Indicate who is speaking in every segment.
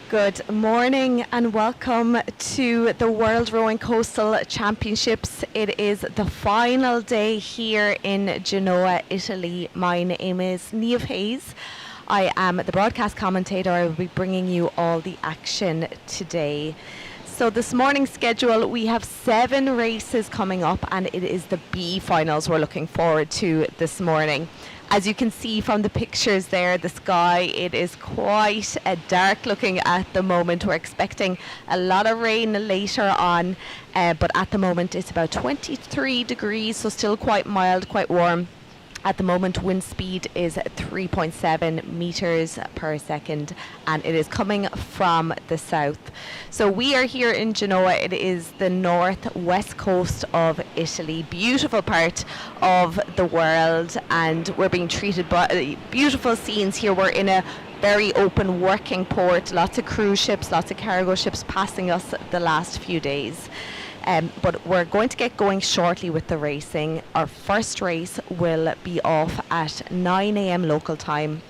Speaker 1: Good morning and welcome to the World Rowing Coastal Championships. It is the final day here in Genoa, Italy. My name is Niamh Hayes. I am the broadcast commentator. I will be bringing you all the action today. So this morning's schedule, we have 7 races coming up, and it is the B finals we're looking forward to this morning. As you can see from the pictures there, the sky, it is quite dark looking at the moment. We're expecting a lot of rain later on, but at the moment it's about 23 degrees, so still quite mild, quite warm. At the moment, wind speed is 3.7 meters per second, and it is coming from the south. So we are here in Genoa. It is the northwest coast of Italy, beautiful part of the world, and we're being treated by beautiful scenes here. We're in a very open working port, lots of cruise ships, lots of cargo ships passing us the last few days. But we're going to get going shortly with the racing. Our first race will be off at 9 a.m. local time.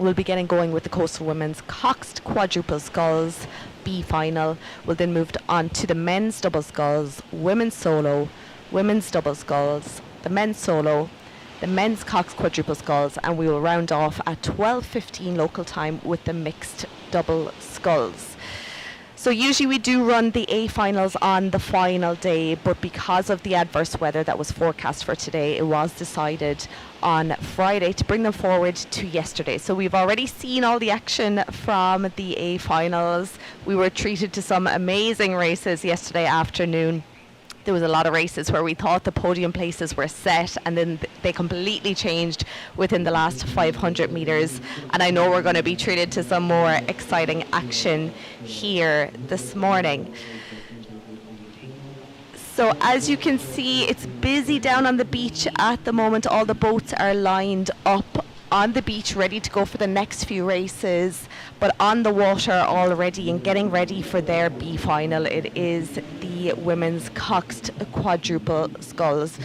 Speaker 1: We'll be getting going with the Coastal Women's Coxed Quadruple Sculls B final. We'll then move on to the men's double sculls, women's solo, women's double sculls, the men's solo, the men's Coxed Quadruple Sculls, and we will round off at 12:15 local time with the mixed double sculls. So usually we do run the A finals on the final day, but because of the adverse weather that was forecast for today, it was decided on Friday to bring them forward to yesterday. So we've already seen all the action from the A finals. We were treated to some amazing races yesterday afternoon. There was a lot of races where we thought the podium places were set, and then they completely changed within the last 500 meters. And I know we're going to be treated to some more exciting action here this morning. So as you can see, it's busy down on the beach at the moment. All the boats are lined up on the beach ready to go for the next few races, but on the water already and getting ready for their B final. It is the women's coxed quadruple sculls.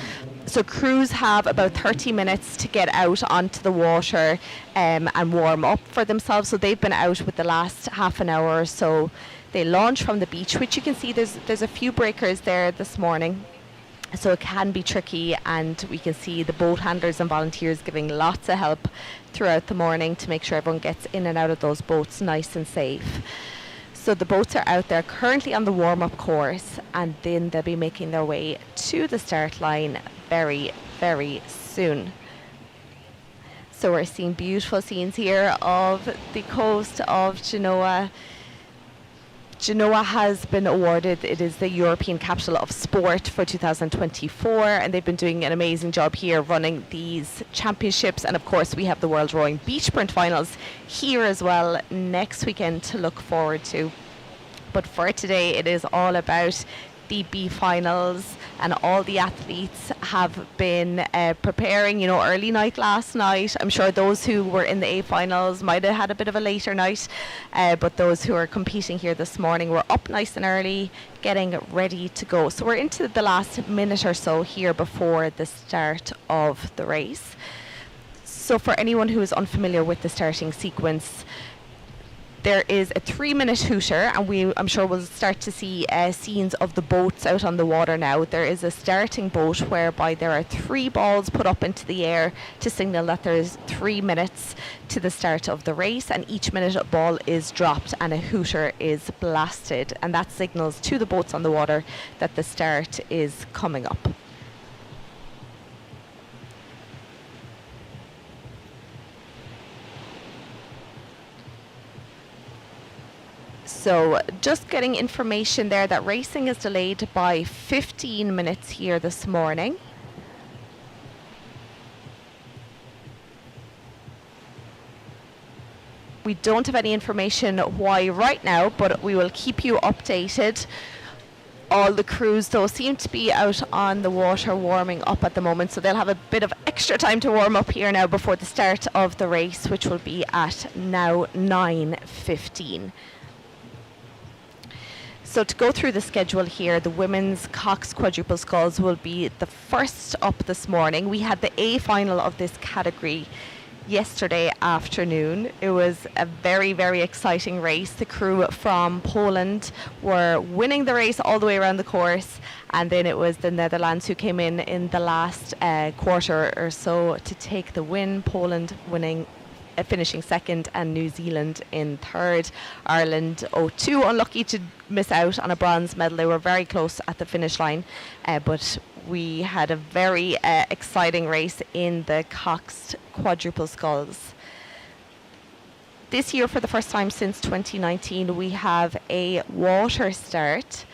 Speaker 1: So crews have about 30 minutes to get out onto the water and warm up for themselves. So they've been out with the last half an hour or so. They launch from the beach, which you can see there's a few breakers there this morning. So it can be tricky, and we can see the boat handlers and volunteers giving lots of help throughout the morning to make sure everyone gets in and out of those boats nice and safe. So the boats are out there currently on the warm-up course, and then they'll be making their way to the start line very, very soon. So we're seeing beautiful scenes here of the coast of Genoa. Genoa has been awarded, it is the European Capital of Sport for 2024, and they've been doing an amazing job here running these championships. And of course we have the World Rowing Beach Sprint Finals here as well next weekend to look forward to. But for today it is all about the B finals, and all the athletes have been preparing, early night last night. I'm sure those who were in the A finals might have had a bit of a later night, but those who are competing here this morning were up nice and early getting ready to go. So we're into the last minute or so here before the start of the race. So for anyone who is unfamiliar with the starting sequence, there is a 3-minute hooter, and I'm sure we'll start to see scenes of the boats out on the water now. There is a starting boat whereby there are 3 balls put up into the air to signal that there's 3 minutes to the start of the race, and each minute a ball is dropped and a hooter is blasted, and that signals to the boats on the water that the start is coming up. So just getting information there that racing is delayed by 15 minutes here this morning. We don't have any information why right now, but we will keep you updated. All the crews though seem to be out on the water warming up at the moment, so they'll have a bit of extra time to warm up here now before the start of the race, which will be at now 9:15. So to go through the schedule here, the women's cox quadruple sculls will be the first up this morning. We had the A final of this category yesterday afternoon. It was a very, very exciting race. The crew from Poland were winning the race all the way around the course, and then it was the Netherlands who came in the last quarter or so to take the win. Poland finishing second, and New Zealand in third. Ireland, too unlucky to miss out on a bronze medal. They were very close at the finish line, but we had a very exciting race in the coxed quadruple sculls. This year, for the first time since 2019, we have a water start.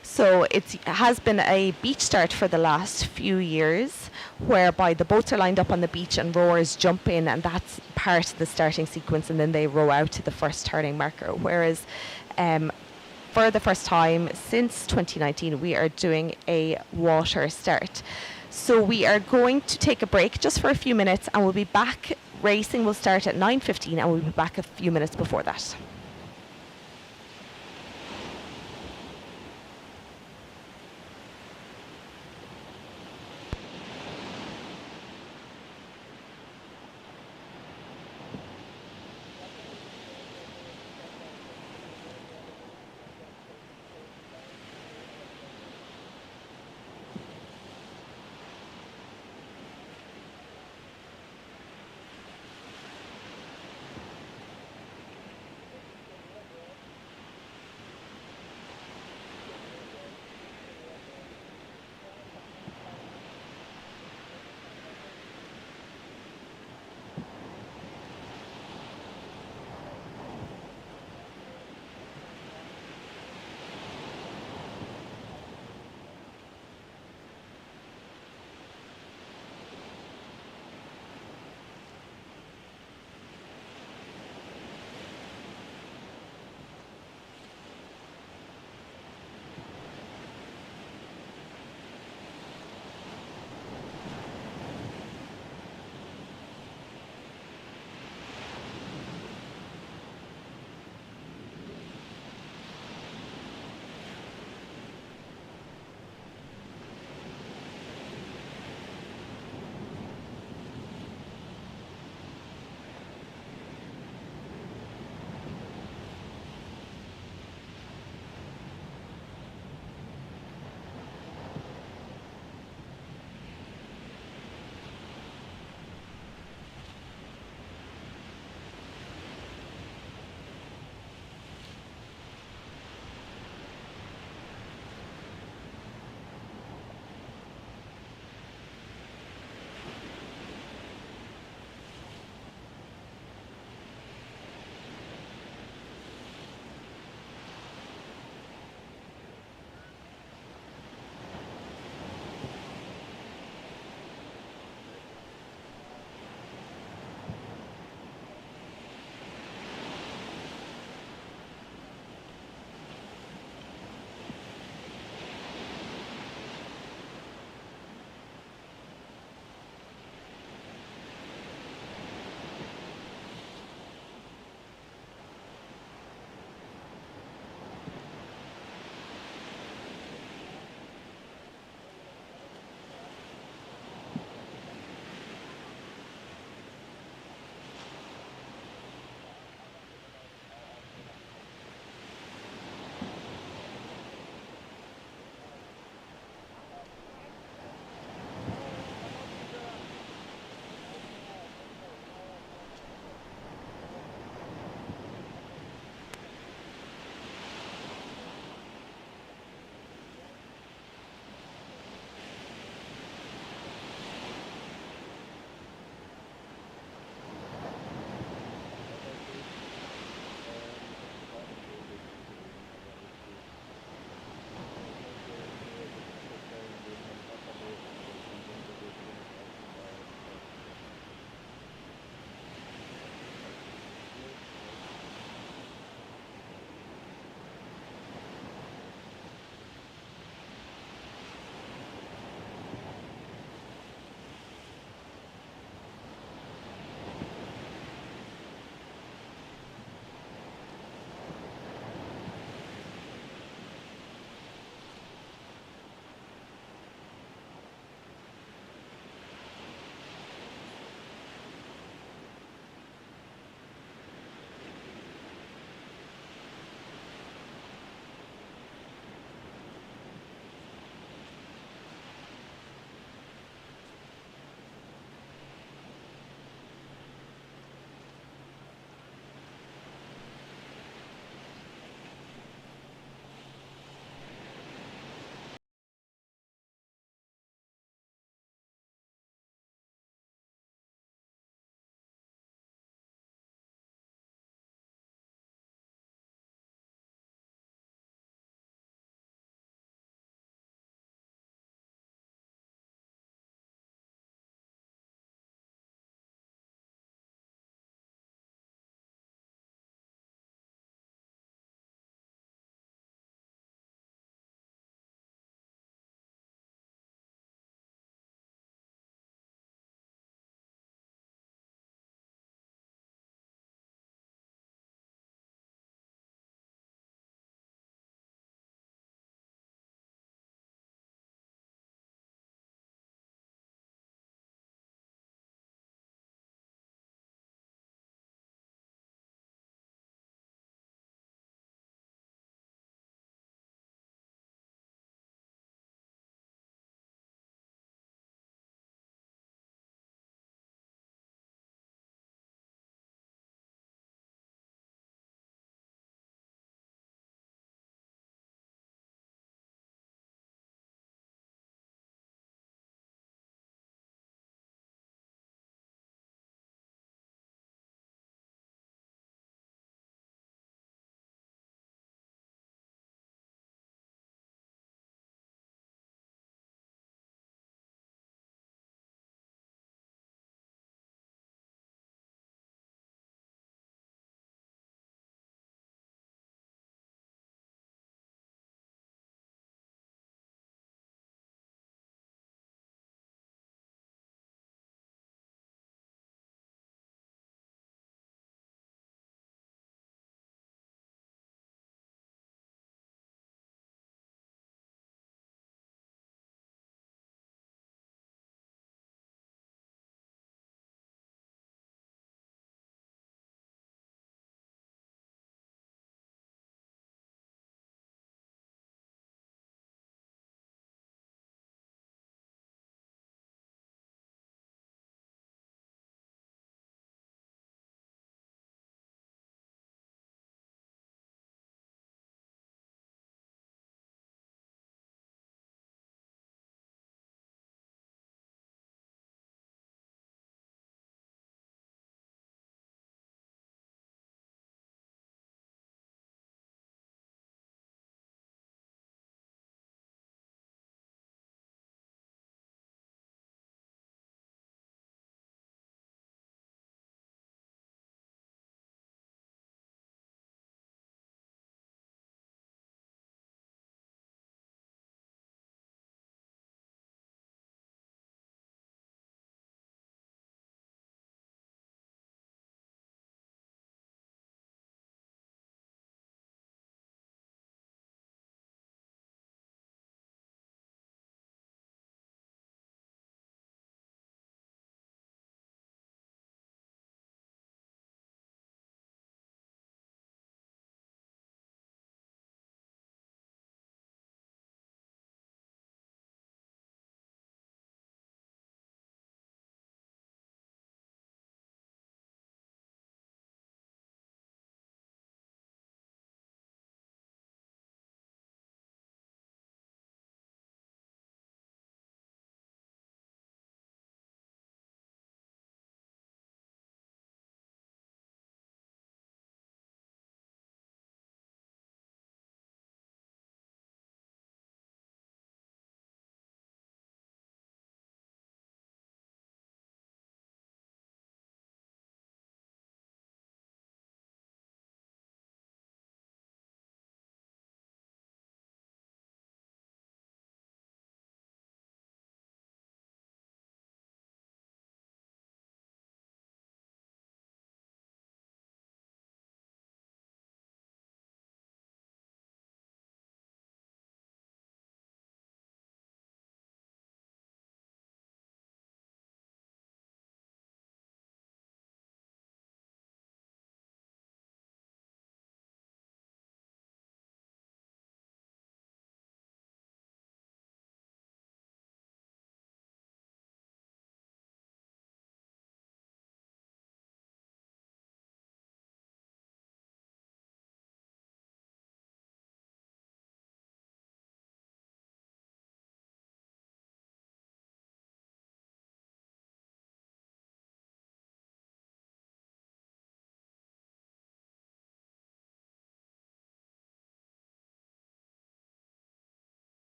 Speaker 1: So it has been a beach start for the last few years, whereby the boats are lined up on the beach and rowers jump in, and that's part of the starting sequence, and then they row out to the first turning marker. Whereas for the first time since 2019, we are doing a water start. So we are going to take a break just for a few minutes, and we'll be back. Racing will start at 9:15, and we'll be back a few minutes before that.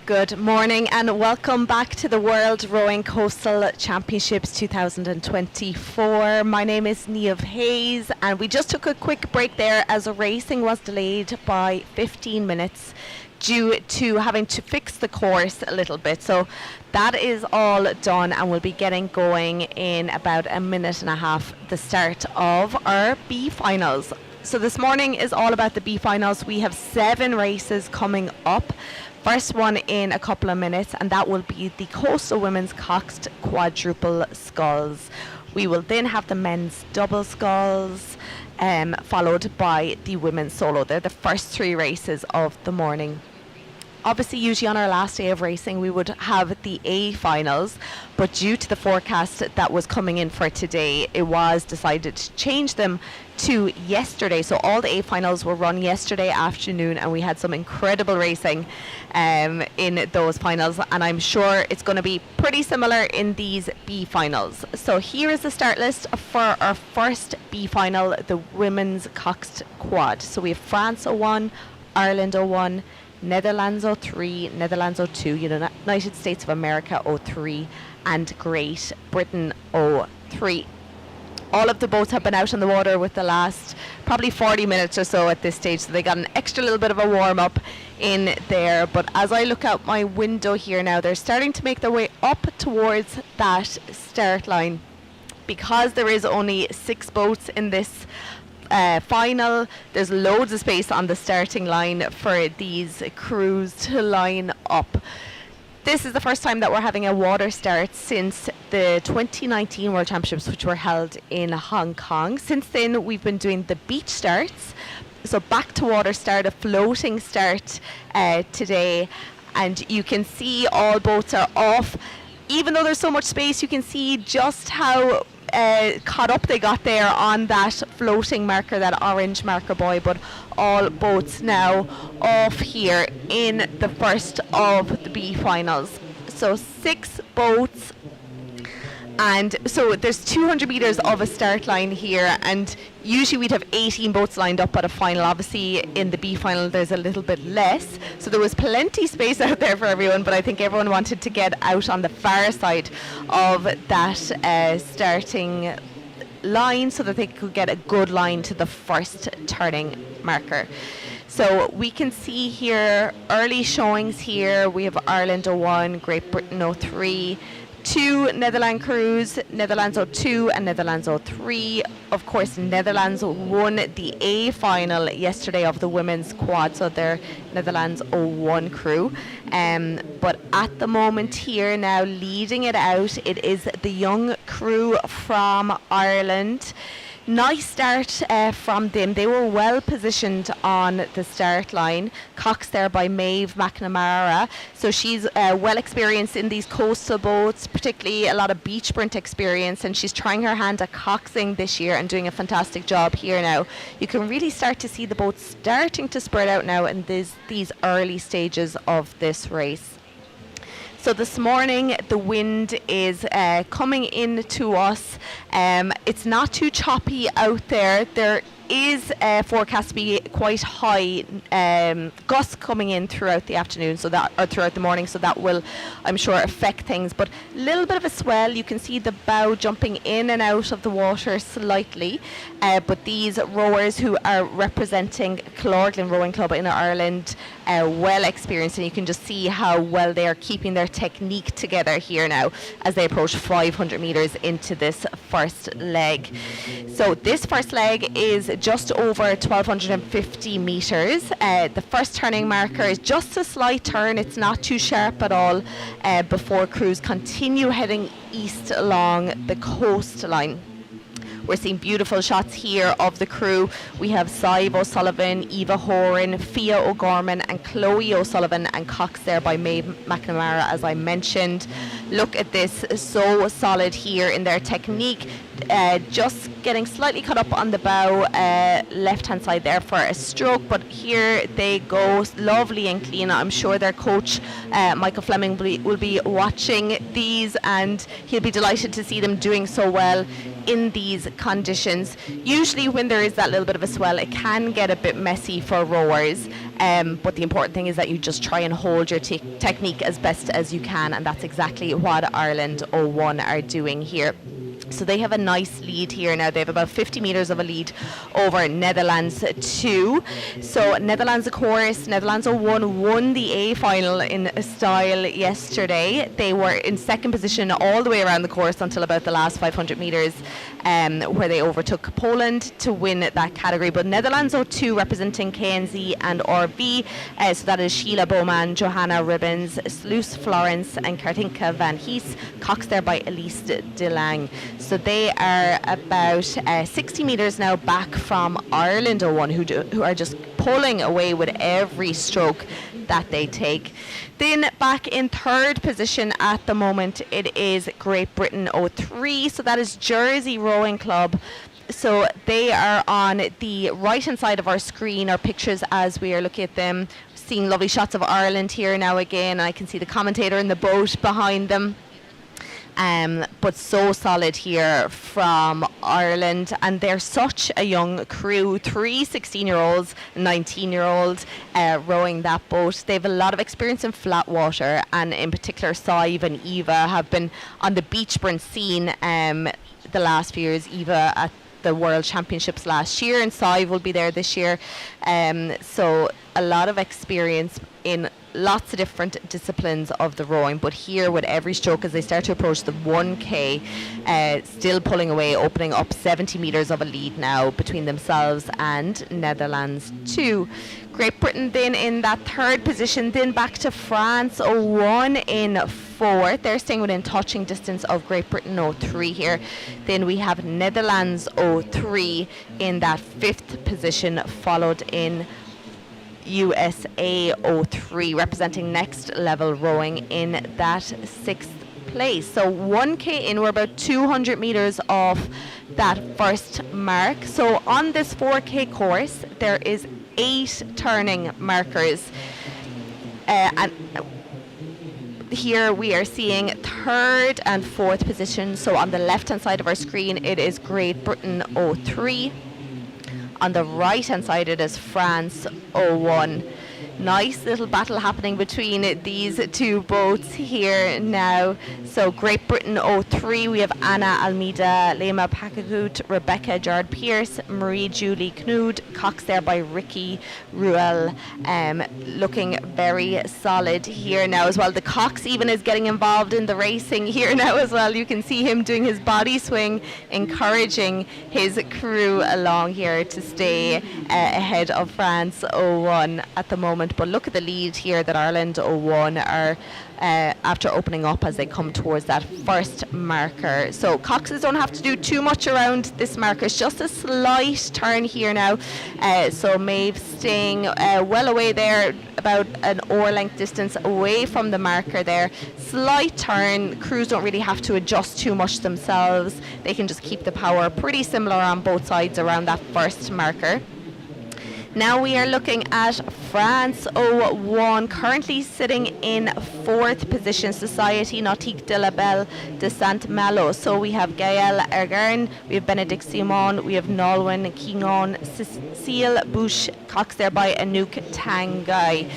Speaker 1: Good morning and welcome back to the World Rowing Coastal Championships 2024. My name is Niamh Hayes and we just took a quick break there as racing was delayed by 15 minutes due to having to fix the course a little bit. So that is all done and we'll be getting going in about a minute and a half, the start of our B finals. So this morning is all about the B finals. We have 7 races coming up. First one in a couple of minutes, and that will be the Coastal Women's Coxed Quadruple Sculls. We will then have the men's double sculls, followed by the women's solo. They're the first 3 races of the morning. Obviously, usually on our last day of racing, we would have the A finals, but due to the forecast that was coming in for today, it was decided to change them to yesterday. So all the A finals were run yesterday afternoon, and we had some incredible racing in those finals, and I'm sure it's going to be pretty similar in these B finals. So here is the start list for our first B final, the women's coxed quad. So we have France 01, Ireland 01, Netherlands 03, Netherlands 02, United States of America 03, and Great Britain 03. All of the boats have been out on the water with the last probably 40 minutes or so at this stage, so they got an extra little bit of a warm up in there. But as I look out my window here now, they're starting to make their way up towards that start line. Because there is only 6 boats in this final, there's loads of space on the starting line for these crews to line up. This is the first time that we're having a water start since the 2019 World Championships, which were held in Hong Kong. Since then, we've been doing the beach starts. So back to water start, a floating start today. And you can see all boats are off. Even though there's so much space, you can see just how caught up they got there on that floating marker, that orange marker buoy. But all boats now off here in the first of the B finals. So 6 boats, and so there's 200 meters of a start line here, and usually we'd have 18 boats lined up at a final. Obviously in the B final there's a little bit less, so there was plenty space out there for everyone, but I think everyone wanted to get out on the far side of that starting line so that they could get a good line to the first turning marker. So we can see here early showings here. We have Ireland 01, Great Britain 03, 2 Netherlands crews, Netherlands 02 and Netherlands 03. Of course, Netherlands won the A final yesterday of the women's quad, so they're Netherlands 01 crew. But at the moment here now, leading it out, it is the young crew from Ireland. Nice start from them. They were well positioned on the start line. Coxed there by Maeve McNamara. So she's well experienced in these coastal boats, particularly a lot of beach sprint experience, and she's trying her hand at coxing this year and doing a fantastic job here now. You can really start to see the boats starting to spread out now in these early stages of this race. So this morning the wind is coming in to us. It's not too choppy out there. There is forecast to be quite high gusts coming in throughout the afternoon, so that, or throughout the morning, so that will, I'm sure, affect things. But a little bit of a swell. You can see the bow jumping in and out of the water slightly. But these rowers who are representing Clorglen Rowing Club in Ireland, well experienced, and you can just see how well they are keeping their technique together here now as they approach 500 meters into this first leg. So this first leg is just over 1250 meters. The first turning marker is just a slight turn. It's not too sharp at all before crews continue heading east along the coastline. We're seeing beautiful shots here of the crew. We have Sive O'Sullivan, Eva Horan, Fia O'Gorman and Chloe O'Sullivan, and coxed there by Maeve McNamara, as I mentioned. Look at this, so solid here in their technique. Just getting slightly caught up on the bow left hand side there for a stroke, but here they go, lovely and clean. I'm sure their coach Michael Fleming will be watching these, and he'll be delighted to see them doing so well in these conditions. Usually when there is that little bit of a swell, it can get a bit messy for rowers, But the important thing is that you just try and hold your technique as best as you can, and that's exactly what Ireland 01 are doing here. So they have a nice lead here now. They have about 50 metres of a lead over Netherlands 2. So Netherlands, of course, Netherlands 01 won the A final in style yesterday. They were in second position all the way around the course until about the last 500 metres, where they overtook Poland to win that category. But Netherlands 02 representing KNZ and RV, so that is Sheila Bowman, Johanna Ribbons, Sluice Florence and Katinka Van Hees, Cox there by Elise de Lang. So they are about 60 metres now back from Ireland 01, who are just pulling away with every stroke that they take. Then back in third position at the moment, it is Great Britain 03. So that is Jersey Rowing Club. So they are on the right hand side of our screen, our pictures as we are looking at them. Seeing lovely shots of Ireland here now again. I can see the commentator in the boat behind them. But so solid here from Ireland, and they're such a young crew, 3 16-year-olds, 19-year-olds rowing that boat. They have a lot of experience in flat water, and in particular Sive and Eva have been on the beach sprint scene the last few years. Eva at the World Championships last year, and Sive will be there this year. So a lot of experience in lots of different disciplines of the rowing, but here with every stroke as they start to approach the 1k, still pulling away, opening up 70 metres of a lead now between themselves and Netherlands 2. Great Britain then in that third position, then back to France 01 in fourth. They're staying within touching distance of Great Britain 03 here. Then we have Netherlands 03 in that fifth position, followed in USA 03 representing Next Level Rowing in that sixth place. So 1k in, we're about 200 metres off that first mark. So on this 4k course there is 8 turning markers, and here we are seeing third and fourth position. So on the left hand side of our screen it is Great Britain 03. On the right hand side it is France 01. Nice little battle happening between these two boats here now. So Great Britain 03, we have Anna Almeida, Lema Pakagut, Rebecca Jard Pierce, Marie Julie Knud, Cox there by Ricky Ruel, looking very solid here now as well. The Cox even is getting involved in the racing here now as well. You can see him doing his body swing, encouraging his crew along here to stay ahead of France 01 at the moment. But look at the lead here that Ireland 01 are after opening up as they come towards that first marker. So Coxes don't have to do too much around this marker. It's just a slight turn here now. So Maeve staying well away there, about an oar length distance away from the marker there. Slight turn. Crews don't really have to adjust too much themselves. They can just keep the power pretty similar on both sides around that first marker. Now we are looking at France 01, currently sitting in fourth position, Society Nautique de la Belle de Saint-Malo. So we have Gaël Ergern, we have Benedict Simon, we have Nolwenn Quignon, Cecile Bouche, Cox there by Anouk Tanguy.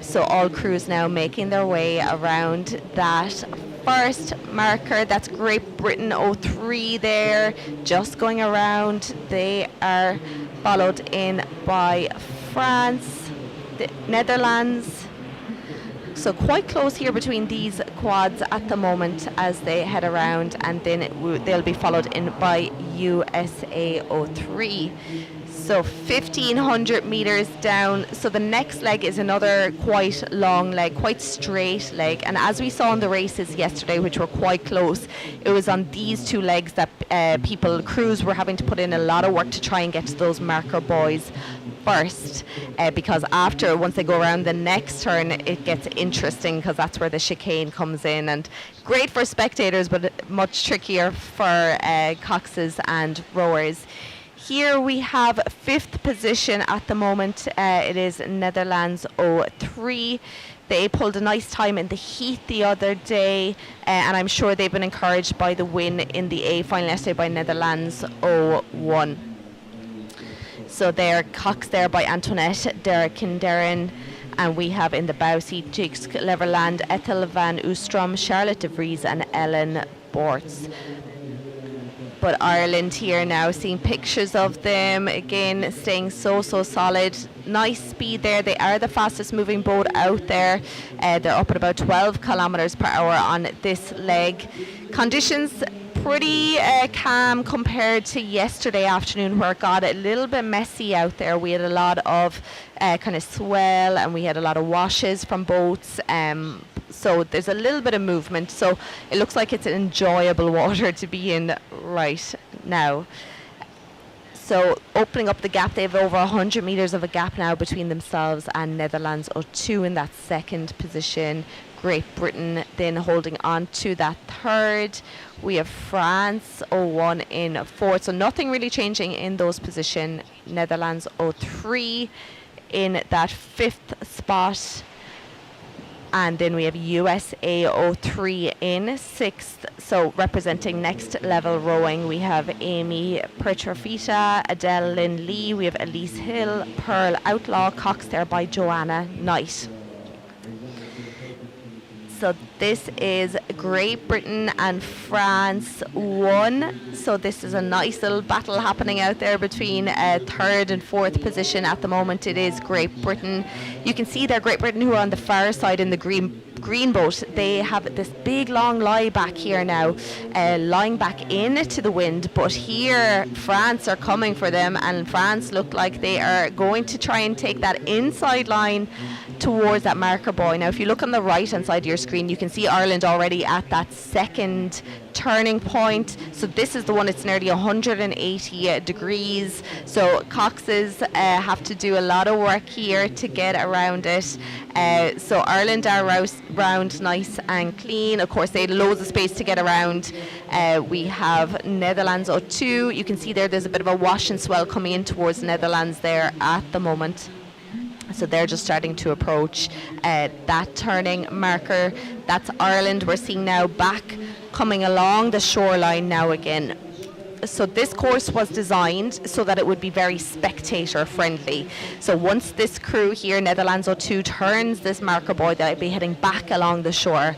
Speaker 1: So all crews now making their way around that first marker. That's Great Britain 03 there, just going around. They are followed in by France, the Netherlands. So quite close here between these quads at the moment as they head around, and then they'll be followed in by USA 03. So 1,500 meters down. So the next leg is another quite long leg, quite straight leg. And as we saw in the races yesterday, which were quite close, it was on these two legs that crews were having to put in a lot of work to try and get to those marker buoys first, because once they go around the next turn, it gets interesting because that's where the chicane comes in, and great for spectators, but much trickier for coxes and rowers. Here we have fifth position at the moment. It is Netherlands 03. They pulled a nice time in the heat the other day, and I'm sure they've been encouraged by the win in the A final yesterday by Netherlands 01. So there, Cox there by Antoinette, Derek Kinderren, and we have in the bow seat Jakes Leverland, Ethel van Oostrom, Charlotte de Vries and Ellen Bortz. But Ireland here now, seeing pictures of them again, staying so solid. Nice speed there. They are the fastest moving boat out there. They're up at about 12 kilometers per hour on this leg. Conditions pretty calm compared to yesterday afternoon, where it got a little bit messy out there. We had a lot of kind of swell, and we had a lot of washes from boats. So there's a little bit of movement. So it looks like it's an enjoyable water to be in right now. So opening up the gap, they have over 100 metres of a gap now between themselves and Netherlands O2 in that second position. Great Britain then holding on to that third. We have France O1 in fourth. So nothing really changing in those positions. Netherlands O3 in that fifth spot. And then we have USA O3 in sixth. So representing Next Level Rowing, we have Amy Petrofita, Adele Lynn Lee, we have Elise Hill, Pearl Outlaw, Cox there by Joanna Knight. So this is Great Britain and France 1. So this is a nice little battle happening out there between third and fourth position. At the moment it is Great Britain. You can see there Great Britain, who are on the far side in the green boat. They have this big long lie back here now, lying back into the wind, but here France are coming for them, and France look like they are going to try and take that inside line towards that marker buoy. Now if you look on the right hand side of your screen, you can see Ireland already at that second turning point. So this is the one, it's nearly 180 degrees. So Coxes have to do a lot of work here to get around it. So Ireland are round nice and clean. Of course, they had loads of space to get around. We have Netherlands O2. You can see there's a bit of a wash and swell coming in towards Netherlands there at the moment. So they're just starting to approach that turning marker. That's Ireland. We're seeing now back coming along the shoreline now again. So this course was designed so that it would be very spectator friendly. So once this crew here, Netherlands O2, turns this marker buoy, they'll be heading back along the shore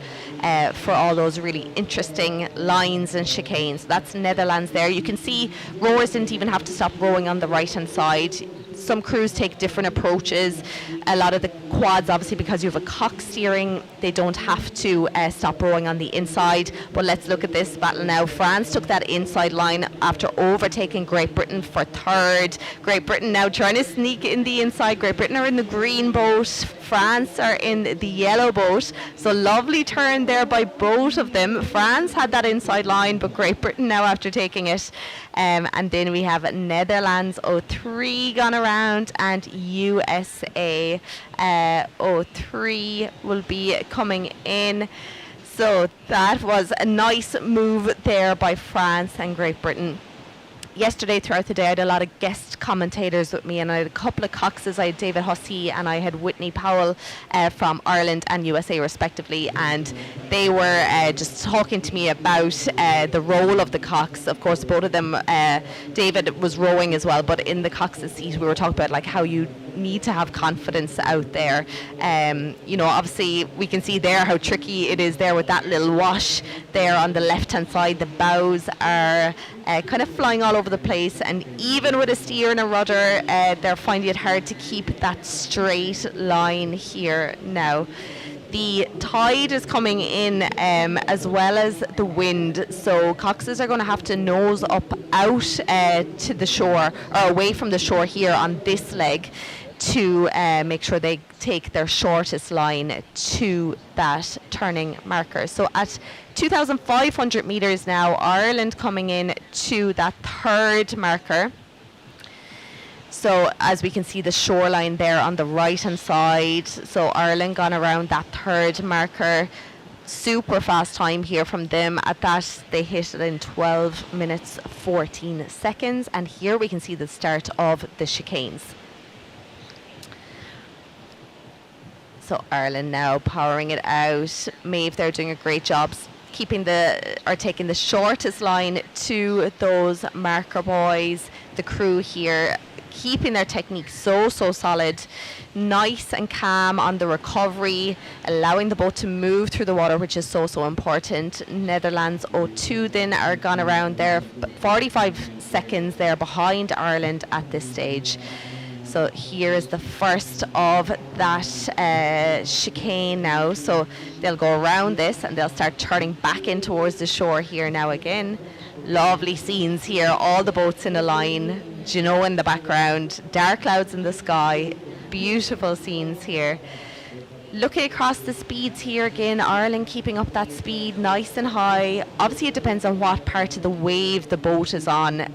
Speaker 1: for all those really interesting lines and chicanes. That's Netherlands there. You can see rowers didn't even have to stop rowing on the right hand side. Some crews take different approaches. A lot of the quads, obviously because you have a cock steering, they don't have to stop rowing on the inside. But let's look at this battle now. France took that inside line after overtaking Great Britain for third. Great Britain now trying to sneak in the inside. Great Britain are in the green boat. France are in the yellow boat. So lovely turn there by both of them. France had that inside line, but Great Britain now after taking it. And then we have Netherlands O3 gone around, and USA O3 will be coming in. So that was a nice move there by France and Great Britain. Yesterday throughout the day I had a lot of guest commentators with me, and I had a couple of Coxes. I had David Hussey and I had Whitney Powell from Ireland and USA respectively, and they were just talking to me about the role of the Cox. Of course both of them, David was rowing as well, but in the Cox's seat we were talking about like how you need to have confidence out there. You know, obviously we can see there how tricky it is there with that little wash there on the left hand side. The bows are kind of flying all over the place, and even with a steer and a rudder they're finding it hard to keep that straight line here now. The tide is coming in as well as the wind, so Coxes are going to have to nose up out to the shore, or away from the shore here on this leg, to make sure they take their shortest line to that turning marker. So at 2,500 metres now, Ireland coming in to that third marker. So as we can see the shoreline there on the right hand side, so Ireland gone around that third marker. Super fast time here from them. At that they hit it in 12 minutes 14 seconds, and here we can see the start of the chicanes. So Ireland now powering it out. Maeve, they're doing a great job taking the shortest line to those marker buoys. The crew here keeping their technique so solid, nice and calm on the recovery, allowing the boat to move through the water, which is so important. Netherlands 02 then are gone around there, 45 seconds there behind Ireland at this stage. So here is the first of that chicane now. So they'll go around this and they'll start turning back in towards the shore here now again. Lovely scenes here, all the boats in a line, Genoa in the background, dark clouds in the sky, beautiful scenes here. Looking across the speeds here again, Ireland keeping up that speed nice and high. Obviously it depends on what part of the wave the boat is on,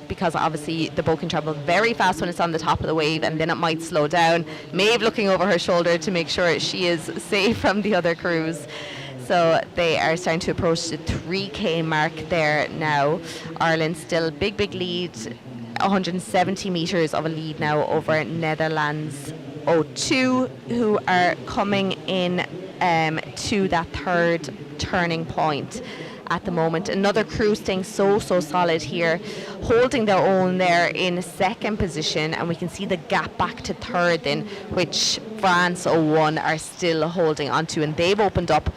Speaker 1: because obviously the boat can travel very fast when it's on the top of the wave and then it might slow down. Maeve looking over her shoulder to make sure she is safe from the other crews. So they are starting to approach the 3K mark there now. Ireland still big lead, 170 metres of a lead now over Netherlands 02, who are coming in to that third turning point at the moment. Another crew staying so solid here, holding their own there in second position, and we can see the gap back to third then, which France 01 are still holding onto, and they've opened up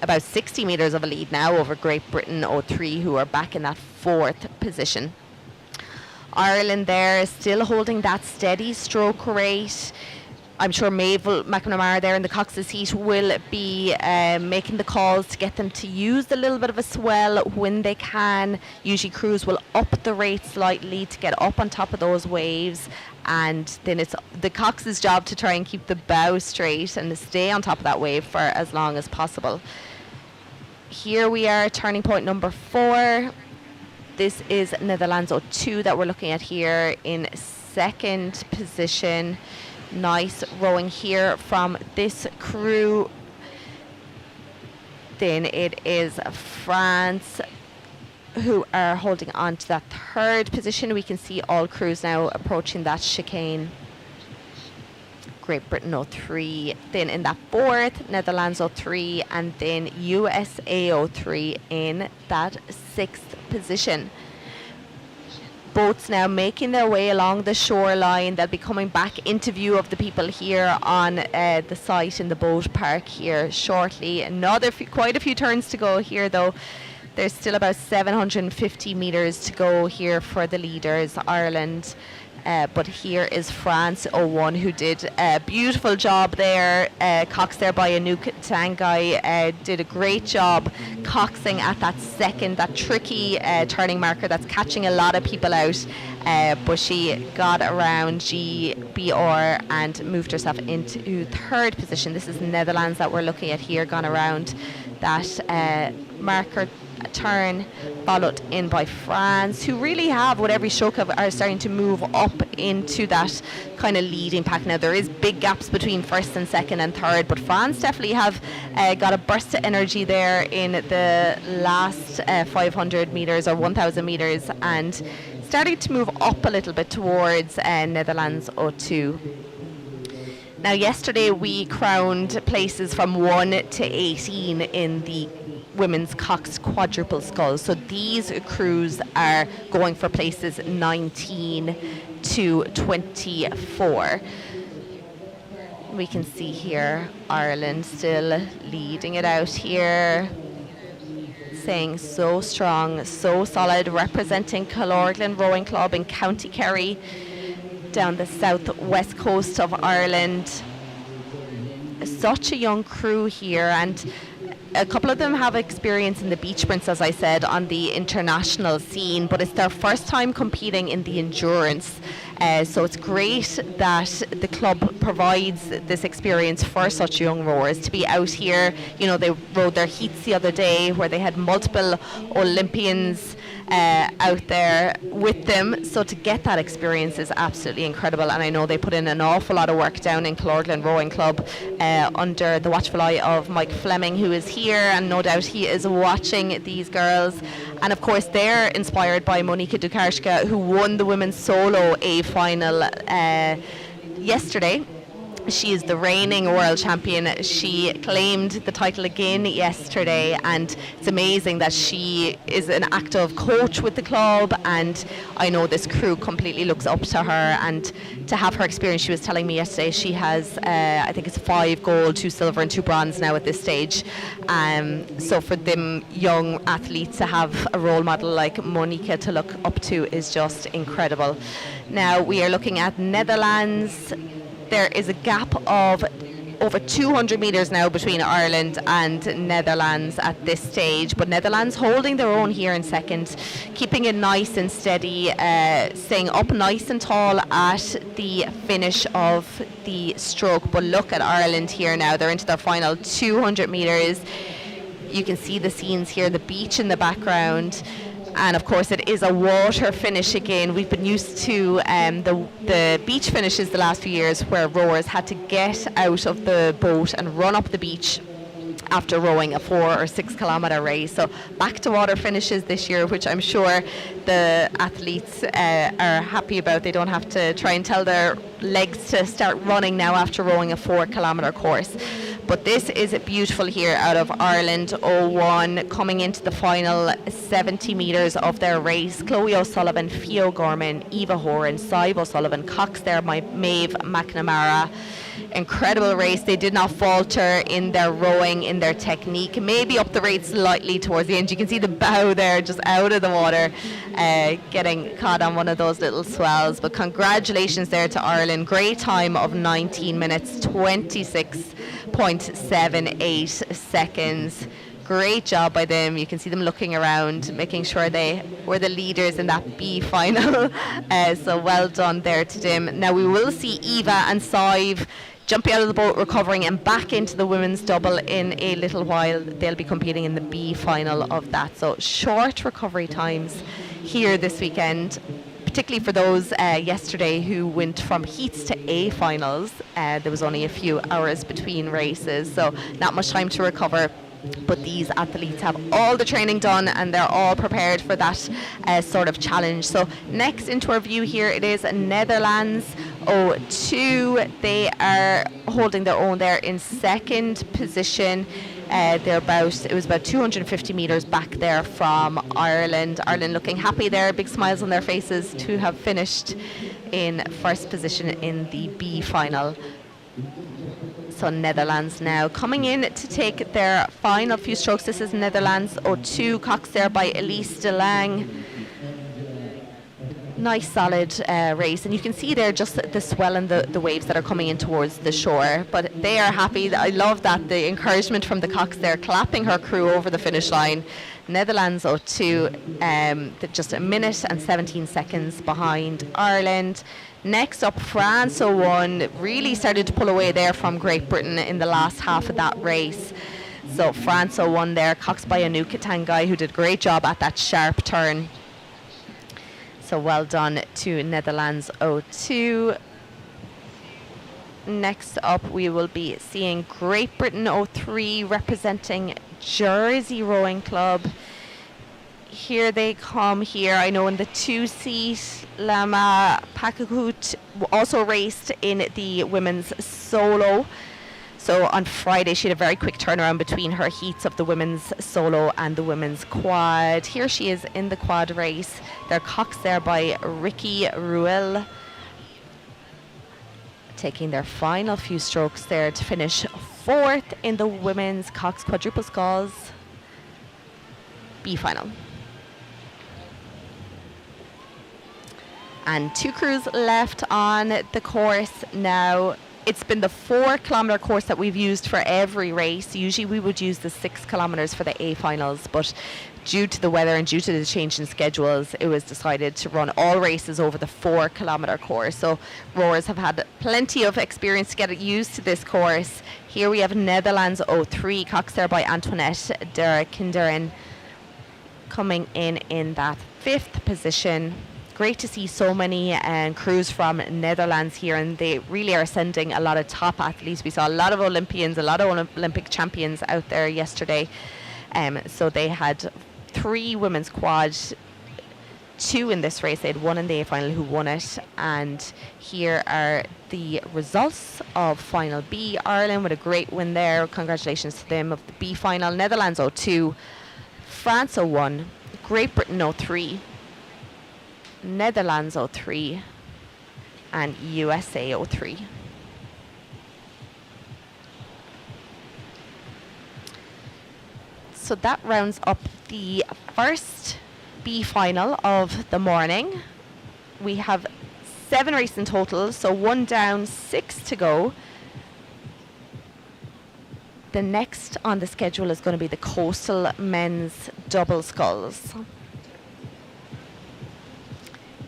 Speaker 1: about 60 metres of a lead now over Great Britain 03, who are back in that fourth position. Ireland there is still holding that steady stroke rate. I'm sure Maeve McNamara there in the cox's seat will be making the calls to get them to use a little bit of a swell when they can. Usually crews will up the rate slightly to get up on top of those waves, and then it's the cox's job to try and keep the bow straight and to stay on top of that wave for as long as possible. Here we are, turning point number 4. This is Netherlands 02 that we're looking at here in second position. Nice rowing here from this crew. Then it is France who are holding on to that third position. We can see all crews now approaching that chicane. Great Britain 03, then in that fourth, Netherlands 03, and then USA 03 in that sixth position. Boats now making their way along the shoreline. They'll be coming back into view of the people here on the site in the boat park here shortly. Quite a few turns to go here though. There's still about 750 metres to go here for the leaders, Ireland. But here is France 01, who did a beautiful job there. Coxed there by Anouk Tanguy, did a great job coxing at that tricky turning marker that's catching a lot of people out. But she got around GBR and moved herself into third position. This is Netherlands that we're looking at here, gone around that marker turn, followed in by France, who really have, with every stroke, are starting to move up into that kind of leading pack. Now there is big gaps between first and second and third, but France definitely have got a burst of energy there in the last 500 metres or 1,000 metres, and starting to move up a little bit towards Netherlands 02. Now yesterday we crowned places from 1 to 18 in the women's cox quadruple scull. So these crews are going for places 19 to 24. We can see here Ireland still leading it out here, saying so strong, so solid, representing Killorglin Rowing Club in County Kerry down the southwest coast of Ireland. Such a young crew here, and a couple of them have experience in the beach sprints, as I said, on the international scene, but it's their first time competing in the endurance. So it's great that the club provides this experience for such young rowers to be out here. You know, they rowed their heats the other day where they had multiple Olympians out there with them. So to get that experience is absolutely incredible, and I know they put in an awful lot of work down in Killorglin Rowing Club under the watchful eye of Mike Fleming, who is here, and no doubt he is watching these girls. And of course they're inspired by Monika Dukarska, who won the women's solo A final yesterday. She is the reigning world champion. She claimed the title again yesterday, and it's amazing that she is an active coach with the club, and I know this crew completely looks up to her, and to have her experience, she was telling me yesterday she has I think it's 5 gold, 2 silver and 2 bronze now at this stage. So for them young athletes to have a role model like Monica to look up to is just incredible. Now we are looking at Netherlands. There is a gap of over 200 metres now between Ireland and Netherlands at this stage, but Netherlands holding their own here in second, keeping it nice and steady, staying up nice and tall at the finish of the stroke. But look at Ireland here now, they're into their final 200 metres. You can see the scenes here, the beach in the background. And of course it is a water finish again. We've been used to the beach finishes the last few years where rowers had to get out of the boat and run up the beach after rowing a 4 or 6 kilometre race. So back to water finishes this year, which I'm sure the athletes are happy about. They don't have to try and tell their legs to start running now after rowing a 4 kilometre course. But this is beautiful here out of Ireland 01, coming into the final 70 metres of their race. Chloe O'Sullivan, Fio Gorman, Eva Horan, Sive O'Sullivan, Cox there, Maeve McNamara. Incredible race. They did not falter in their rowing, in their technique. Maybe up the rate slightly towards the end. You can see the bow there just out of the water, getting caught on one of those little swells. But congratulations there to Ireland. Great time of 19 minutes, 26.78 seconds. Great job by them. You can see them looking around, making sure they were the leaders in that B final. So well done there to them. Now we will see Eva and Sive jumping out of the boat, recovering, and back into the women's double in a little while. They'll be competing in the B final of that. So short recovery times here this weekend, particularly for those yesterday who went from heats to A finals. There was only a few hours between races, so not much time to recover. But these athletes have all the training done and they're all prepared for that sort of challenge. So next into our view here, it is Netherlands 02. They are holding their own there in second position. It was about 250 metres back there from Ireland. Ireland looking happy there, big smiles on their faces to have finished in first position in the B final. So Netherlands now coming in to take their final few strokes. This is Netherlands 02, Cox there by Elise de Lang. Nice solid race, and you can see there just the swell and the waves that are coming in towards the shore, but they are happy. I love that, the encouragement from the Cox there, clapping her crew over the finish line. Netherlands 02, just a minute and 17 seconds behind Ireland. Next up, France 01, really started to pull away there from Great Britain in the last half of that race. So France 01 there, Cox by Anouk Tanguy, who did a great job at that sharp turn. So well done to Netherlands 02. Next up, we will be seeing Great Britain 03 representing Jersey Rowing Club. Here they come here. I know in the 2-seat, Lama Pakakut also raced in the women's solo. So on Friday, she had a very quick turnaround between her heats of the women's solo and the women's quad. Here she is in the quad race. They're Cox there by Ricky Ruel, taking their final few strokes there to finish fourth in the women's Cox quadruple sculls B final. And 2 crews left on the course now. It's been the 4 kilometre course that we've used for every race. Usually we would use the 6 kilometres for the A finals, but due to the weather and due to the change in schedules, it was decided to run all races over the 4 kilometre course. So rowers have had plenty of experience to get used to this course. Here we have Netherlands 03, Cox there by Antoinette de Kinderen, coming in that 5th position. Great to see so many crews from Netherlands here, and they really are sending a lot of top athletes. We saw a lot of Olympians, a lot of Olympic champions out there yesterday. So they had 3 women's quad two in this race. They had one in the A final who won it. And here are the results of Final B. Ireland with a great win there. Congratulations to them of the B final. Netherlands 0-2, France 0-1, Great Britain 0-3, Netherlands 0-3, and USA 0-3. So that rounds up the first B final of the morning. We have 7 races in total, so 1 down, 6 to go. The next on the schedule is going to be the Coastal Men's Double Sculls.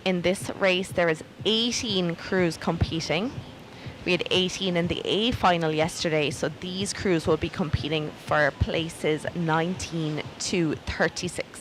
Speaker 1: In this race, there is 18 crews competing. We had 18 in the A final yesterday, so these crews will be competing for places 19 to 36.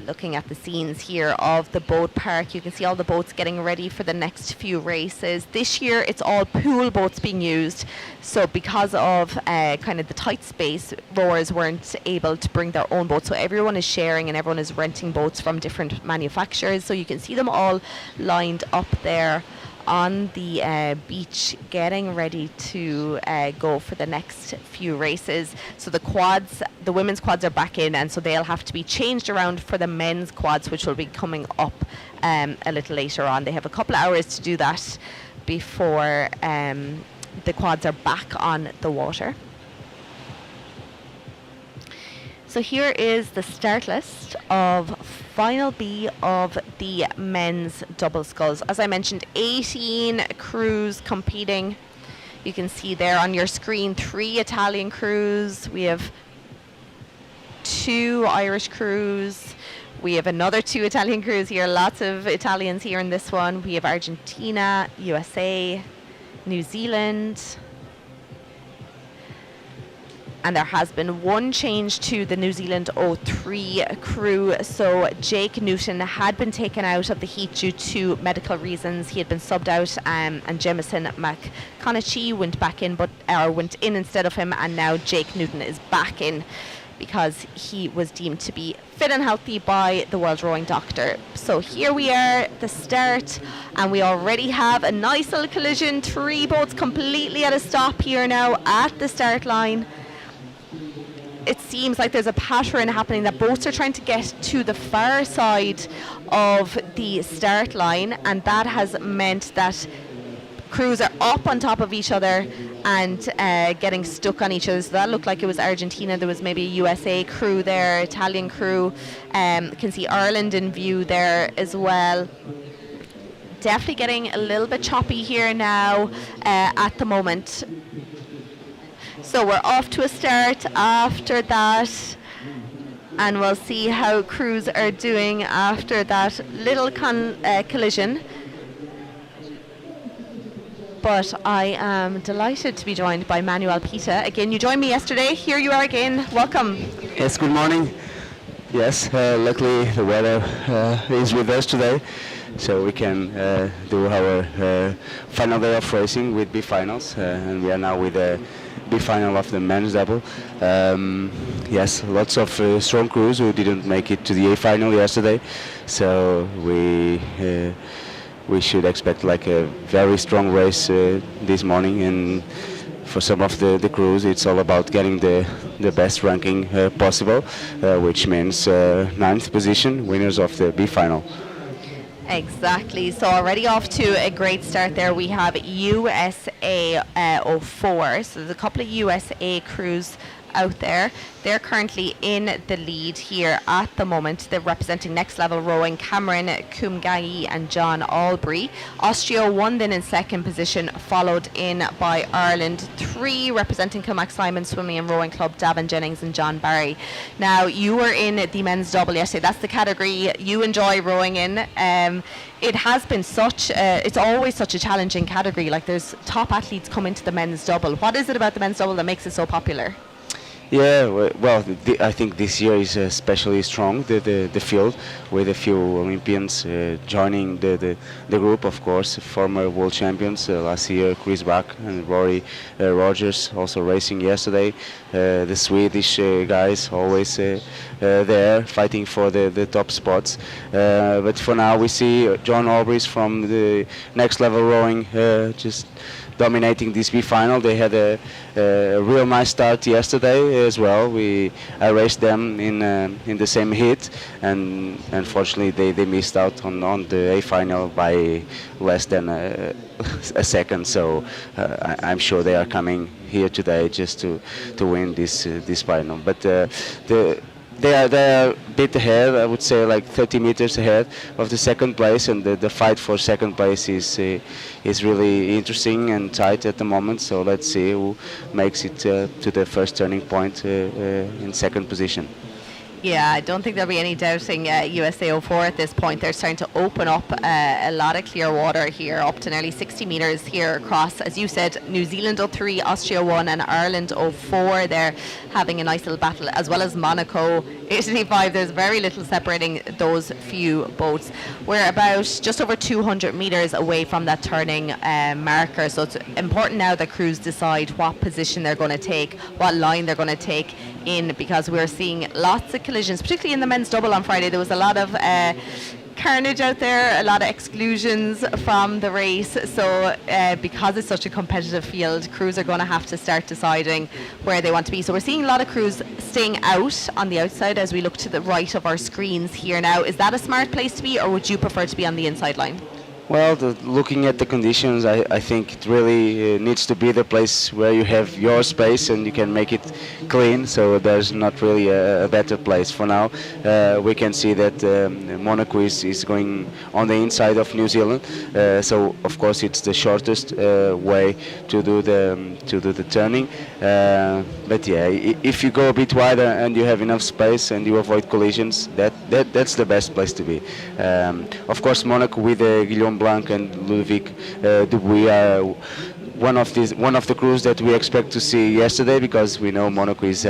Speaker 1: Looking at the scenes here of the boat park, you can see all the boats getting ready for the next few races. This year it's all pool boats being used, so because of kind of the tight space, rowers weren't able to bring their own boats, so everyone is sharing and everyone is renting boats from different manufacturers. So you can see them all lined up there on the beach getting ready to go for the next few races. So the women's quads are back in, and so they'll have to be changed around for the men's quads, which will be coming up a little later on. They have a couple of hours to do that before the quads are back on the water. So here is the start list of Final B of the men's double sculls. As I mentioned, 18 crews competing. You can see there on your screen 3 Italian crews. We have 2 Irish crews. We have another 2 Italian crews here. Lots of Italians here in this one. We have Argentina, USA, New Zealand. And there has been 1 change to the New Zealand 03 crew. So Jake Newton had been taken out of the heat due to medical reasons. He had been subbed out, and Jemison McConaughey went in instead of him, and now Jake Newton is back in because he was deemed to be fit and healthy by the World Rowing Doctor. So here we are, the start, and we already have a nice little collision. 3 boats completely at a stop here now at the start line. It seems like there's a pattern happening that boats are trying to get to the far side of the start line, and that has meant that crews are up on top of each other and getting stuck on each other. So that looked like it was Argentina. There was maybe a USA crew there, Italian crew. Can see Ireland in view there as well. Definitely getting a little bit choppy here now at the moment. So we're off to a start after that, and we'll see how crews are doing after that little collision. But I am delighted to be joined by Manuel Pita. Again, you joined me yesterday. Here you are again. Welcome.
Speaker 2: Yes, good morning. Yes, luckily the weather is with us today, so we can do our final day of racing with B finals, and we are now with the B final of the men's double. Yes, lots of strong crews who didn't make it to the A final yesterday, so we should expect like a very strong race this morning. And for some of the crews, it's all about getting the best ranking possible, which means 9th position, winners of the B final.
Speaker 1: Exactly. So already off to a great start there. We have USA 04. So there's a couple of USA crews out there. They're currently in the lead here at the moment. They're representing Next Level Rowing, Cameron Kumgai and John Albury. Austria 1 then in second position, followed in by Ireland 3, representing Kilmac Simon Swimming and Rowing Club, Davin Jennings and John Barry. Now, you were in the men's double yesterday. That's the category you enjoy rowing in. It has been it's always such a challenging category. Like, there's top athletes come into the men's double. What is it about the men's double that makes it so popular?
Speaker 2: Yeah, well, I think this year is especially strong, the field, with a few Olympians joining the group, of course, former world champions last year, Chris Bach and Rory Rogers, also racing yesterday. The Swedish guys always there fighting for the top spots. But for now, we see John Albrys from the Next Level Rowing just dominating this B final. They had a real nice start yesterday as well. I raced them in the same heat, and unfortunately they missed out on the A final by less than a second. So I'm sure they are coming here today just to win this final. But they are a bit ahead, I would say, like 30 meters ahead of the second place, and the fight for second place is really interesting and tight at the moment. So let's see who makes it to the first turning point in second position.
Speaker 1: Yeah, I don't think there'll be any doubting USA 04 at this point. They're starting to open up a lot of clear water here, up to nearly 60 metres here across. As you said, New Zealand 03, Austria 1 and Ireland 04. They're having a nice little battle, as well as Monaco, Italy 5. There's very little separating those few boats. We're about just over 200 metres away from that turning marker, so it's important now that crews decide what position they're going to take, what line they're going to take in, because we're seeing lots of collisions, particularly in the men's double on Friday. There was a lot of carnage out there, a lot of exclusions from the race. So because it's such a competitive field, crews are going to have to start deciding where they want to be. So we're seeing a lot of crews staying out on the outside as we look to the right of our screens here now. Is that a smart place to be, or would you prefer to be on the inside line?
Speaker 2: Well, looking at the conditions, I think it really needs to be the place where you have your space and you can make it clean. So there's not really a better place for now. We can see that Monaco is going on the inside of New Zealand. So of course it's the shortest way to do the turning. But yeah, if you go a bit wider and you have enough space and you avoid collisions, that's the best place to be. Of course, Monaco with Guillaume Blanc and Ludovic Dubuis are one of the crews that we expect to see yesterday, because we know Monaco is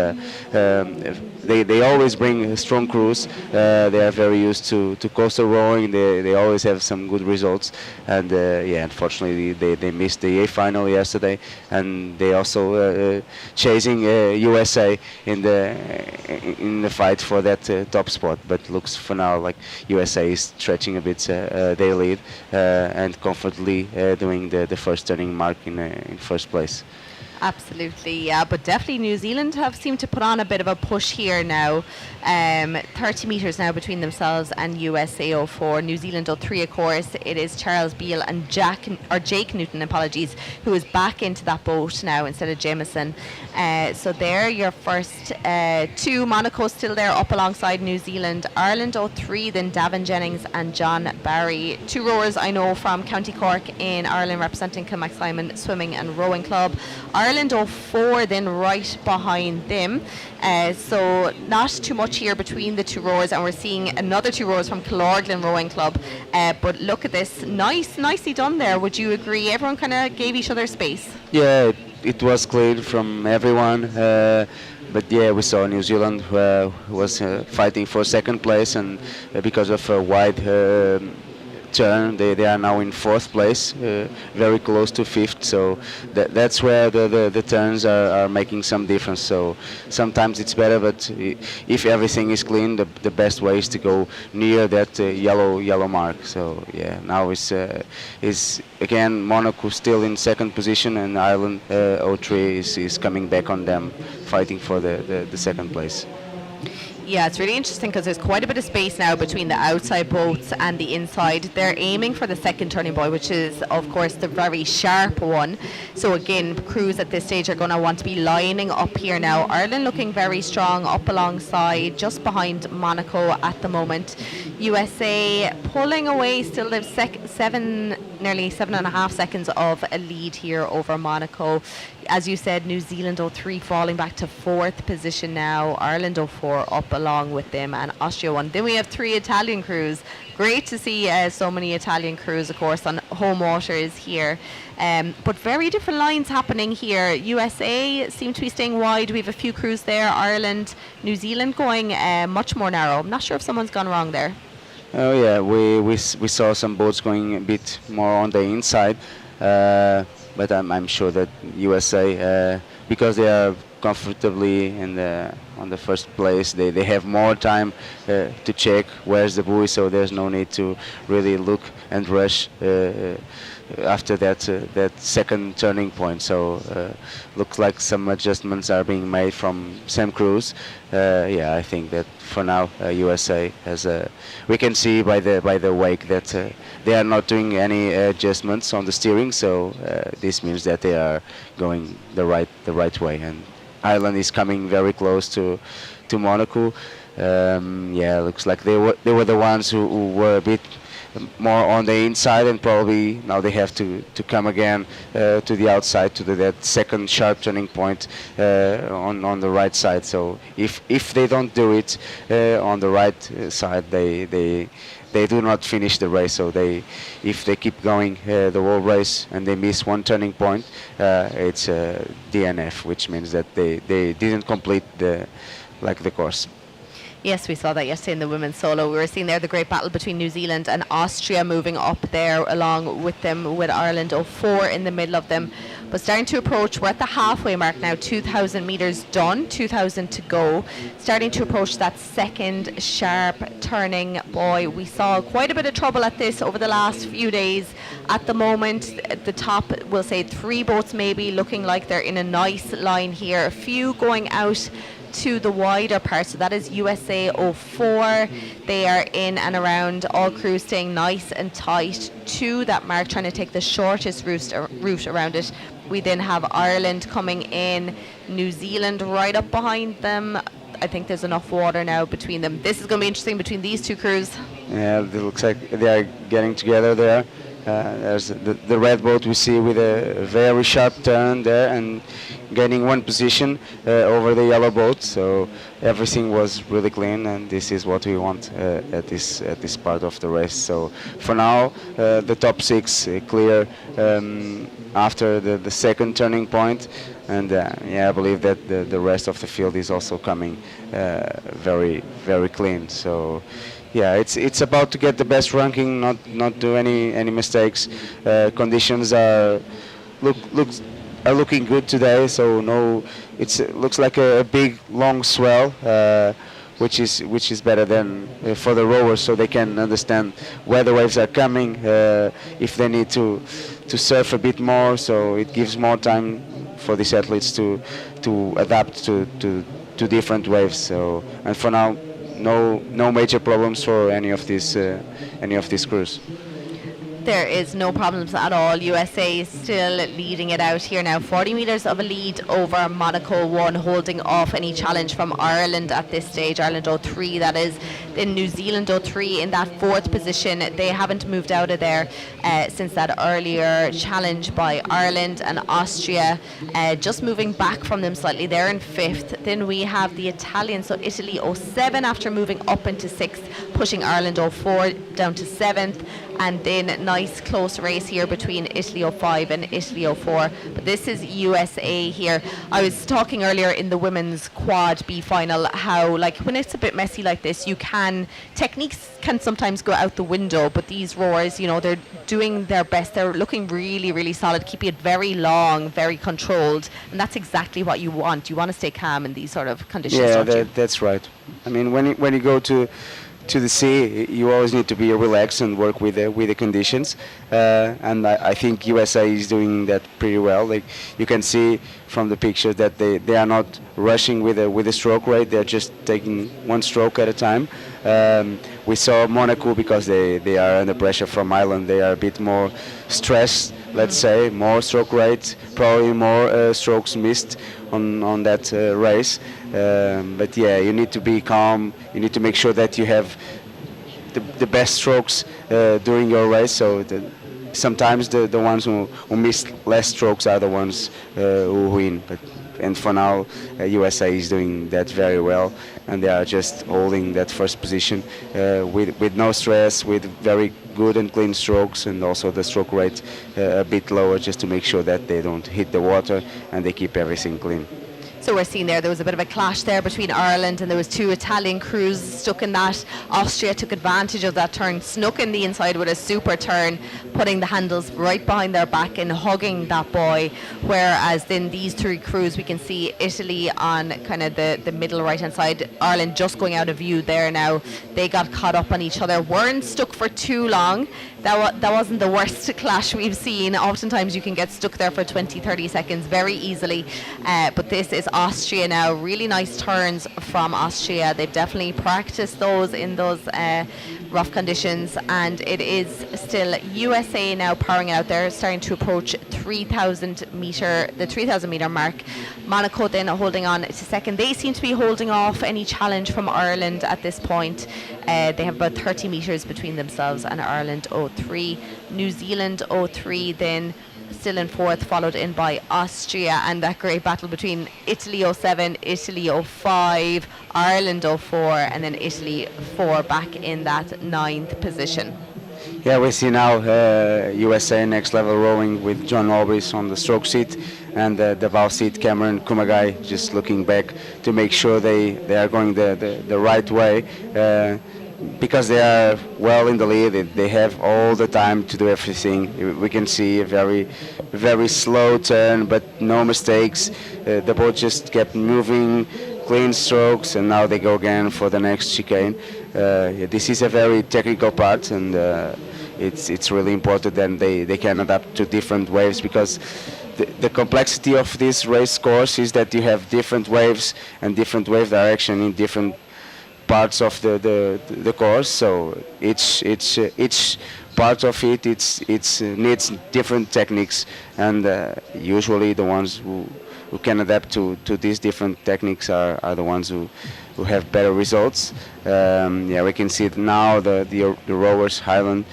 Speaker 2: they always bring strong crews. They are very used to coastal rowing. They always have some good results, and yeah, unfortunately they missed the A final yesterday, and they also chasing USA in the fight for that top spot. But looks for now like USA is stretching a bit their lead and comfortably doing the first turning mark in first place.
Speaker 1: Absolutely, yeah, but definitely New Zealand have seemed to put on a bit of a push here now. 30 metres now between themselves and USA 04. New Zealand 03, of course, it is Charles Beale and Jake Newton, apologies, who is back into that boat now instead of Jameson. So there, your first two. Monaco still there up alongside New Zealand. Ireland 03, then Davin Jennings and John Barry. Two rowers I know from County Cork in Ireland, representing Kilmac Simon Swimming and Rowing Club. Ireland 04 then right behind them. So not too much here between the two rowers, and we're seeing another two rowers from Killorglin Rowing Club. But look at this, nicely done there. Would you agree? Everyone kind of gave each other space.
Speaker 2: Yeah, it was clear from everyone. But yeah, we saw New Zealand was fighting for second place, and because of a wide turn, they are now in fourth place, very close to fifth. So that's where the turns are making some difference. So sometimes it's better, but if everything is clean, the best way is to go near that yellow mark. So yeah, now is again Monaco still in second position, and Ireland 03 is coming back on them, fighting for the second place.
Speaker 1: Yeah, it's really interesting because there's quite a bit of space now between the outside boats and the inside. They're aiming for the second turning buoy, which is, of course, the very sharp one. So again, crews at this stage are going to want to be lining up here now. Ireland looking very strong up alongside, just behind Monaco at the moment. USA pulling away, still they've nearly 7.5 seconds of a lead here over Monaco. As you said, New Zealand 03 falling back to fourth position now. Ireland 04 up along with them, and Austria 1. Then we have three Italian crews. Great to see so many Italian crews, of course, on home waters here. But very different lines happening here. USA seem to be staying wide. We have a few crews there. Ireland, New Zealand going much more narrow. I'm not sure if someone's gone wrong there.
Speaker 2: Oh yeah, we saw some boats going a bit more on the inside, but I'm sure that USA, because they are comfortably on the first place, they have more time to check where's the buoy, so there's no need to really look and rush after that second turning point. So looks like some adjustments are being made from Sam Cruz. Yeah, I think that for now USA has we can see by the wake that they are not doing any adjustments on the steering. So this means that they are going the right way, and Ireland is coming very close to Monaco. Yeah, looks like they were the ones who were a bit more on the inside, and probably now they have to come again to the outside, to that second sharp turning point on the right side. So if they don't do it on the right side, they do not finish the race. So if they keep going the whole race and they miss one turning point, it's DNF, which means that they didn't complete the course.
Speaker 1: Yes, we saw that yesterday in the women's solo. We were seeing there the great battle between New Zealand and Austria moving up there along with them, with Ireland 04 in the middle of them. But starting to approach, we're at the halfway mark now, 2,000 metres done, 2,000 to go. Starting to approach that second sharp turning. Boy, we saw quite a bit of trouble at this over the last few days. At the moment, at the top, we'll say 3 boats maybe looking like they're in a nice line here. A few going out to the wider part, so that is USA 04. They are in and around, all crews staying nice and tight to that mark, trying to take the shortest route around it. We then have Ireland coming in, New Zealand right up behind them. I think there's enough water now between them. This is going to be interesting between these two crews.
Speaker 2: Yeah, it looks like they are getting together there. There's the red boat we see with a very sharp turn there and gaining one position over the yellow boat. So everything was really clean, and this is what we want at this part of the race. So for now, the top 6 clear after the second turning point, and yeah, I believe that the rest of the field is also coming very very clean. So yeah, it's about to get the best ranking, not do any mistakes. Conditions are looking good today, so no, it looks like a big long swell, which is better than for the rowers, so they can understand where the waves are coming, if they need to surf a bit more. So it gives more time for these athletes to adapt to different waves. So, and for now, no major problems for any of these crews.
Speaker 1: There is no problems at all. USA is still leading it out here now. 40 metres of a lead over Monaco 1, holding off any challenge from Ireland at this stage. Ireland 03, that is. Then New Zealand 03 in that 4th position. They haven't moved out of there since that earlier challenge by Ireland. And Austria just moving back from them slightly. They're in 5th. Then we have the Italians, so Italy 07 after moving up into 6th, pushing Ireland 04 down to 7th. And then nice close race here between Italy 05 and Italy 04. But this is USA here. I was talking earlier in the women's quad B final how, like, when it's a bit messy like this, techniques can sometimes go out the window, but these rowers, you know, they're doing their best. They're looking really, really solid, keeping it very long, very controlled, and that's exactly what you want. You want to stay calm in these sort of conditions.
Speaker 2: Yeah, that's right. I mean, when you go to the sea, you always need to be relaxed and work with the conditions, and I think USA is doing that pretty well. Like, you can see from the picture that they are not rushing with a stroke rate. They're just taking one stroke at a time. We saw Monaco, because they are under pressure from Ireland, they are a bit more stressed, let's say, more stroke rate, probably more strokes missed on that race. But yeah, you need to be calm. You need to make sure that you have the best strokes during your race. So sometimes the ones who miss less strokes are the ones who win. And for now, USA is doing that very well, and they are just holding that first position with no stress, with very good and clean strokes, and also the stroke rate a bit lower, just to make sure that they don't hit the water and they keep everything clean.
Speaker 1: So we're seeing there was a bit of a clash there between Ireland, and there was two Italian crews stuck in that. Austria took advantage of that turn, snuck in the inside with a super turn, putting the handles right behind their back and hugging that buoy. Whereas then these three crews, we can see Italy on kind of the middle right hand side, Ireland just going out of view there now. They got caught up on each other, weren't stuck for too long. That wasn't the worst clash we've seen. Oftentimes you can get stuck there for 20-30 seconds very easily, but this is Austria now. Really nice turns from Austria. They've definitely practiced those in those rough conditions, and it is still USA now powering out there, starting to approach the 3,000 meter mark. Monaco then holding on to second. They seem to be holding off any challenge from Ireland at this point. They have about 30 meters between themselves and Ireland 03. New Zealand 03 then still in fourth, followed in by Austria, and that great battle between Italy 07, Italy 05, Ireland 04, and then Italy 4 back in that ninth position.
Speaker 2: Yeah, we see now USA Next Level Rowing with John Albrecht on the stroke seat, and the bow seat Cameron Kumagai just looking back to make sure they are going the right way. Because they are well in the lead, they have all the time to do everything. We can see a very slow turn, but no mistakes. The boat just kept moving, clean strokes, and now they go again for the next chicane. This is a very technical part, and it's really important that they can adapt to different waves, because the complexity of this race course is that you have different waves and different wave direction in different parts of the course. So each part of it needs different techniques, and usually the ones who can adapt to these different techniques are the ones who have better results. We can see it now, the rowers Ireland.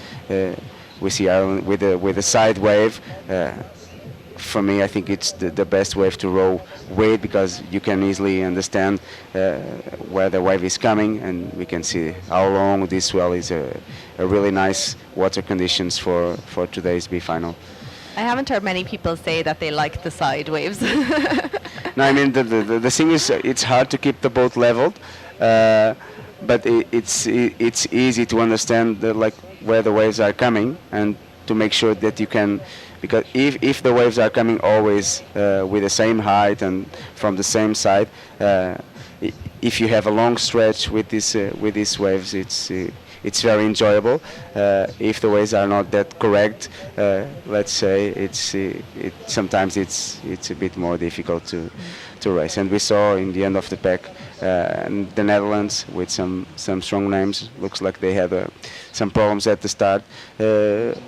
Speaker 2: We see Ireland with a side wave. For me, I think it's the best wave to row with, because you can easily understand where the wave is coming, and we can see how long this swell is. A really nice water conditions for today's B final.
Speaker 1: I haven't heard many people say that they like the side waves.
Speaker 2: No, I mean the thing is, it's hard to keep the boat leveled, but it's easy to understand where the waves are coming, and to make sure that you can. Because if the waves are coming always with the same height and from the same side, if you have a long stretch with these waves, it's very enjoyable. If the waves are not that correct, let's say, sometimes it's a bit more difficult to race. And we saw in the end of the pack the Netherlands with some strong names. Looks like they had some problems at the start.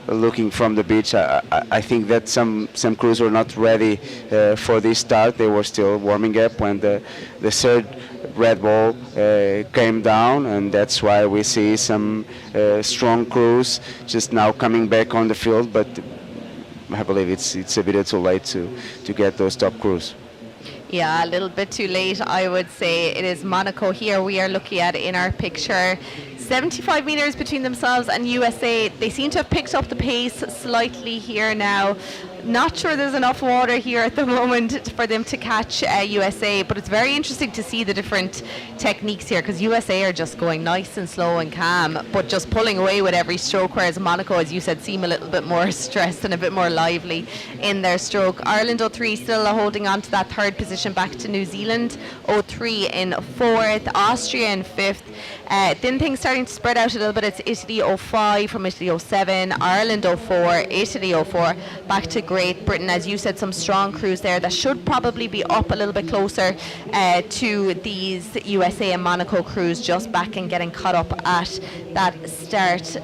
Speaker 2: Looking from the beach, I think that some crews were not ready for this start. They were still warming up when the third Red Bull came down, and that's why we see some strong crews just now coming back on the field. But I believe it's a bit too late to get those top crews.
Speaker 1: Yeah, a little bit too late, I would say. It is Monaco here we are looking at in our picture. 75 meters between themselves and USA. They seem to have picked up the pace slightly here now. Not sure there's enough water here at the moment for them to catch USA, but it's very interesting to see the different techniques here, because USA are just going nice and slow and calm, but just pulling away with every stroke, whereas Monaco, as you said, seem a little bit more stressed and a bit more lively in their stroke. Ireland 03 still holding on to that third position, back to New Zealand 03 in fourth, Austria in fifth. Then things starting to spread out a little bit. It's Italy 05 from Italy 07, Ireland 04, Italy 04, back to Great Britain. As you said, some strong crews there that should probably be up a little bit closer to these USA and Monaco crews, just back and getting caught up at that start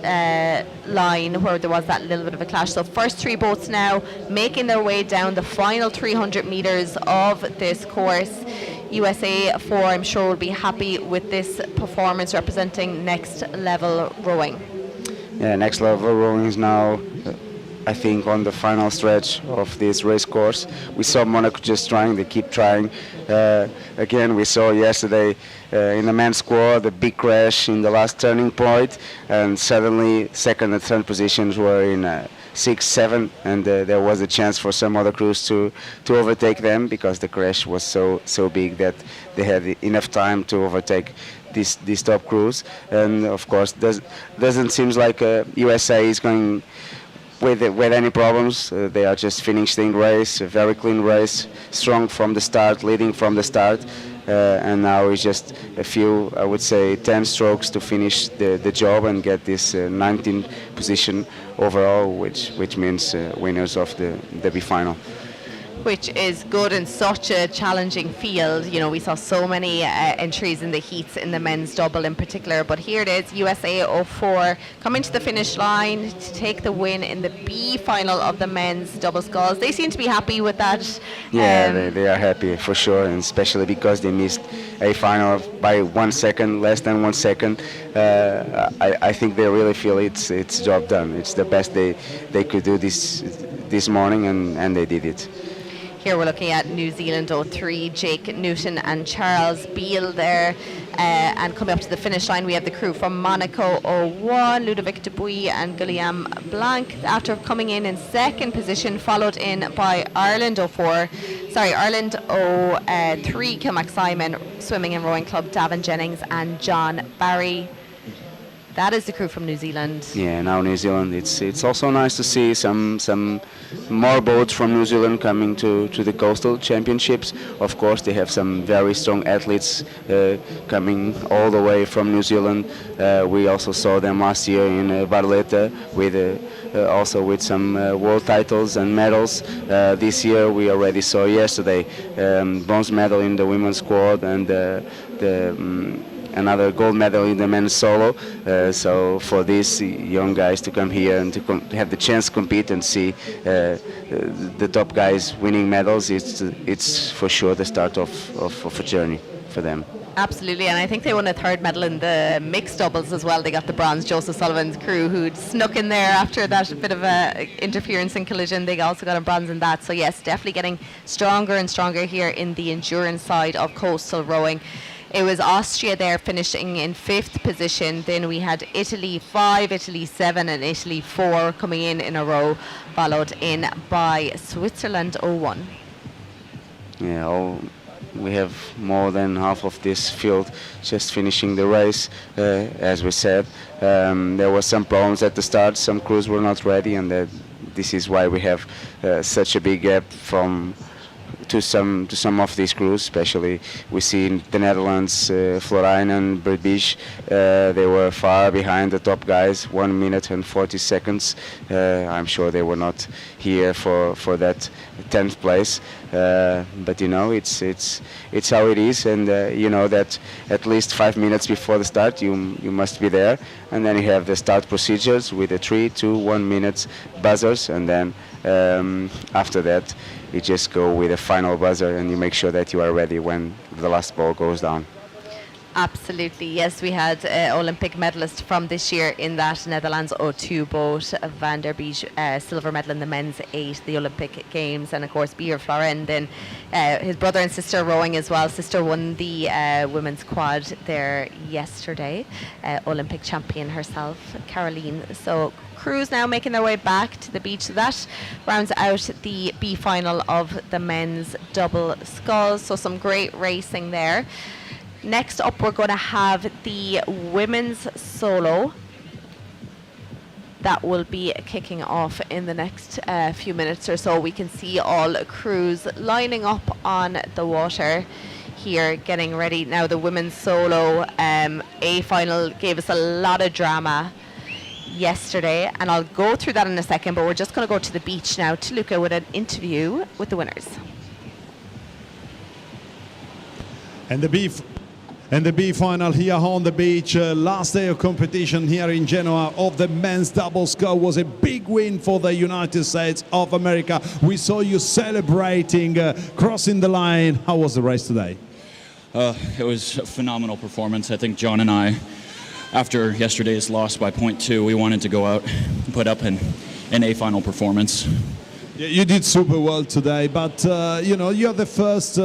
Speaker 1: line where there was that little bit of a clash. So first three boats now making their way down the final 300 meters of this course. USA 4, I'm sure, will be happy with this performance, representing Next Level Rowing.
Speaker 2: Yeah, Next Level Rowing is now I think on the final stretch of this race course, we saw Monaco just trying. They keep trying. Again, we saw yesterday in the men's squad a big crash in the last turning point, and suddenly second and third positions were in 6, 7, and there was a chance for some other crews to overtake them because the crash was so big that they had enough time to overtake these top crews. And of course, doesn't seem like USA is going with any problems. They are just finishing race, a very clean race, strong from the start, leading from the start. And now it's just a few, I would say 10 strokes to finish the job and get this 19th position overall, which means winners of the B final.
Speaker 1: Which is good in such a challenging field. You know, we saw so many entries in the heats in the men's double in particular, but here it is, USA 04 coming to the finish line to take the win in the B final of the men's double sculls. They seem to be happy with that.
Speaker 2: Yeah, they are happy for sure, and especially because they missed a final by 1 second, less than 1 second. I think they really feel it's job done. It's the best they could do this morning, and they did it.
Speaker 1: Here we're looking at New Zealand 03, Jake Newton and Charles Beale there. And coming up to the finish line, we have the crew from Monaco 01, Ludovic Dubuis and Guillaume Blanc, after coming in second position, followed in by Ireland 03, Kilmac Simon, Swimming and Rowing Club, Davin Jennings and John Barry. That is the crew from New Zealand.
Speaker 2: Yeah, now New Zealand. It's also nice to see some more boats from New Zealand coming to the Coastal Championships. Of course, they have some very strong athletes coming all the way from New Zealand. We also saw them last year in Barletta with also with some world titles and medals. This year we already saw yesterday bronze medal in the women's squad and another gold medal in the men's solo. So for these young guys to come here and to have the chance to compete and see the top guys winning medals, it's for sure the start of a journey for them.
Speaker 1: Absolutely, and I think they won a third medal in the mixed doubles as well. They got the bronze. Joseph Sullivan's crew, who'd snuck in there after that bit of a interference and collision, they also got a bronze in that. So yes, definitely getting stronger and stronger here in the endurance side of coastal rowing. It was Austria there finishing in 5th position. Then we had Italy 5, Italy 7 and Italy 4 coming in a row, followed in by Switzerland 01.
Speaker 2: Yeah, we have more than half of this field just finishing the race. As we said, there were some problems at the start. Some crews were not ready, and this is why we have such a big gap to some of these crews. Especially we see in the Netherlands, Florijn and Bredbij, they were far behind the top guys, 1 minute and 40 seconds. I'm sure they were not here for that 10th place, but you know, it's how it is, and you know that at least 5 minutes before the start you must be there, and then you have the start procedures with the 3, 2, 1 minute buzzers, and then after that you just go with a final buzzer and you make sure that you are ready when the last ball goes down.
Speaker 1: Absolutely, yes. We had Olympic medalist from this year in that Netherlands 02 boat, Van der Beek, silver medal in the men's 8, the Olympic Games, and of course Beer Florijn, then his brother and sister rowing as well. Sister won the women's quad there yesterday, Olympic champion herself, Caroline. So crews now making their way back to the beach. So that rounds out the B final of the men's double sculls. So some great racing there. Next up, we're going to have the women's solo. That will be kicking off in the next few minutes or so. We can see all crews lining up on the water here, getting ready. Now the women's solo A final gave us a lot of drama yesterday, and I'll go through that in a second, but we're just going to go to the beach now to Luca with an interview with the winners.
Speaker 3: And the B final here on the beach, last day of competition here in Genoa of the men's double scull was a big win for the United States of America. We saw you celebrating, crossing the line. How was the race today?
Speaker 4: It was a phenomenal performance. I think John and I, after yesterday's loss by 0.2, we wanted to go out, put up an an A final performance.
Speaker 3: Yeah, you did super well today, but you're the first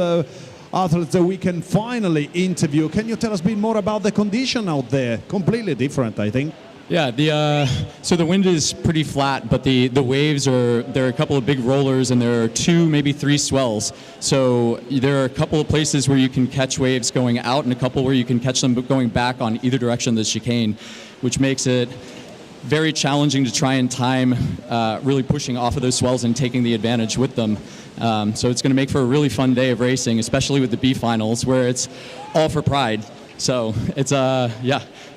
Speaker 3: athlete that we can finally interview. Can you tell us a bit more about the condition out there? Completely different, I think.
Speaker 4: Yeah, so the wind is pretty flat, but the waves there are a couple of big rollers and there are 2, maybe 3 swells. So there are a couple of places where you can catch waves going out and a couple where you can catch them going back on either direction of the chicane, which makes it very challenging to try and time really pushing off of those swells and taking the advantage with them. So it's going to make for a really fun day of racing, especially with the B finals where it's all for pride. So it's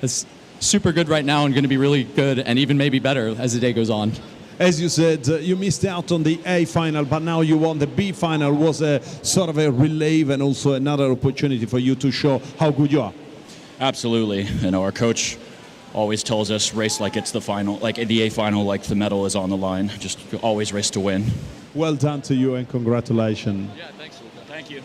Speaker 4: it's super good right now and going to be really good and even maybe better as the day goes on.
Speaker 3: As you said, you missed out on the A final, but now you won the B final. Was a sort of a relief and also another opportunity for you to show how good you are.
Speaker 4: Absolutely. Our coach always tells us race like it's the final, like the A final, like the medal is on the line. Just always race to win.
Speaker 3: Well done to you and congratulations.
Speaker 4: Yeah, thanks, Luca. Thank you.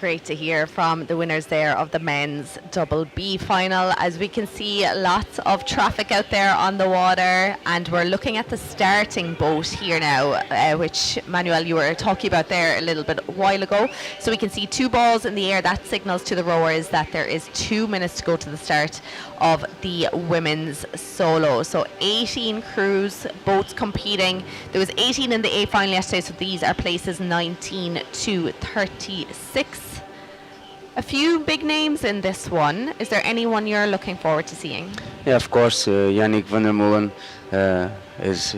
Speaker 1: Great to hear from the winners there of the men's double B final. As we can see, lots of traffic out there on the water, and we're looking at the starting boat here now, which Manuel, you were talking about there a little bit a while ago. So we can see 2 balls in the air. That signals to the rowers that there is 2 minutes to go to the start of the women's solo. So 18 crews, boats competing. There was 18 in the A final yesterday, so these are places 19 to 36. A few big names in this one. Is there anyone you're looking forward to seeing?
Speaker 2: Yeah, of course, Yannick van der Molen.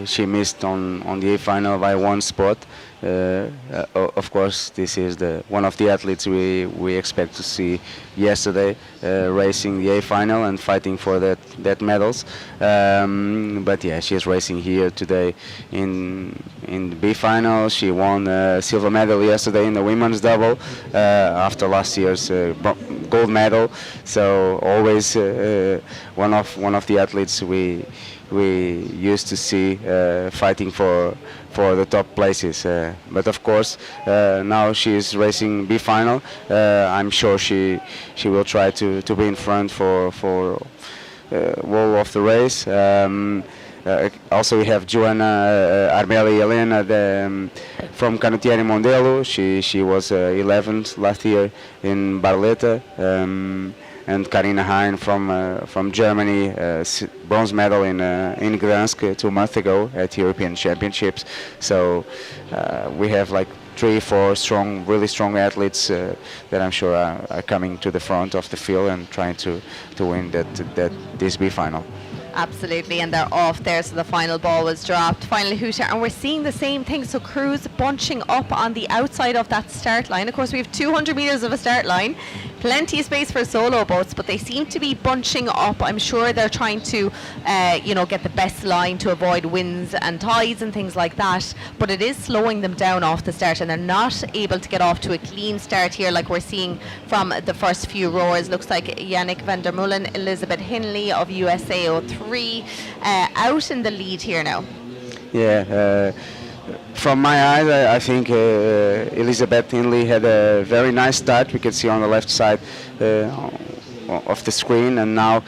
Speaker 2: She missed on the A final by 1 spot. Of course, this is one of the athletes we expect to see yesterday racing the A final and fighting for that medals. But yeah, she is racing here today in the B final. She won a silver medal yesterday in the women's double after last year's gold medal. So always one of the athletes we used to see fighting for the top places, but of course now she is racing B final. I'm sure she will try to be in front for whole of the race. Also we have Joana Arbeli Helena from Canottieri Mondello. She was 11th last year in Barletta. And Karina Hein from Germany, bronze medal in Gdansk 2 months ago at European Championships. So we have like 3-4 really strong athletes that I'm sure are coming to the front of the field and trying to win this B final.
Speaker 1: Absolutely, and they're off there, so the final ball was dropped. Final hooter, and we're seeing the same thing. So crews bunching up on the outside of that start line. Of course, we have 200 metres of a start line, plenty of space for solo boats, but they seem to be bunching up. I'm sure they're trying to, get the best line to avoid winds and tides and things like that. But it is slowing them down off the start, and they're not able to get off to a clean start here, like we're seeing from the first few rowers. Looks like Yannick van der Molen, Elizabeth Hinley of USA 03 out in the lead here now.
Speaker 2: Yeah. From my eyes, I think Elizabeth Hinley had a very nice start. We can see on the left side of the screen, and now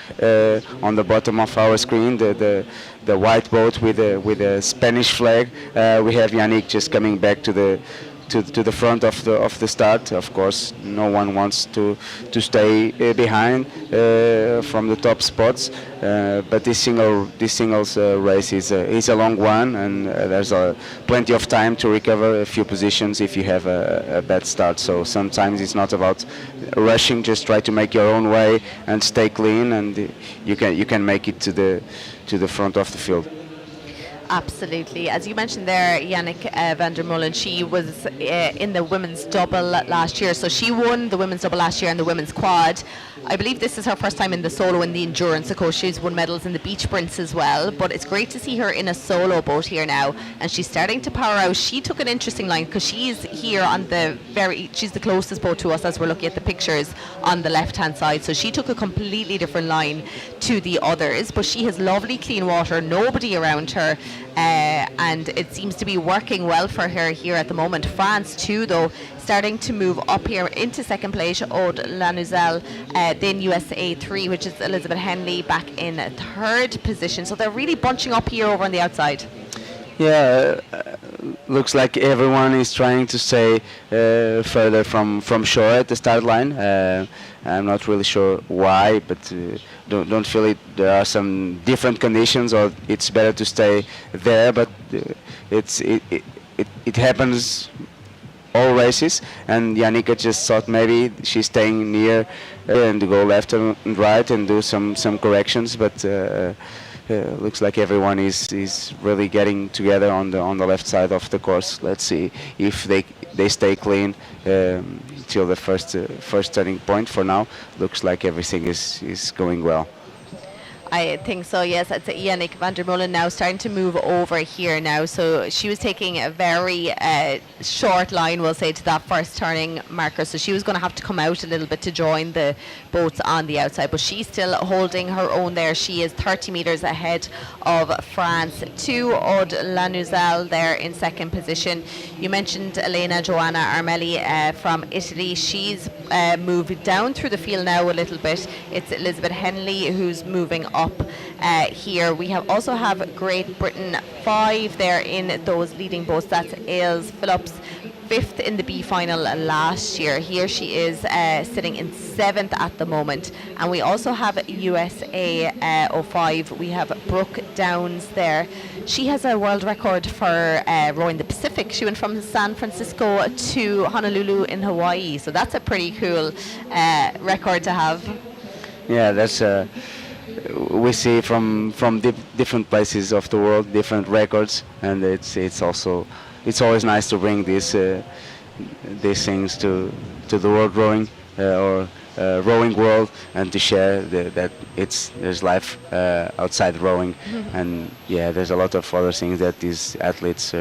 Speaker 2: on the bottom of our screen, the white boat with a Spanish flag. We have Yannick just coming back to the front of the start. Of course, no one wants to stay behind from the top spots. But this singles race is a long one, and there's plenty of time to recover a few positions if you have a bad start. So sometimes it's not about rushing. Just try to make your own way and stay clean, and you can make it to the front of the field.
Speaker 1: Absolutely. As you mentioned there, Yannick van der Molen, she was in the women's double last year. So she won the women's double last year and the women's quad. I believe this is her first time in the solo in the endurance. Of course, she's won medals in the beach sprints as well. But it's great to see her in a solo boat here now. And she's starting to power out. She took an interesting line because she's here on she's the closest boat to us as we're looking at the pictures on the left-hand side. So she took a completely different line to the others. But she has lovely clean water, nobody around her. and it seems to be working well for her here at the moment. France too, though, starting to move up here into second place. Aude Lanuzel, then USA 3, which is Elizabeth Henley, back in third position. So they're really bunching up here over on the outside.
Speaker 2: Yeah, looks like everyone is trying to stay further from shore at the start line. I'm not really sure why, but don't feel it. There are some different conditions, or it's better to stay there. But it happens all races, and Yannicka just thought maybe she's staying near and to go left and right and do some corrections, but. Looks like everyone is really getting together on the left side of the course. Let's see if they stay clean till the first turning point. For now, looks like everything is going well.
Speaker 1: I think so, yes. It's Yannick van der Molen now starting to move over here now. So she was taking a very short line, we'll say, to that first turning marker. So she was going to have to come out a little bit to join the boats on the outside. But she's still holding her own there. She is 30 metres ahead of France. 2, Aude Lanuzel there in second position. You mentioned Elena Joanna Armelli from Italy. She's moved down through the field now a little bit. It's Elizabeth Henley who's moving up here. We also have Great Britain 5 there in those leading boats. That's Ailes Phillips, 5th in the B final last year. Here she is sitting in 7th at the moment. And we also have USA 05. We have Brooke Downs there. She has a world record for rowing the Pacific. She went from San Francisco to Honolulu in Hawaii. So that's a pretty cool record to have.
Speaker 2: Yeah, that's we see from different places of the world, different records, and it's always nice to bring these things to the world rowing or rowing world, and to share that there's life outside rowing. And yeah, there's a lot of other things that these athletes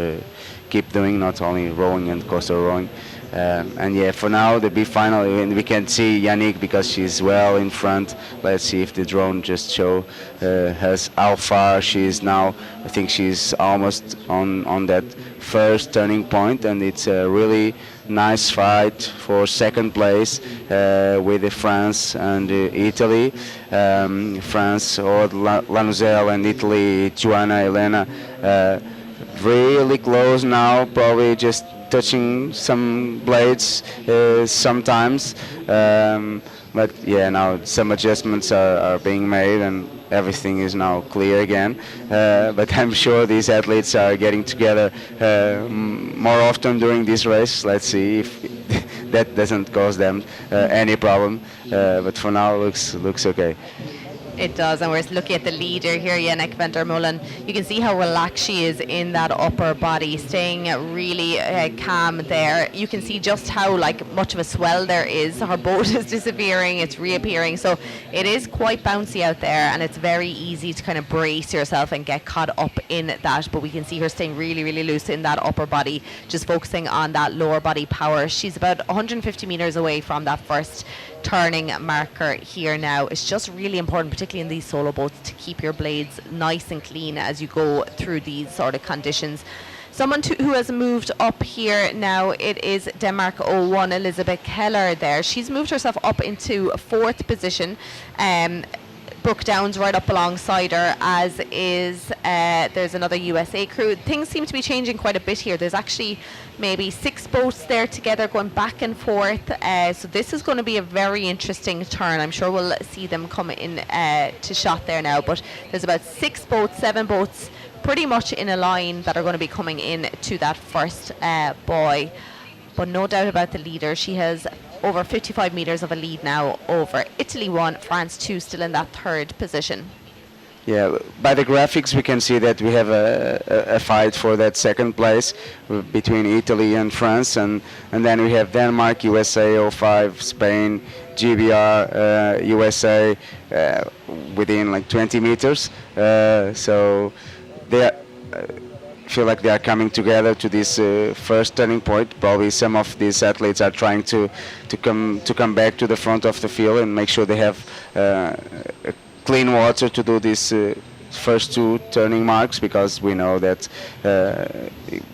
Speaker 2: keep doing, not only rowing and coastal rowing. And yeah, for now the B final, and we can see Yannick because she's well in front. Let's see if the drone just show us how far she is now. I think she's almost on that first turning point, and it's a really nice fight for second place with France and Italy. France, Aude Lanuzel, and Italy, Joanna Elena, really close now, probably just touching some blades sometimes, but yeah, now some adjustments are being made and everything is now clear again. But I'm sure these athletes are getting together more often during this race. Let's see if that doesn't cause them any problem, but for now looks okay.
Speaker 1: It does, and we're looking at the leader here, Yannick van der Molen. You can see how relaxed she is in that upper body, staying really calm there. You can see just how much of a swell there is. Her boat is disappearing, it's reappearing, so it is quite bouncy out there, and it's very easy to kind of brace yourself and get caught up in that. But we can see her staying really, really loose in that upper body, just focusing on that lower body power. She's about 150 meters away from that first turning marker here now. It's just really important, particularly in these solo boats, to keep your blades nice and clean as you go through these sort of conditions. Someone who has moved up here now, it is Denmark 01, Elizabeth Keller there. She's moved herself up into 4th position. Brooke Downs right up alongside her, as is there's another USA crew. Things seem to be changing quite a bit here. There's actually maybe 6 boats there together going back and forth. So this is going to be a very interesting turn. I'm sure we'll see them come in to shot there now. But there's about 6 boats, 7 boats pretty much in a line that are going to be coming in to that first buoy. But no doubt about the leader. She has over 55 metres of a lead now over Italy 1, France 2, still in that 3rd position.
Speaker 2: Yeah, by the graphics we can see that we have a fight for that 2nd place between Italy and France, and then we have Denmark, USA 05, Spain, GBR, USA within 20 meters. So they feel like they are coming together to this first turning point. Probably some of these athletes are trying to come back to the front of the field and make sure they have clean water to do this first two turning marks, because we know that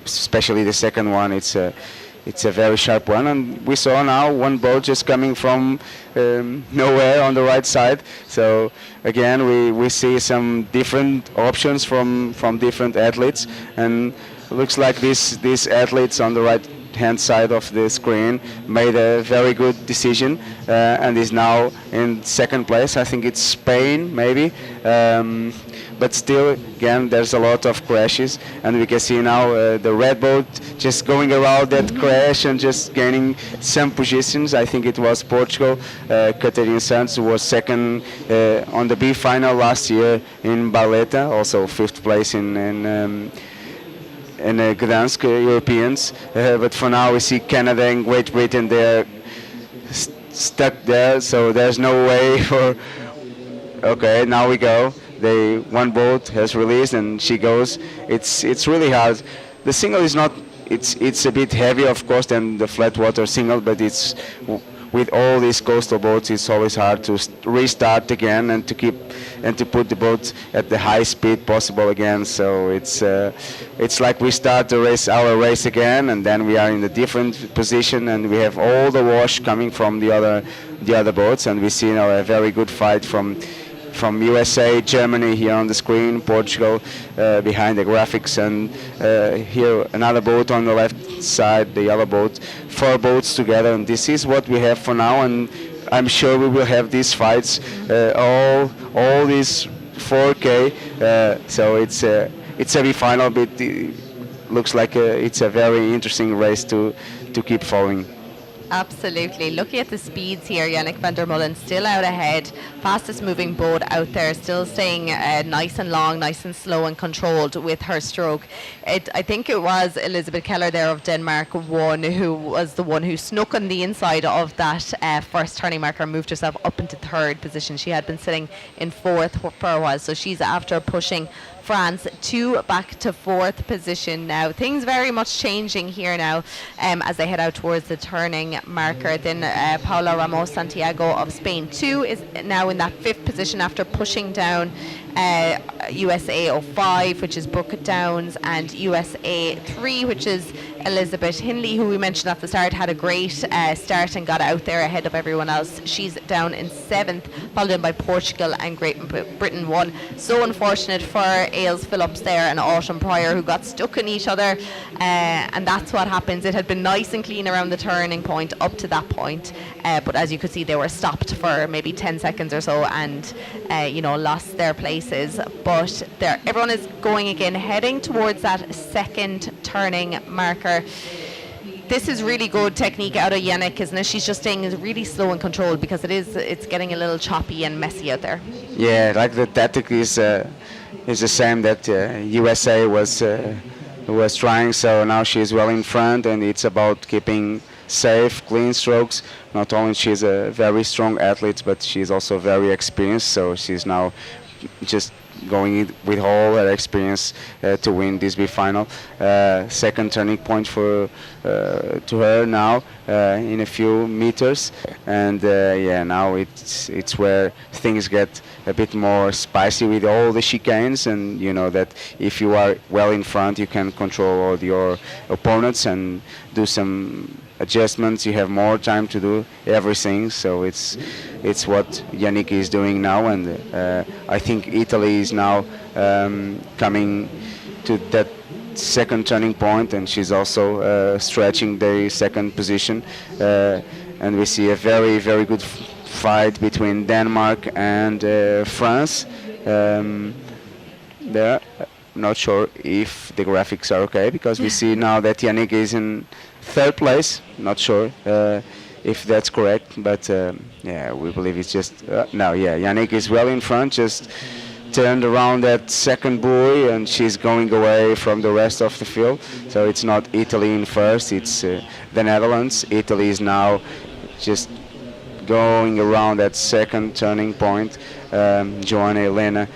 Speaker 2: especially the second one, it's a very sharp one, and we saw now one boat just coming from nowhere on the right side. So again, we see some different options from different athletes, and it looks like these athletes on the right hand side of the screen made a very good decision and is now in second place. I think it's Spain maybe, but still again there's a lot of crashes, and we can see now the red boat just going around that crash and just gaining some positions. I think it was Portugal, Catarina Santos was second on the B final last year in Barletta, also fifth place in Gdansk Europeans, but for now we see Canada and Great Britain, they're stuck there, so there's no way for. Okay, now we go. One boat has released and she goes. It's really hard. The single is not. It's a bit heavier, of course, than the flat water single, but it's with all these coastal boats, it's always hard to restart again and to put the boat at the high speed possible again. So it's like we start our race again, and then we are in a different position, and we have all the wash coming from the other boats, and we see now a very good fight from USA, Germany here on the screen, Portugal behind the graphics, and here another boat on the left side, the yellow boat, 4 boats together, and this is what we have for now, and I'm sure we will have these fights all these 4K, so it's a big final, but it looks like it's a very interesting race to keep following.
Speaker 1: Absolutely. Looking at the speeds here, Yannick van der Mullen still out ahead, fastest moving boat out there, still staying nice and long, nice and slow and controlled with her stroke. I think it was Elizabeth Keller there of Denmark won, who was the one who snuck on the inside of that first turning marker, moved herself up into third position. She had been sitting in fourth for a while, so she's after pushing France back to fourth position now. Things very much changing here now as they head out towards the turning marker. Then Paula Ramos Santiago of Spain 2 is now in that fifth position after pushing down USA 05, which is Brooke Downs, and USA 3, which is Elizabeth Hindley, who we mentioned at the start, had a great start and got out there ahead of everyone else. She's down in seventh, followed in by Portugal and Great Britain 1. So unfortunate for Ailes Phillips there and Autumn Pryor, who got stuck in each other, and that's what happens. It had been nice and clean around the turning point up to that point, but as you could see, they were stopped for maybe 10 seconds or so and lost their places. But everyone is going again, heading towards that second turning marker. This is really good technique out of Yannick, isn't it? She's just staying really slow and controlled, because it's getting a little choppy and messy out there.
Speaker 2: Yeah, like the tactic is the same that USA was trying. So now she's well in front, and it's about keeping safe, clean strokes. Not only she's a very strong athlete, but she's also very experienced. So she's now just going with all her experience to win this big final. Second turning point to her now in a few meters, and now it's where things get a bit more spicy with all the chicanes, and you know that if you are well in front, you can control all your opponents and do some adjustments. You have more time to do everything, so it's what Yannick is doing now, and I think Italy is now coming to that second turning point, and she's also stretching the second position, and we see a very, very good fight between Denmark and France. There, not sure if the graphics are okay, because we see now that Yannick is in third place. Not sure if that's correct, but we believe it's just Yannick is well in front, just turned around that second buoy, and she's going away from the rest of the field. So it's not Italy in first, it's the Netherlands. Italy is now just going around that second turning point. Joanna Elena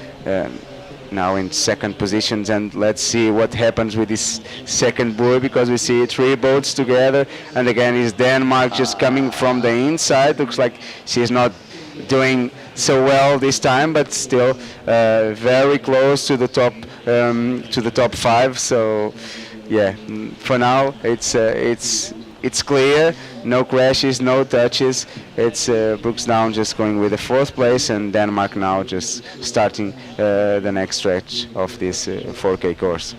Speaker 2: now in second positions, and let's see what happens with this second buoy, because we see 3 boats together, and again is Denmark just coming from the inside. Looks like she's not doing so well this time, but still very close to the top 5. So yeah, for now it's clear. No crashes, no touches. It's Brooksdown just going with the 4th place, and Denmark now just starting the next stretch of this 4K course.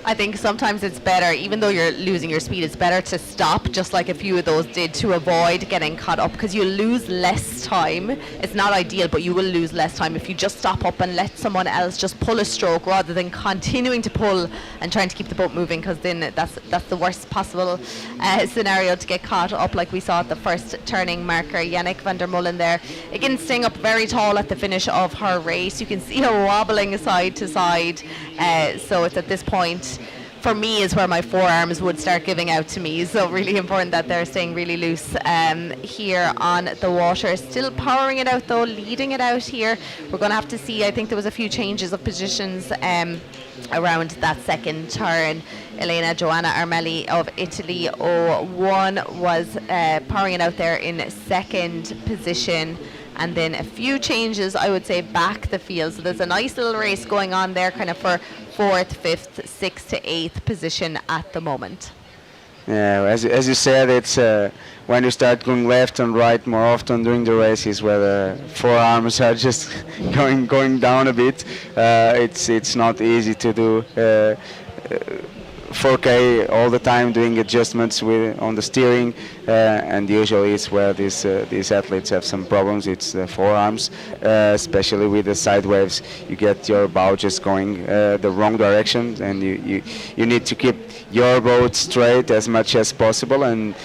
Speaker 1: I think sometimes it's better, even though you're losing your speed, it's better to stop, just like a few of those did, to avoid getting caught up, because you lose less time. It's not ideal, but you will lose less time if you just stop up and let someone else just pull a stroke rather than continuing to pull and trying to keep the boat moving, because then that's the worst possible scenario to get caught up, like we saw at the first turning marker. Yannick van der Mullen there, again staying up very tall at the finish of her race. You can see her wobbling side to side, so it's at this point for me is where my forearms would start giving out to me. So really important that they're staying really loose here on the water. Still powering it out though, leading it out here. We're going to have to see, I think there was a few changes of positions around that second turn. Elena Joanna Armelli of Italy 01 was powering it out there in 2nd position. And then a few changes, I would say, back the field. So there's a nice little race going on there, kind of for 4th, 5th, 6th to 8th position at the moment.
Speaker 2: Yeah, as you said, it's when you start going left and right more often during the race is where the forearms are just going down a bit. It's not easy to do 4K all the time, doing adjustments on the steering, and usually it's where these athletes have some problems. It's the forearms, especially with the side waves. You get your bow just going the wrong direction, and you need to keep your boat straight as much as possible, and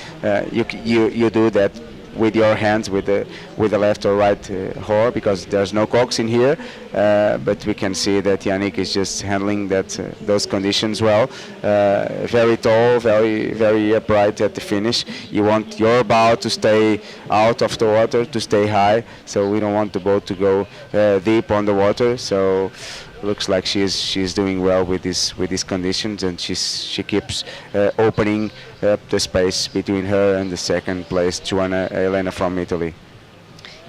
Speaker 2: you do that with your hands, with the left or right oar, because there's no cocks in here, but we can see that Yannick is just handling those conditions well. Very tall, very upright at the finish. You want your bow to stay out of the water, to stay high, so we don't want the boat to go deep on the water. So looks like she's doing well with these conditions, and she keeps opening up the space between her and the 2nd place Joanna Elena from Italy.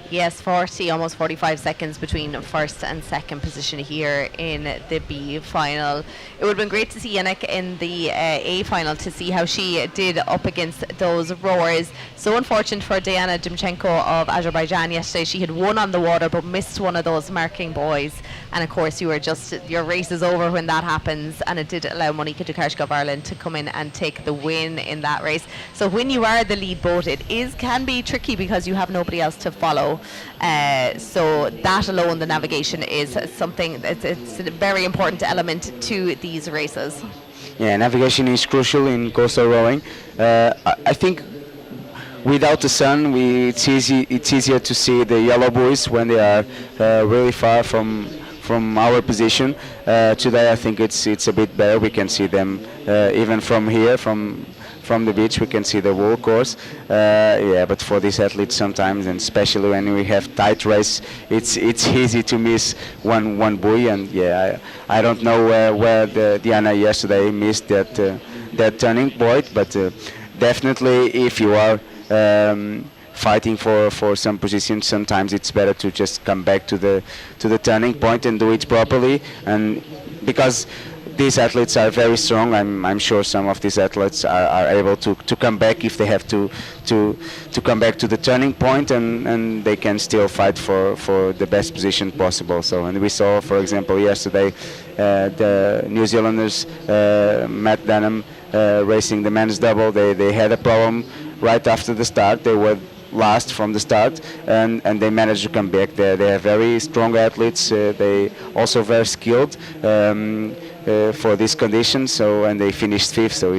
Speaker 1: Yes, 40, almost 45 seconds between 1st and 2nd position here in the B final. It would have been great to see Yannick in the A final, to see how she did up against those rowers. So unfortunate for Diana Dimchenko of Azerbaijan yesterday. She had won on the water but missed one of those marking buoys. And of course your race is over when that happens, and it did allow Monika Tokarczuk of Ireland to come in and take the win in that race. So when you are the lead boat, it can be tricky because you have nobody else to follow. So that alone, the navigation is something, it's a very important element to these races.
Speaker 2: Yeah, navigation is crucial in coastal rowing. I think without the sun, it's easier to see the yellow buoys when they are really far from our position. Today I think it's a bit better. We can see them even from here, from the beach. We can see the whole course. Yeah, but for these athletes sometimes, and especially when we have tight race, it's easy to miss one buoy. And yeah, I don't know where Diana yesterday missed that turning point, but definitely if you are fighting for some positions, sometimes it's better to just come back to the turning point and do it properly. And because these athletes are very strong, I'm sure some of these athletes are able to come back if they have to come back to the turning point, and they can still fight for the best position possible. So, and we saw, for example, yesterday the New Zealanders, Matt Dunham, racing the men's double. They had a problem right after the start. They were last from the start, and they managed to come back. They are very strong athletes. They also very skilled for these conditions. So, and they finished 5th. So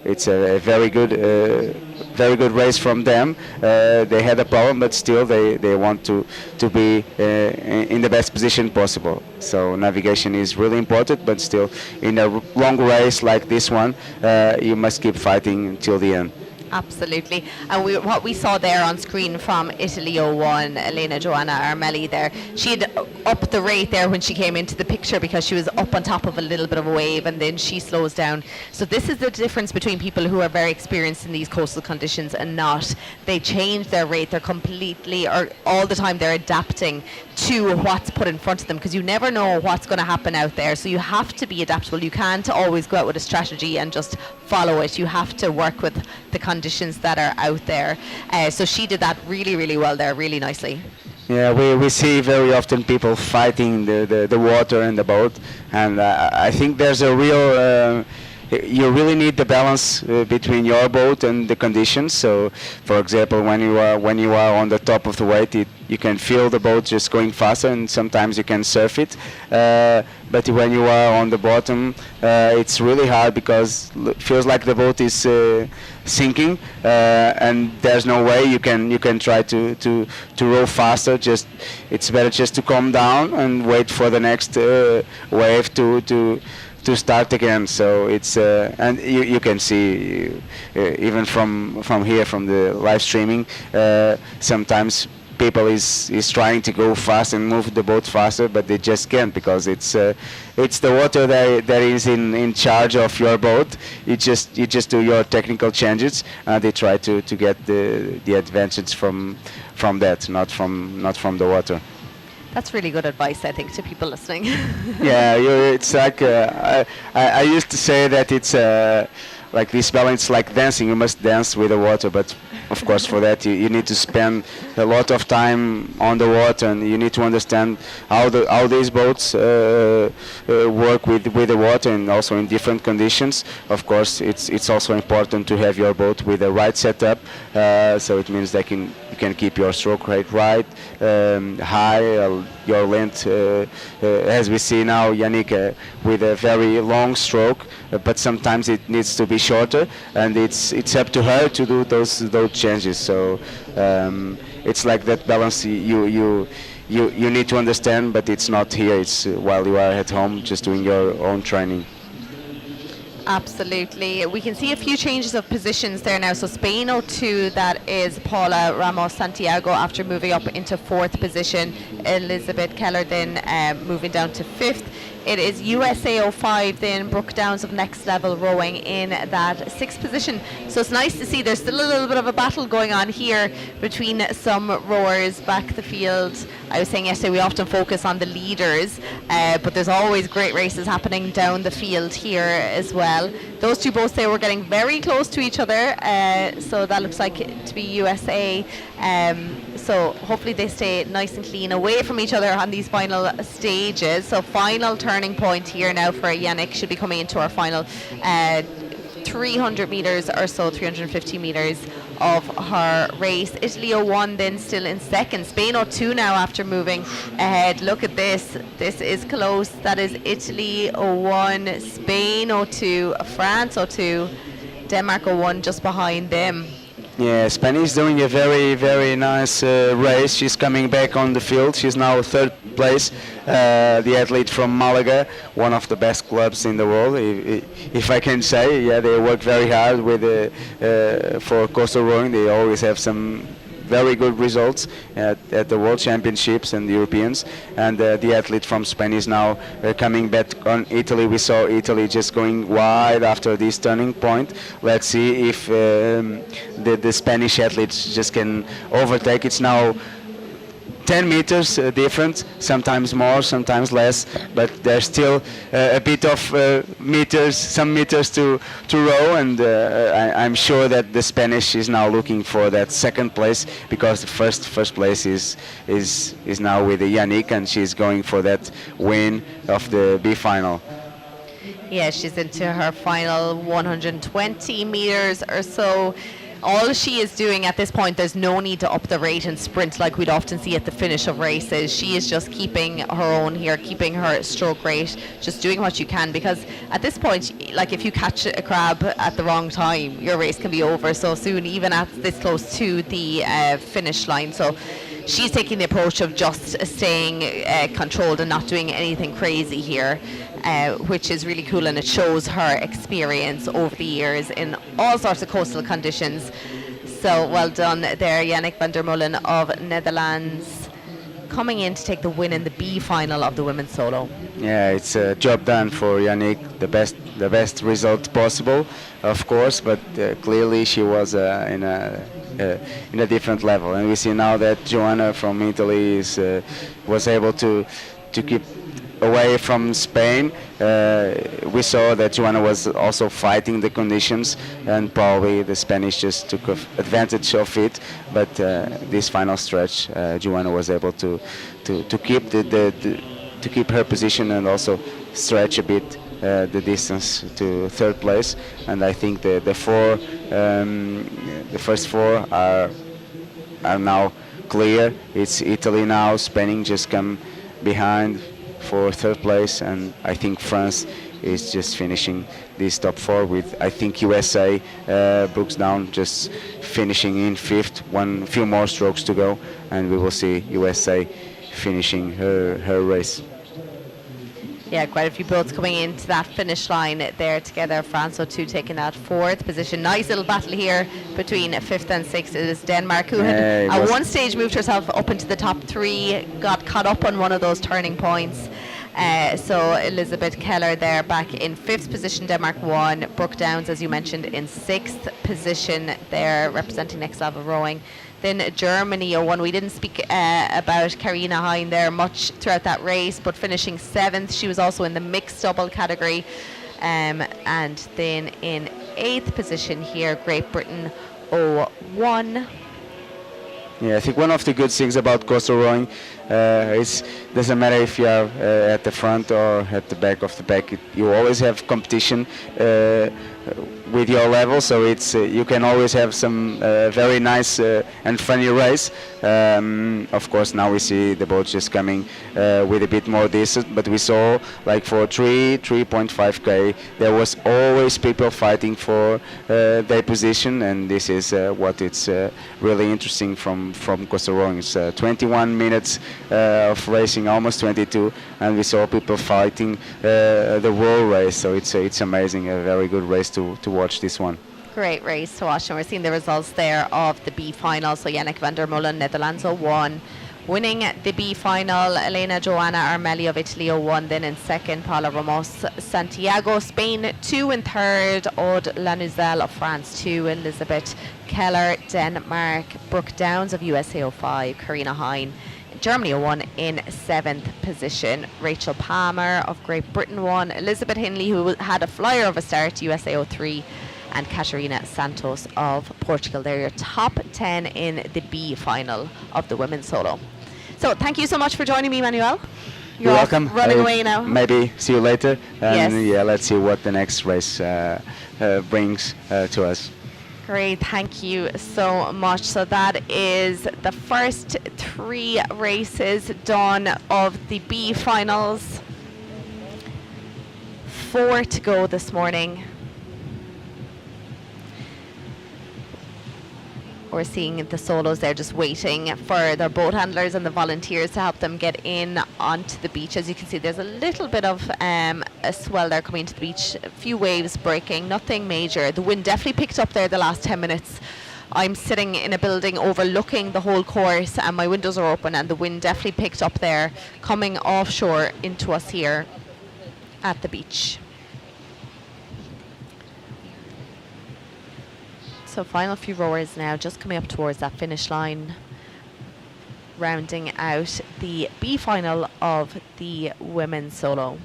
Speaker 2: it's a very good race from them. They had a problem, but still they want to be in the best position possible. So navigation is really important, but still in a long race like this one, you must keep fighting until the end.
Speaker 1: Absolutely. And what we saw there on screen from Italy 01, Elena Joanna Armelli there, she had upped the rate there when she came into the picture because she was up on top of a little bit of a wave, and then she slows down. So this is the difference between people who are very experienced in these coastal conditions and not. They change their rate. They're completely, or all the time, they're adapting to what's put in front of them, because you never know what's going to happen out there. So you have to be adaptable. You can't always go out with a strategy and just follow it. You have to work with the conditions that are out there. So she did that really, really well there, really nicely.
Speaker 2: Yeah, we see very often people fighting the water and the boat, and I think there's a real you really need the balance between your boat and the conditions. So, for example, when you are on the top of the wave, you can feel the boat just going faster, and sometimes you can surf it. But when you are on the bottom, it's really hard because it feels like the boat is sinking, and there's no way you can try to row faster. Just it's better just to calm down and wait for the next wave to start again. So it's and you can see even from here, from the live streaming, sometimes people is trying to go fast and move the boat faster, but they just can't, because it's the water that is in charge of your boat. You just do your technical changes, and they try to get the advantage from that, not from the water.
Speaker 1: That's really good advice, I think, to people listening.
Speaker 2: Yeah, it's like I used to say that it's like this balance, like dancing. You must dance with the water, but of course for that you need to spend a lot of time on the water, and you need to understand how these boats work with the water, and also in different conditions. Of course, it's also important to have your boat with the right setup, so it means that you can keep your stroke rate right, high, your length, as we see now, Yannick with a very long stroke, but sometimes it needs to be shorter, and it's up to her to do those changes. So it's like that balance you need to understand, but it's not here. It's while you are at home just doing your own training.
Speaker 1: Absolutely. We can see a few changes of positions there now. So Spain 02, that is Paula Ramos Santiago, after moving up into 4th position. Elizabeth Keller then moving down to 5th. It is USA 05 then, Brooke Downs of Next Level rowing in that 6th position. So it's nice to see there's still a little bit of a battle going on here between some rowers back the field. I was saying yesterday we often focus on the leaders, but there's always great races happening down the field here as well. Those two boats there were getting very close to each other, so that looks like it to be USA. So hopefully they stay nice and clean away from each other on these final stages. So final turning point here now for Yannick, should be coming into our final 300 metres or so, 350 metres of her race. Italy 01 then still in 2nd. Spain 02 now after moving ahead. Look at this. This is close. That is Italy 01, Spain 02, France 02, Denmark 01 just behind them.
Speaker 2: Yeah, Spain is doing a very, very nice race. She's coming back on the field. She's now 3rd place. The athlete from Malaga, one of the best clubs in the world, if I can say. Yeah, they work very hard with for coastal rowing. They always have some very good results at the World Championships and the Europeans. And the athlete from Spain is now coming back on Italy. We saw Italy just going wide after this turning point. Let's see if the Spanish athletes just can overtake. It's now 10 meters different, sometimes more, sometimes less, but there's still a bit of some meters to row, and I'm sure that the Spanish is now looking for that 2nd place, because the first place is now with Yannick, and she's going for that win of the B final.
Speaker 1: Yeah, she's into her final 120 meters or so. All she is doing at this point, there's no need to up the rate and sprint like we'd often see at the finish of races. She is just keeping her own here, keeping her stroke rate, just doing what you can, because at this point, like if you catch a crab at the wrong time, your race can be over so soon, even at this close to the finish line. So she's taking the approach of just staying controlled and not doing anything crazy here. which is really cool, and it shows her experience over the years in all sorts of coastal conditions. So well done there, Yannick van der Molen of Netherlands, coming in to take the win in the B final of the women's solo.
Speaker 2: Yeah, it's a job done for Yannick, the best result possible, of course, but clearly she was in a different level, and we see now that Joanna from Italy was able to keep away from Spain. We saw that Joanna was also fighting the conditions, and probably the Spanish just took advantage of it. But this final stretch, Joanna was able to keep to keep her position and also stretch a bit the distance to third place. And I think the first four are now clear. It's Italy now. Spain just come behind for third place, and I think France is just finishing this top four with, I think, USA, Brooks Down just finishing in fifth, few more strokes to go, and we will see USA finishing her race.
Speaker 1: Yeah, quite a few boats coming into that finish line there together. France O2 taking that fourth position. Nice little battle here between fifth and sixth. It is Denmark, who had at one stage moved herself up into the top three, got caught up on one of those turning points. So Elizabeth Keller there back in fifth position, Denmark won. Brooke Downs, as you mentioned, in sixth position there, representing Next Level Rowing. Then Germany won. We didn't speak about Karina Hein there much throughout that race, but finishing seventh. She was also in the mixed double category. And then in eighth position here, Great Britain 01.
Speaker 2: Yeah, I think one of the good things about coastal rowing is doesn't matter if you are at the front or at the back of the pack. You always have competition with your level, so it's you can always have some very nice and funny race. Of course, now we see the boats just coming with a bit more distance, but we saw like for 3.5k there was always people fighting for their position, and this is what it's really interesting from coastal rowing. It's 21 minutes of racing, almost 22, and we saw people fighting the world race, so it's amazing, a very good race to watch this one.
Speaker 1: Great race to watch, and we're seeing the results there of the B final. So Yannick van der Molen, Netherlands 01, winning the B final. Elena Joanna Armelli of Italy 01, then in second Paula Ramos Santiago, Spain 2 in third, Aude Lanuzel of France 2, Elizabeth Keller Denmark, Brooke Downs of USA 05, Karina Hein Germany 01 in seventh position, Rachel Palmer of Great Britain 1, Elizabeth Hindley, who had a flyer of a start, USA 03, and Catarina Santos of Portugal. They're your top 10 in the B final of the women's solo. So thank you so much for joining me, Manuel.
Speaker 2: You're welcome.
Speaker 1: Running away now.
Speaker 2: Maybe see you later. And
Speaker 1: yes.
Speaker 2: Yeah, let's see what the next race brings to us.
Speaker 1: Great, thank you so much. So that is the first three races done of the B finals. 4 to go this morning. We're seeing the solos there just waiting for their boat handlers and the volunteers to help them get in onto the beach. As you can see, there's a little bit of a swell there coming into the beach, a few waves breaking, nothing major. The wind definitely picked up there the last 10 minutes. I'm sitting in a building overlooking the whole course, and my windows are open, and the wind definitely picked up there coming offshore into us here at the beach. So final few rowers now just coming up towards that finish line, rounding out the B final of the women's solo.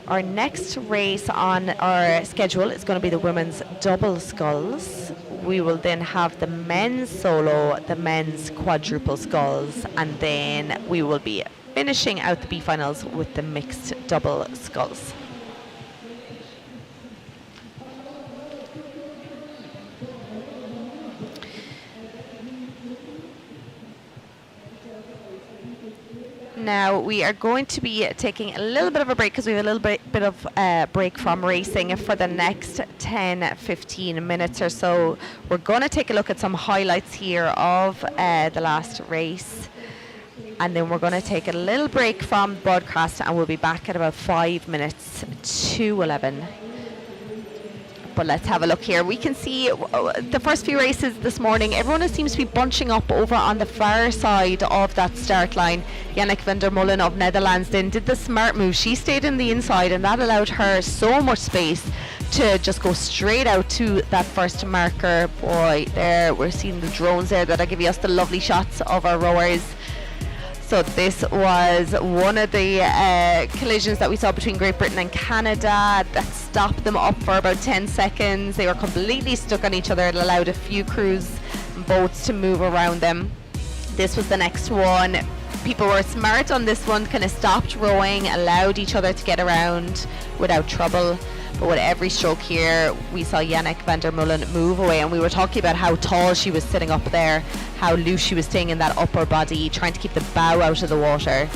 Speaker 1: Our next race on our schedule is going to be the women's double sculls. We will then have the men's solo, the men's quadruple sculls, and then we will be finishing out the B finals with the mixed double sculls. Now we are going to be taking a little bit of a break because we have a little bit of break from racing for the next 10-15 minutes or so. We're going to take a look at some highlights here of the last race, and then we're going to take a little break from broadcast, and we'll be back at about 5 minutes to 11. But let's have a look here. We can see the first few races this morning, everyone seems to be bunching up over on the far side of that start line. Janneke van der Molen of Netherlands then did the smart move. She stayed in the inside, and that allowed her so much space to just go straight out to that first marker. Boy, there we're seeing the drones there that are giving us the lovely shots of our rowers. So this was one of the collisions that we saw between Great Britain and Canada that stopped them up for about 10 seconds. They were completely stuck on each other. It allowed a few cruise boats to move around them. This was the next one. People were smart on this one, kind of stopped rowing, allowed each other to get around without trouble. But with every stroke here, we saw Janneke van der Molen move away, and we were talking about how tall she was sitting up there, how loose she was staying in that upper body, trying to keep the bow out of the water.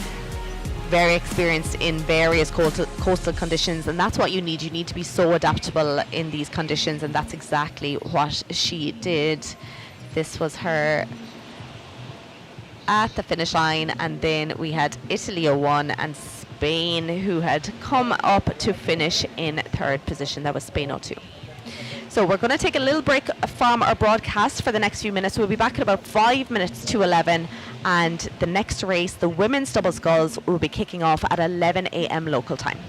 Speaker 1: Very experienced in various coastal conditions, and that's what you need. You need to be so adaptable in these conditions, and that's exactly what she did. This was her at the finish line, and then we had Italy who won, and Spain who had come up to finish in third position. That was Spain 02. So we're going to take a little break from our broadcast for the next few minutes. We'll be back at about 5 minutes to 11, and the next race, the women's double sculls, will be kicking off at 11 a.m. local time.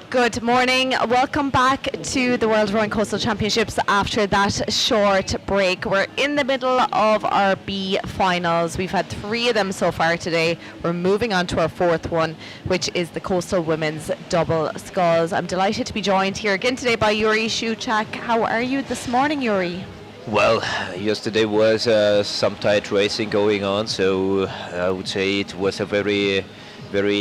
Speaker 1: Good morning. Welcome back to the World Rowing Coastal Championships after that short break. We're in the middle of our B finals. We've had 3 of them so far today. We're moving on to our 4th one, which is the Coastal Women's Double Sculls. I'm delighted to be joined here again today by Yuri Shuchak. How are you this morning, Yuri?
Speaker 5: Well, yesterday was some tight racing going on, so I would say it was a very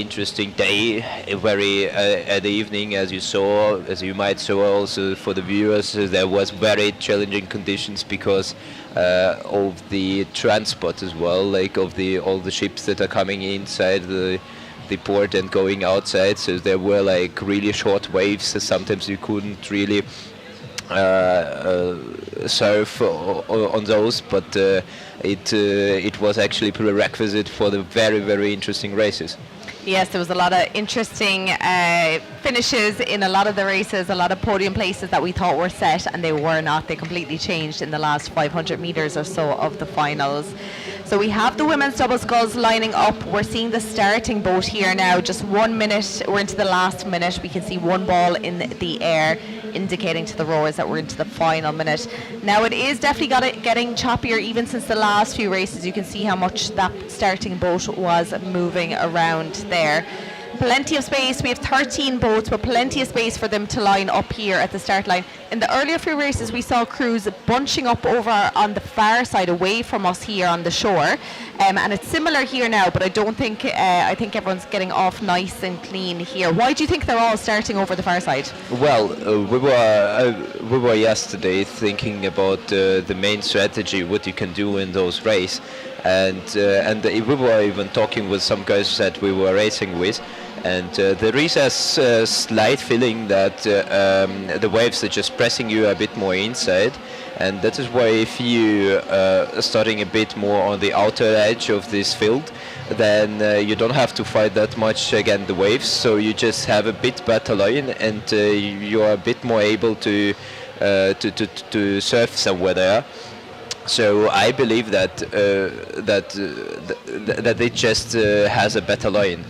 Speaker 5: interesting day, at the evening, as you might saw also for the viewers, there was very challenging conditions because of the transport as well, like of all the ships that are coming inside the port and going outside, so there were like really short waves, so sometimes you couldn't really surf on those, but it was actually prerequisite for the very interesting races.
Speaker 1: Yes, there was a lot of interesting finishes in a lot of the races, a lot of podium places that we thought were set, and they were not. They completely changed in the last 500 metres or so of the finals. So we have the women's double sculls lining up. We're seeing the starting boat here now. Just 1 minute, we're into the last minute. We can see one ball in the air, indicating to the rowers that we're into the final minute. Now it is definitely getting choppier even since the last few races. You can see how much that starting boat was moving around there. Plenty of space. We have 13 boats, but plenty of space for them to line up here at the start line. In the earlier few races, we saw crews bunching up over on the far side, away from us here on the shore, and it's similar here now. But I don't think I think everyone's getting off nice and clean here. Why do you think they're all starting over the far side?
Speaker 5: Well, we were yesterday thinking about the main strategy, what you can do in those races, and we were even talking with some guys that we were racing with. And there is a slight feeling that the waves are just pressing you a bit more inside, and that is why if you starting a bit more on the outer edge of this field, then you don't have to fight that much against the waves, so you just have a bit better line, and you are a bit more able to surf somewhere there. So I believe that that it just has a better line.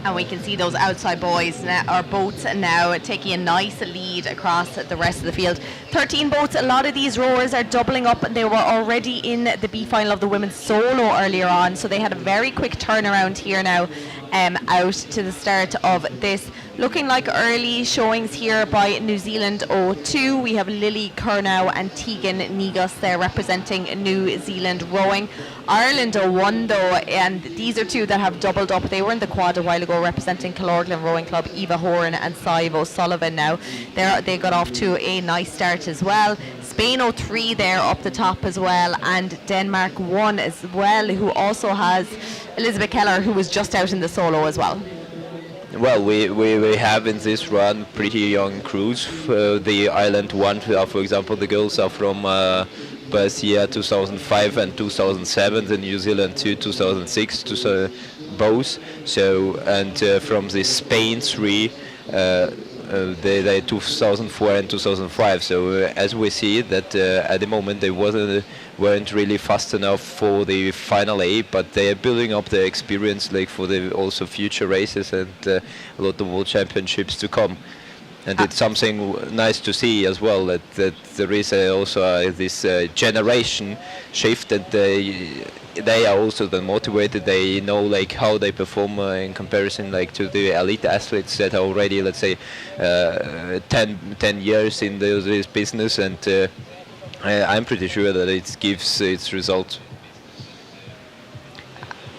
Speaker 1: And we can see those outside boys now, or boats now taking a nice lead across the rest of the field. 13 boats, a lot of these rowers are doubling up. They were already in the B final of the women's solo earlier on, so they had a very quick turnaround here now out to the start of this. Looking like early showings here by New Zealand 02. We have Lily Curnow and Tegan Negus there representing New Zealand rowing. Ireland 01 though, and these are two that have doubled up. They were in the quad a while ago representing Killorglin Rowing Club, Eva Horan and Sive O'Sullivan now. They got off to a nice start as well. Spain 03 there up the top as well, and Denmark 1 as well, who also has Elizabeth Keller, who was just out in the solo as well.
Speaker 5: Well, we have in this run pretty young crews. The Ireland 1, for example, the girls are from birth year 2005 and 2007, the New Zealand 2, 2006, both. So, and from the Spain 3, they 2004 and 2005. So as we see that at the moment they weren't really fast enough for the final A, but they are building up their experience like for the also future races and a lot of world championships to come. And it's something nice to see as well that there is also this generation shift, and they are also then motivated. They know like how they perform in comparison like to the elite athletes that are already, let's say, 10 years in this business, and I'm pretty sure that it gives its result.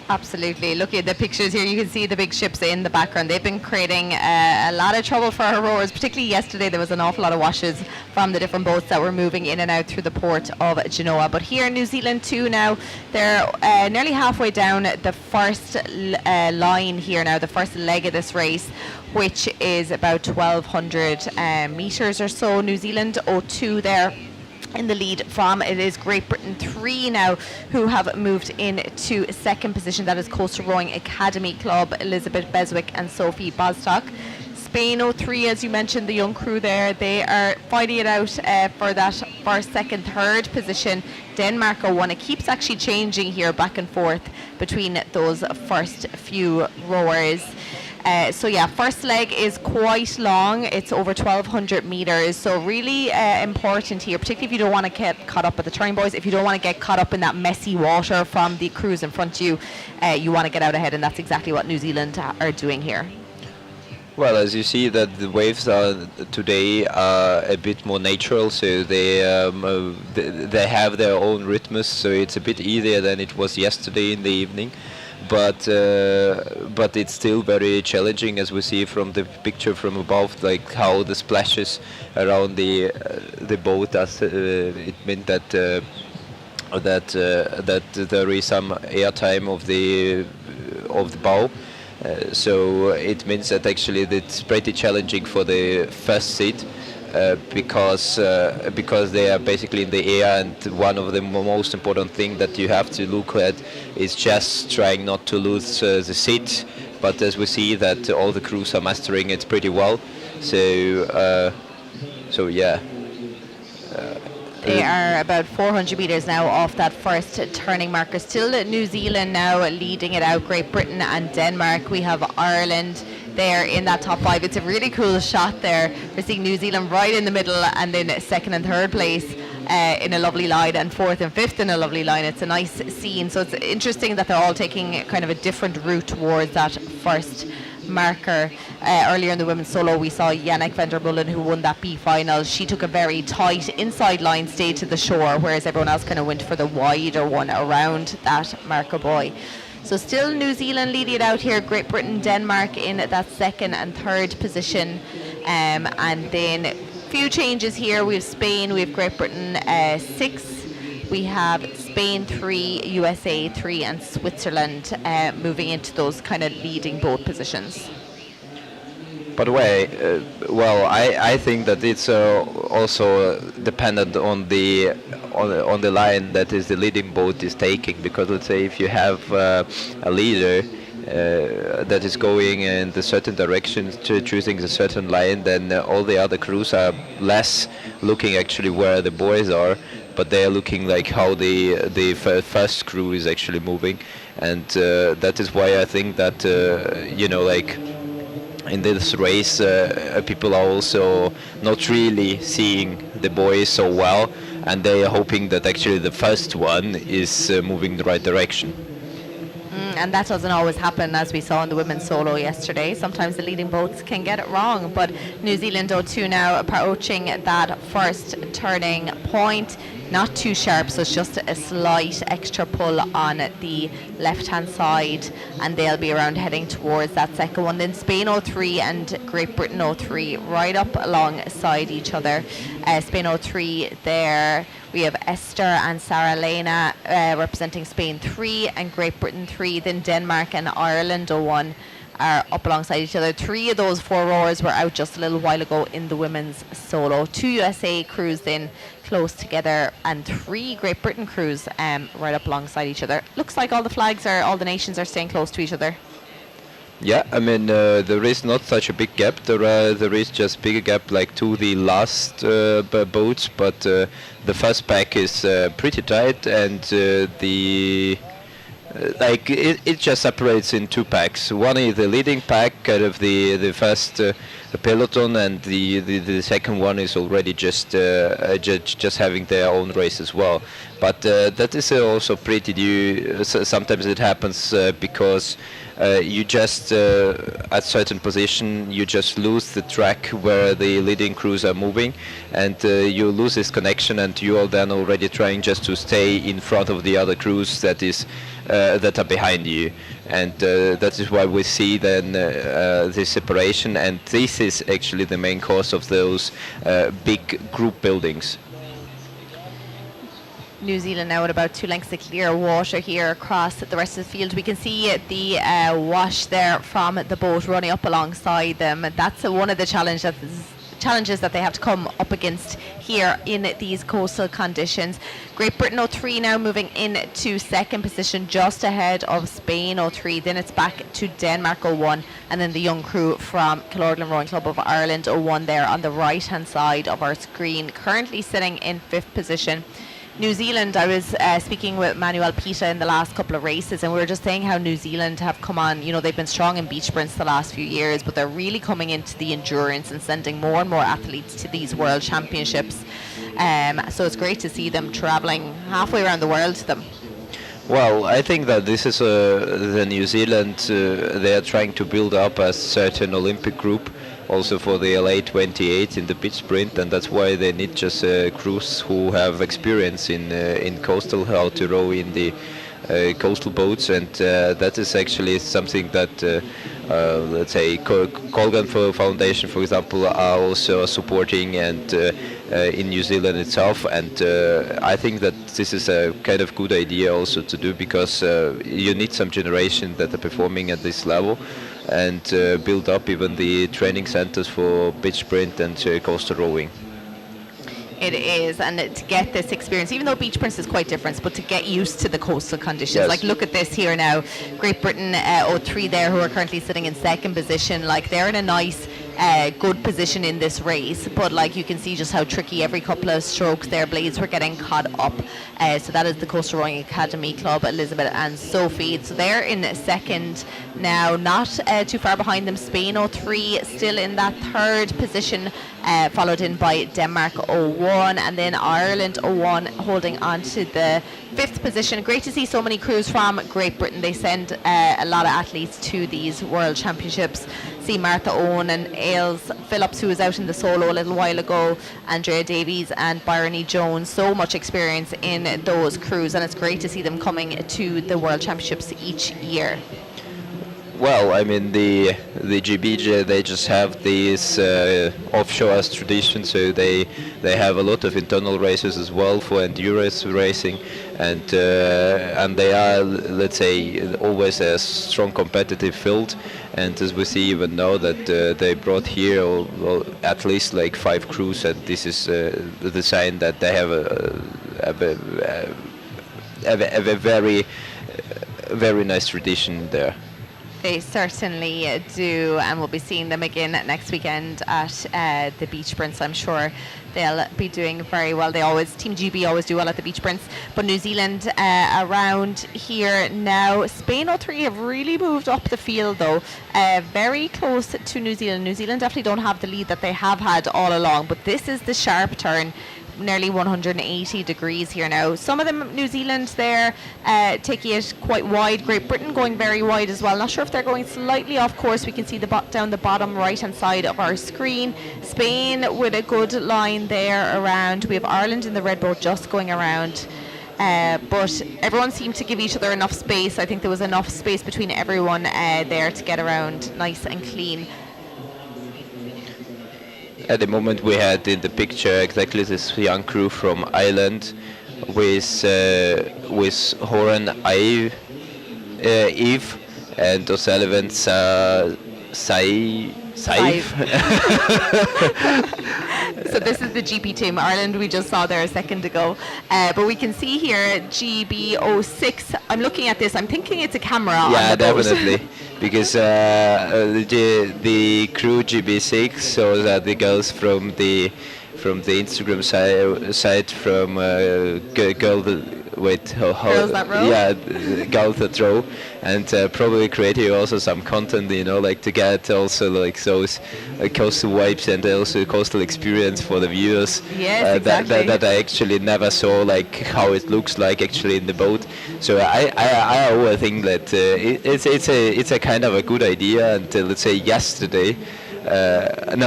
Speaker 1: Absolutely. Looking at the pictures here, you can see the big ships in the background. They've been creating a lot of trouble for our rowers, particularly yesterday. There was an awful lot of washes from the different boats that were moving in and out through the port of Genoa. But here in New Zealand 2 now, they're nearly halfway down the first line here now, the first leg of this race, which is about 1,200 metres or so. New Zealand 02 there in the lead from. It is Great Britain 3 now who have moved into second position. That is Coastal Rowing Academy Club, Elizabeth Beswick and Sophie Bostock. Spain 03, as you mentioned, the young crew there, they are fighting it out for that first, second, third position. Denmark 01, it keeps actually changing here back and forth between those first few rowers. So yeah, first leg is quite long. It's over 1,200 metres. So really important here, particularly if you don't want to get caught up with the turning boys, if you don't want to get caught up in that messy water from the crews in front of you, you want to get out ahead, and that's exactly what New Zealand are doing here.
Speaker 5: Well, as you see that the waves are today are a bit more natural, so they have their own rhythms, so it's a bit easier than it was yesterday in the evening. But it's still very challenging, as we see from the picture from above, like how the splashes around the boat. It meant that there is some airtime of the bow. So it means that actually it's pretty challenging for the first seat. Because they are basically in the air, and one of the most important thing that you have to look at is just trying not to lose the seat. But as we see that all the crews are mastering it pretty well, so yeah.
Speaker 1: They are about 400 metres now off that first turning marker. Still New Zealand now leading it out, Great Britain and Denmark. We have Ireland there in that top 5. It's a really cool shot there. We're seeing New Zealand right in the middle, and then second and third place in a lovely line, and fourth and fifth in a lovely line. It's a nice scene. So it's interesting that they're all taking kind of a different route towards that first marker. Earlier in the women's solo, we saw Yannick van der Mullen, who won that B final. She took a very tight inside line, stayed to the shore, whereas everyone else kind of went for the wider one around that marker buoy. So still New Zealand leading it out here, Great Britain, Denmark in that second and third position. And then a few changes here. We have Spain, we have Great Britain 6. We have Spain 3, USA 3 and Switzerland moving into those kind of leading boat positions.
Speaker 5: By the way, I think that it's also dependent on the line that is the leading boat is taking, because let's say if you have a leader that is going in the certain direction, choosing a certain line, then all the other crews are less looking actually where the boys are, but they are looking like how the first crew is actually moving, and that is why I think that like in this race people are also not really seeing the boys so well, and they are hoping that actually the first one is moving the right direction.
Speaker 1: And that doesn't always happen, as we saw in the women's solo yesterday. Sometimes the leading boats can get it wrong, but New Zealand 02 now approaching that first turning point. Not too sharp, so it's just a slight extra pull on the left-hand side, and they'll be around heading towards that second one. Then Spain 03 and Great Britain 03 right up alongside each other. Spain 03 there. We have Esther and Sarah Lena representing Spain 3 and Great Britain 3. Then Denmark and Ireland 01 are up alongside each other. 3 of those 4 rowers were out just a little while ago in the women's solo. 2 USA crews then close together, and 3 Great Britain crews right up alongside each other. Looks like all the nations are staying close to each other.
Speaker 5: Yeah, I mean there is not such a big gap. There is just bigger gap like to the last boats, but the first pack is pretty tight, and it just separates in 2 packs. One is the leading pack, kind of the first peloton, and the second one is already just having their own race as well. But that is also pretty new. Sometimes it happens because you just at certain position you just lose the track where the leading crews are moving, and you lose this connection, and you are then already trying just to stay in front of the other crews that are behind you, and that is why we see then this separation, and this is actually the main cause of those big group buildings.
Speaker 1: New Zealand now at about 2 lengths of clear water here across the rest of the field. We can see the wash there from the boat running up alongside them. That's one of the challenges that they have to come up against here in these coastal conditions. Great Britain 03 now moving into second position, just ahead of Spain 03. Then it's back to Denmark 01, and then the young crew from Kilorglin Rowing Club of Ireland 01 there on the right hand side of our screen, currently sitting in 5th position. New Zealand, I was speaking with Manuel Pita in the last couple of races, and we were just saying how New Zealand have come on, they've been strong in beach sprints the last few years, but they're really coming into the endurance and sending more and more athletes to these world championships. So it's great to see them travelling halfway around the world to them.
Speaker 5: Well, I think that this is the New Zealand, they are trying to build up a certain Olympic group also for the LA28 in the beach sprint, and that's why they need just crews who have experience in coastal, how to row in the coastal boats, and that is actually something that let's say Colgan Foundation, for example, are also supporting, and in New Zealand itself, and I think that this is a kind of good idea also to do, because you need some generation that are performing at this level, and build up even the training centers for beach sprint and coastal rowing.
Speaker 1: It is, and to get this experience, even though beach sprint is quite different, but to get used to the coastal conditions.
Speaker 5: Yes.
Speaker 1: Like, look at this here now, Great Britain 03 there, who are currently sitting in second position. Like, they're in a nice good position in this race, but like you can see just how tricky every couple of strokes their blades were getting caught up. So that is the Coastal Rowing Academy Club, Elizabeth and Sophie. So they're in second now, not too far behind them. Spain 03 still in that third position, followed in by Denmark 01, and then Ireland 01 holding on to the fifth position. Great to see so many crews from Great Britain. They send a lot of athletes to these World Championships. See Martha Owen and Ailes Phillips, who was out in the solo a little while ago, Andrea Davies and Bryony Jones. So much experience in those crews, and it's great to see them coming to the World Championships each year.
Speaker 5: Well, I mean the GBJ, they just have this offshore tradition, so they have a lot of internal races as well for endurance racing, and they are, let's say, always a strong competitive field. And as we see even now that they brought here well, at least like 5 crews, and this is the sign that they have a very nice tradition there.
Speaker 1: They certainly do, and we'll be seeing them again next weekend at the Beach Sprints. I'm sure they'll be doing very well. Team GB always do well at the Beach Sprints. But New Zealand around here now. Spain 03 have really moved up the field though, very close to New Zealand. New Zealand definitely don't have the lead that they have had all along, but this is the sharp turn. Nearly 180 degrees here now. Some of them, New Zealand there, taking it quite wide. Great Britain going very wide as well. Not sure if they're going slightly off course. We can see down the bottom right hand side of our screen. Spain with a good line there around. We have Ireland in the red boat just going around. But everyone seemed to give each other enough space. I think there was enough space between everyone there to get around nice and clean.
Speaker 5: At the moment we had in the picture exactly this young crew from Ireland with Horan Eve and O'Sullivan Saif.
Speaker 1: So this is the GP team. Ireland we just saw there a second ago. But we can see here GB06. I'm looking at this. I'm thinking it's a camera.
Speaker 5: Yeah,
Speaker 1: on the boat.
Speaker 5: definitely. Because the crew GB6, so that the girls from the Instagram site from
Speaker 1: Girls That Row?
Speaker 5: Yeah, Girls That Row, and probably creating also some content, like to get also like those coastal vibes and also coastal experience for the viewers.
Speaker 1: Yes, exactly.
Speaker 5: That I actually never saw, like how it looks like actually in the boat. So I always think that it's a kind of a good idea. And let's say yesterday. On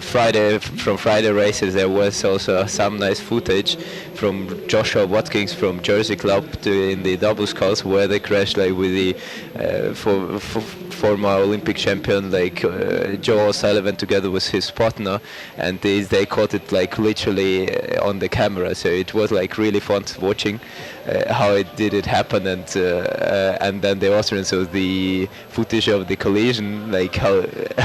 Speaker 5: Friday, from Friday races, there was also some nice footage from Joshua Watkins from Jersey Club in the doubles course, where they crashed like with the former Olympic champion Joe O'Sullivan together with his partner, and they caught it like literally on the camera. So it was like really fun watching how it happen, and then the Austrians, so the footage of the collision, like how it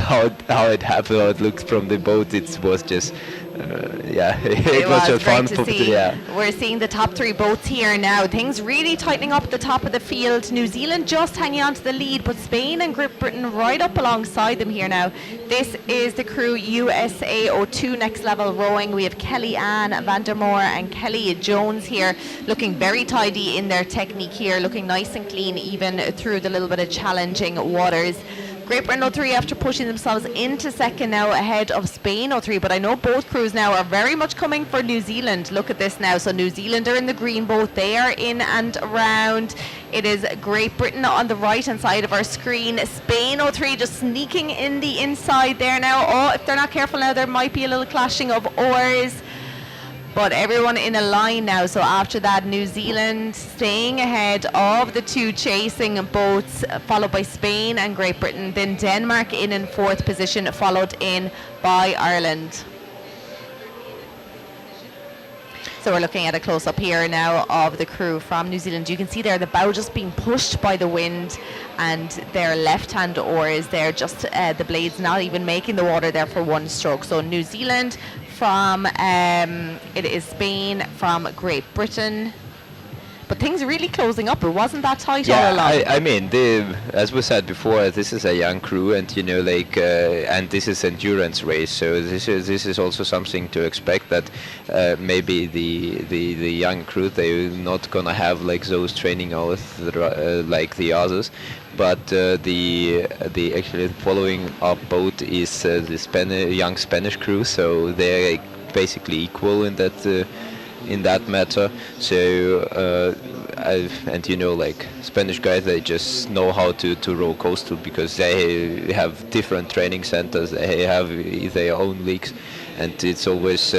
Speaker 5: happened, how it looked from the boat. It was just it was just fun
Speaker 1: to see. We're seeing the top 3 boats here now. Things really tightening up at the top of the field. New Zealand just hanging on to the lead, but Spain and Great Britain right up alongside them here now. This is the crew USA 02 Next Level Rowing. We have Kelly Ann Vandermoor and Kelly Jones here, looking very tidy in their technique here, looking nice and clean even through the little bit of challenging waters. Great Britain 03 after pushing themselves into second now ahead of Spain 03, but I know both crews now are very much coming for New Zealand. Look at this now. So New Zealand are in the green boat. They are in and around. It is Great Britain on the right hand side of our screen. Spain 03 just sneaking in the inside there now. Oh, if they're not careful now, there might be a little clashing of oars. But everyone in a line now. So after that, New Zealand staying ahead of the 2 chasing boats, followed by Spain and Great Britain. Then Denmark in 4th position, followed in by Ireland. So we're looking at a close-up here now of the crew from New Zealand. You can see there the bow just being pushed by the wind, and their left-hand oars there, just the blades not even making the water there for 1 stroke. So New Zealand from it is Spain from Great Britain, but things are really closing up. It wasn't that tight all along.
Speaker 5: I mean, as we said before, this is a young crew, and and this is endurance race, so this is also something to expect, that maybe the young crew, they're not gonna have like those training hours like the others. But the actually following up boat is the young Spanish crew, so they're basically equal in that matter. So Spanish guys, they just know how to row coastal, because they have different training centers, they have their own leagues, and it's always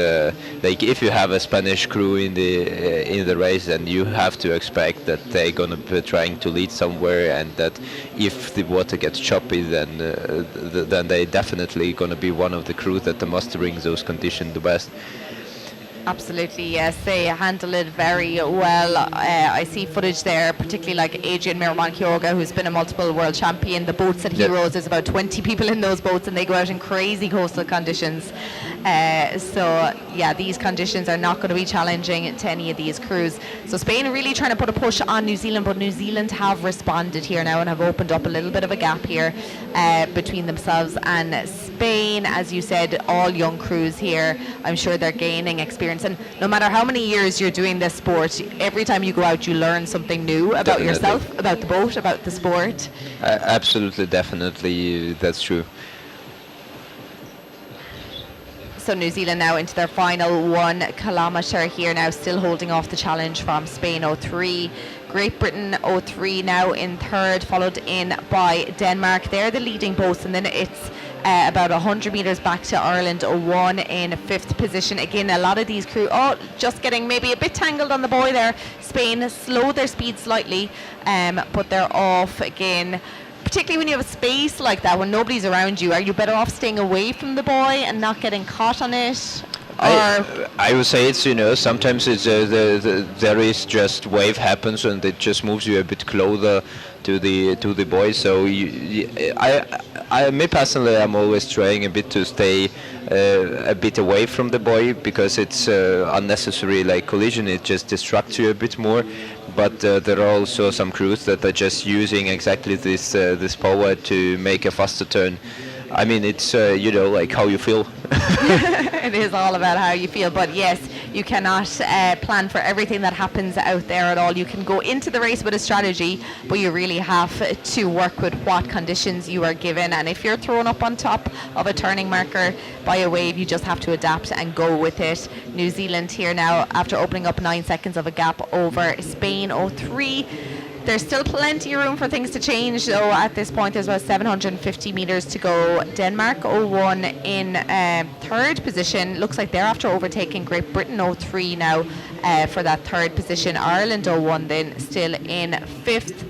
Speaker 5: like if you have a Spanish crew in the race, then you have to expect that they're gonna be trying to lead somewhere, and that if the water gets choppy, then they definitely gonna be one of the crew that are mastering those conditions the best.
Speaker 1: Absolutely, yes. They handle it very well. I see footage there, particularly like Adrian Miramon-Kyoga, who's been a multiple world champion. The boats that he rows, there's about 20 people in those boats, and they go out in crazy coastal conditions. So, yeah, these conditions are not going to be challenging to any of these crews. So Spain are really trying to put a push on New Zealand, but New Zealand have responded here now and have opened up a little bit of a gap here between themselves and Spain. As you said, all young crews here. I'm sure they're gaining experience. And no matter how many years you're doing this sport, every time you go out, you learn something new about yourself, about the boat, about the sport.
Speaker 5: Absolutely, definitely, that's true.
Speaker 1: So New Zealand now into their final 1 kilometre here now, still holding off the challenge from Spain 03. Great Britain 03 now in third, followed in by Denmark. They're the leading boats, and then it's about 100 metres back to Ireland 01 in 5th position. Again, a lot of these crew, just getting maybe a bit tangled on the buoy there. Spain slowed their speed slightly, but they're off again. Particularly when you have a space like that, when nobody's around you, are you better off staying away from the buoy and not getting caught on it?
Speaker 5: I would say it's, sometimes it's there is just wave happens and it just moves you a bit closer to the buoy. So me personally, I'm always trying a bit to stay a bit away from the buoy, because it's unnecessary like collision. It just distracts you a bit more. But there are also some crews that are just using exactly this power to make a faster turn. I mean, it's like how you feel.
Speaker 1: It is all about how you feel, but yes, you cannot plan for everything that happens out there at all. You can go into the race with a strategy, but you really have to work with what conditions you are given. And if you're thrown up on top of a turning marker by a wave, you just have to adapt and go with it. New Zealand here now, after opening up 9 seconds of a gap over Spain 03. There's still plenty of room for things to change, though. At this point, there's about 750 metres to go. Denmark 01 in third position. Looks like they're after overtaking Great Britain 03 now for that third position. Ireland 01 then still in fifth.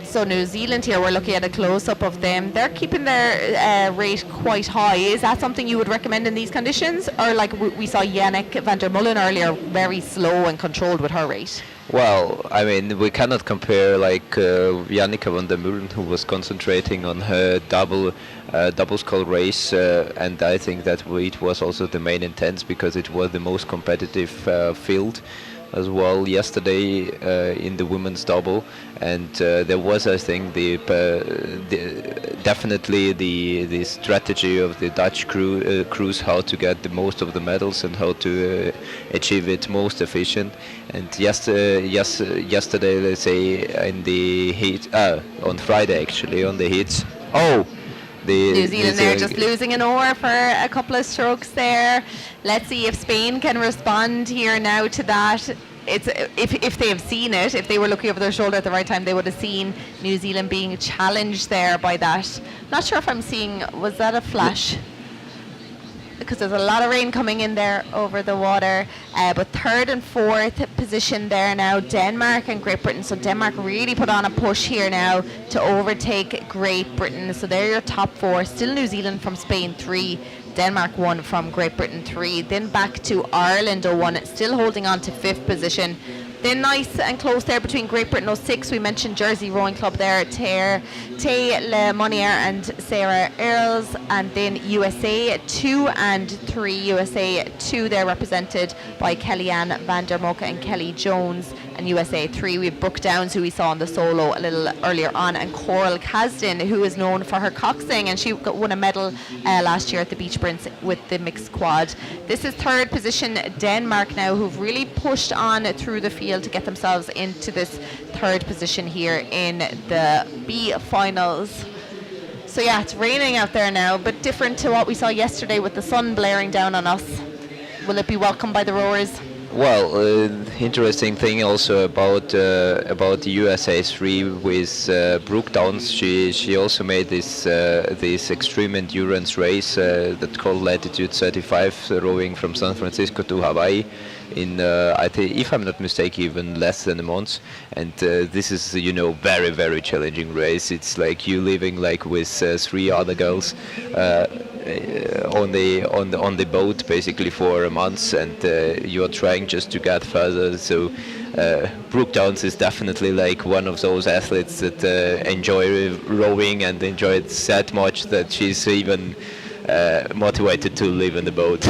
Speaker 1: So New Zealand here, we're looking at a close-up of them. They're keeping their rate quite high. Is that something you would recommend in these conditions? Or like we saw Yannick van der Mullen earlier, very slow and controlled with her rate?
Speaker 5: Well, I mean, we cannot compare like Yannicka van der Mullen, who was concentrating on her double scull race, and I think that it was also the main intent, because it was the most competitive field as well yesterday in the women's double, and there was, I think, definitely the strategy of the Dutch crews how to get the most of the medals and how to achieve it most efficient. And yesterday, let's say in the heat, on Friday actually, on the heats.
Speaker 1: New Zealand there just losing an oar for a couple of strokes there. Let's see if Spain can respond here now to that. It's if they have seen it, if they were looking over their shoulder at the right time, they would have seen New Zealand being challenged there by that. Not sure if I'm seeing, was that a flash? Because there's a lot of rain coming in there over the water. But third and fourth position there now, Denmark and Great Britain. So Denmark really put on a push here now to overtake Great Britain. So they're your top four. Still New Zealand from Spain 3. Denmark 1 from Great Britain 3. Then back to Ireland 01, still holding on to 5th position. Then nice and close there between Great Britain 06. We mentioned Jersey Rowing Club there, Tay Le Monnier and Sarah Earls. And then USA 2 and 3. USA 2, they're represented by Kellyanne van der Mocha and Kelly Jones. And USA 3, we have Brooke Downs, who we saw on the solo a little earlier on, and Coral Kasdan, who is known for her coxing, and she won a medal last year at the Beach Sprints with the mixed quad. This is third position Denmark now, who've really pushed on through the field to get themselves into this third position here in the B finals. So yeah, it's raining out there now, but different to what we saw yesterday with the sun blaring down on us. Will it be welcomed by the rowers?
Speaker 5: Well, interesting thing also about the USA 3 with Brooke Downs. She also made this extreme endurance race that called Latitude 35, rowing from San Francisco to Hawaii in I think, if I'm not mistaken, even less than a month. And this is very, very challenging race. It's like you living like with three other girls on the boat basically for a month, and you are trying just to get further. So Brooke Downs is definitely like one of those athletes that enjoy rowing and enjoy it that much that she's even motivated to live in the boat.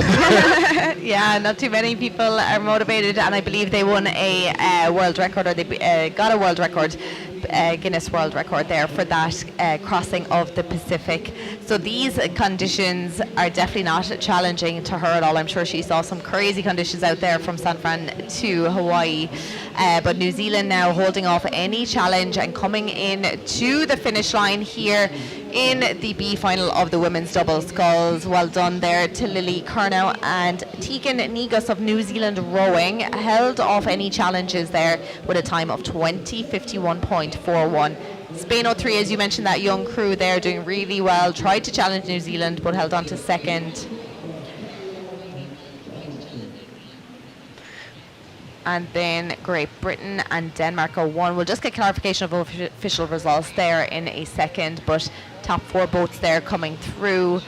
Speaker 1: Yeah, not too many people are motivated, and I believe they won a world record, or they got a world record, Guinness World Record there for that crossing of the Pacific. So these conditions are definitely not challenging to her at all. I'm sure she saw some crazy conditions out there from San Fran to Hawaii. But New Zealand now holding off any challenge and coming in to the finish line here in the B final of the women's double sculls. Well done there to Lily Curnow and Tegan Negus of New Zealand Rowing. Held off any challenges there with a time of 20:51.41. Spain 03, as you mentioned, that young crew there doing really well. Tried to challenge New Zealand but held on to second. And then Great Britain and Denmark are one. We'll just get clarification of official results there in a second, but top four boats there coming through.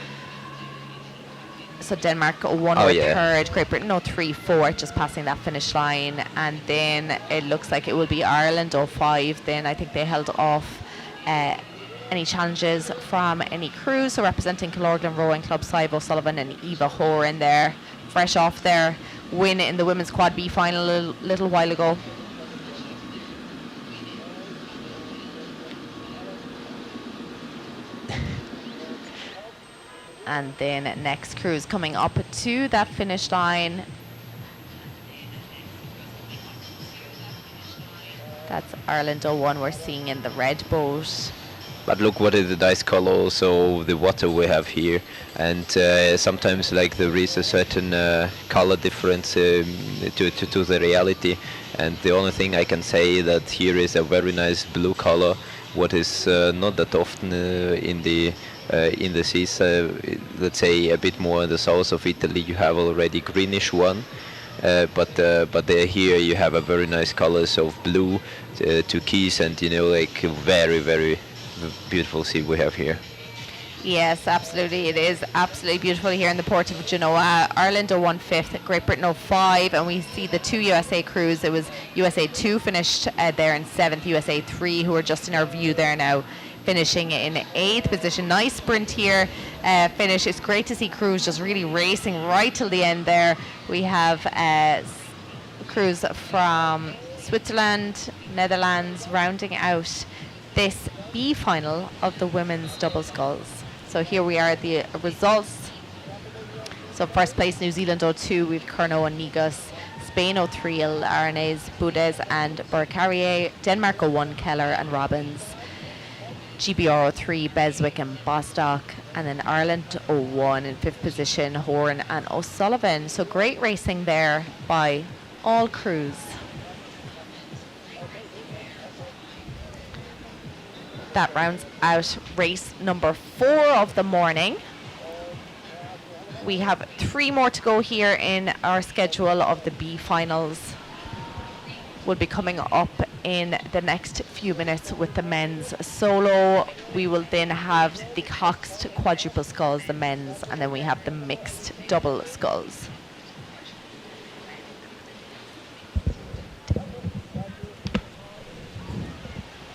Speaker 1: So Denmark 1 or third, Great Britain 03 fourth, just passing that finish line. And then it looks like it will be Ireland 05. Then I think they held off any challenges from any crews. So representing Killorglin Rowing Club, Sive O'Sullivan and Eva Horan there, fresh off their win in the women's quad B final a little while ago. And then next cruise coming up to that finish line. That's Ireland 01 we're seeing in the red boat.
Speaker 5: But look what is the nice color also the water we have here, and sometimes like there is a certain color difference to the reality, and the only thing I can say that here is a very nice blue color, what is not that often in the seas. Let's say a bit more in the south of Italy you have already greenish one, but here you have a very nice colors of blue, turquoise, and like very, very beautiful sea we have here.
Speaker 1: Yes, absolutely. It is absolutely beautiful here in the port of Genoa. Ireland 01 fifth, Great Britain 05, and we see the two USA crews. It was USA 2 finished there in 7th, USA 3 who are just in our view there now, finishing in 8th position. Nice sprint here finish. It's great to see crews just really racing right till the end there. We have crews from Switzerland, Netherlands rounding out this B final of the women's double sculls. So here we are at the results. So first place New Zealand 02, we've Curnow and Negus. Spain 03, Aranez, Budez and Burcarrier. Denmark 01, Keller and Robbins. GBR 03, Beswick and Bostock. And then Ireland 01 in 5th position, Horan and O'Sullivan. So great racing there by all crews. That rounds out race number 4 of the morning. We have 3 more to go here in our schedule of the B finals. Will be coming up in the next few minutes with the men's solo. We will then have the coxed quadruple sculls, the men's, and then we have the mixed double sculls.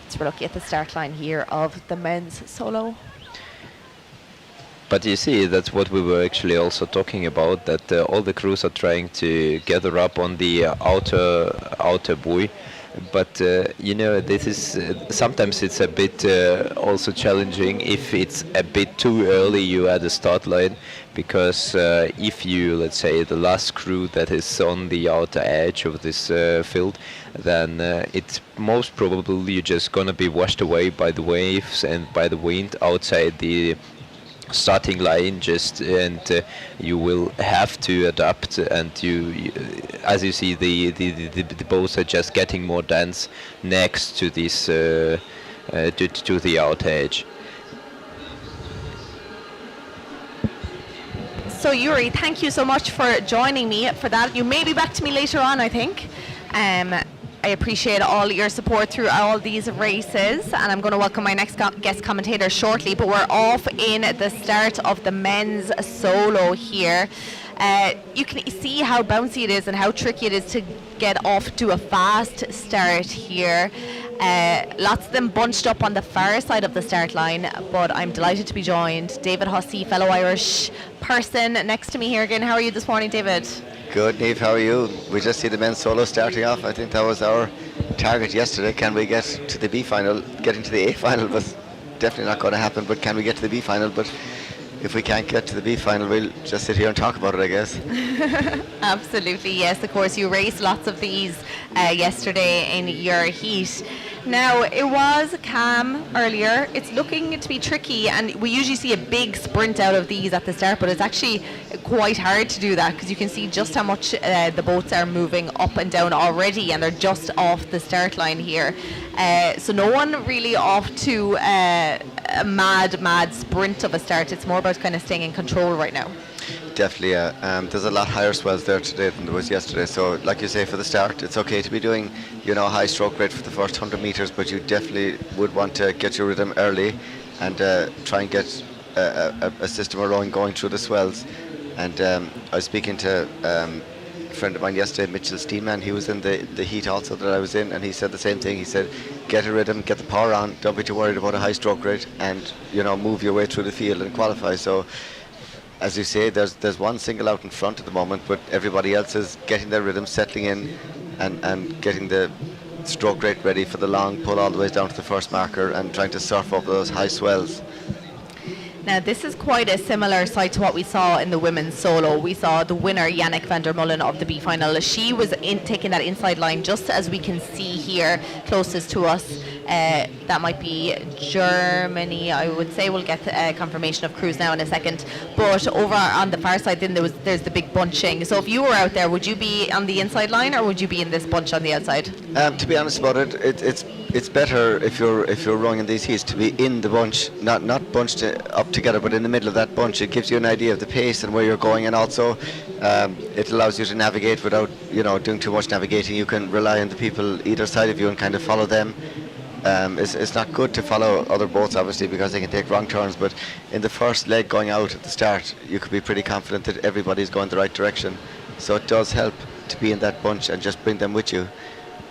Speaker 1: So we're looking at the start line here of the men's solo.
Speaker 5: But you see, that's what we were actually also talking about, that all the crews are trying to gather up on the outer buoy. But this is sometimes it's a bit also challenging if it's a bit too early you at the start line, because if you, let's say, the last crew that is on the outer edge of this field, then it's most probably you're just gonna be washed away by the waves and by the wind outside the starting line and you will have to adapt, and as you see, the boats are just getting more dense next to this to the outer edge.
Speaker 1: So Yuri, thank you so much for joining me for that. You may be back to me later on, I think. I appreciate all your support through all these races, and I'm going to welcome my next guest commentator shortly, but we're off in the start of the men's solo here. You can see how bouncy it is and how tricky it is to get off to a fast start here. Lots of them bunched up on the far side of the start line, but I'm delighted to be joined. David Hussey, fellow Irish person, next to me here again. How are you this morning, David?
Speaker 6: Good, Niamh, how are you? We just see the men's solo starting off. I think that was our target yesterday. Can we get to the B final? Getting to the A final was definitely not going to happen, but can we get to the B final? But if we can't get to the B final, we'll just sit here and talk about it, I guess.
Speaker 1: Absolutely, yes. Of course, you raced lots of these yesterday in your heat. Now, it was calm earlier. It's looking to be tricky, and we usually see a big sprint out of these at the start, but it's actually quite hard to do that because you can see just how much the boats are moving up and down already, and they're just off the start line here. So no one really off to a mad sprint of a start. It's more about kind of staying in control right now.
Speaker 6: Definitely, there's a lot higher swells there today than there was yesterday. So, like you say, for the start, it's okay to be doing, high stroke rate for the first 100 meters, but you definitely would want to get your rhythm early and try and get a system of rowing going through the swells. And I was speaking to a friend of mine yesterday, Mitchell Steenman. He was in the heat also that I was in, and he said the same thing. He said, get a rhythm, get the power on, don't be too worried about a high stroke rate, and move your way through the field and qualify. So, as you say, there's one single out in front at the moment, but everybody else is getting their rhythm, settling in, and getting the stroke rate ready for the long pull all the way down to the first marker and trying to surf over those high swells.
Speaker 1: Now, this is quite a similar sight to what we saw in the women's solo. We saw the winner, Yannick van der Mullen, of the B final. She was taking that inside line, just as we can see here, closest to us. That might be Germany, I would say. We'll get confirmation of Cruz now in a second. But over on the far side, then there's the big bunching. So if you were out there, would you be on the inside line, or would you be in this bunch on the outside?
Speaker 6: To be honest about it, it's better if you're rowing in these heats to be in the bunch, not bunched up together, but in the middle of that bunch. It gives you an idea of the pace and where you're going, and also it allows you to navigate without doing too much navigating. You can rely on the people either side of you and kind of follow them. It's not good to follow other boats, obviously, because they can take wrong turns, but in the first leg going out at the start, you could be pretty confident that everybody's going the right direction. So it does help to be in that bunch and just bring them with you.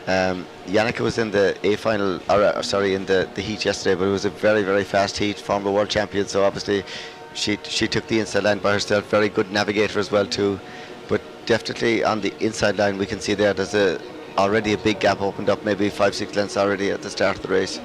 Speaker 6: Yannicka was in the A final, in the heat yesterday, but it was a very, very fast heat, former world champion, so obviously she took the inside line by herself. Very good navigator as well too, but definitely on the inside line we can see there's already a big gap opened up, maybe 5-6 lengths already at the start of the race.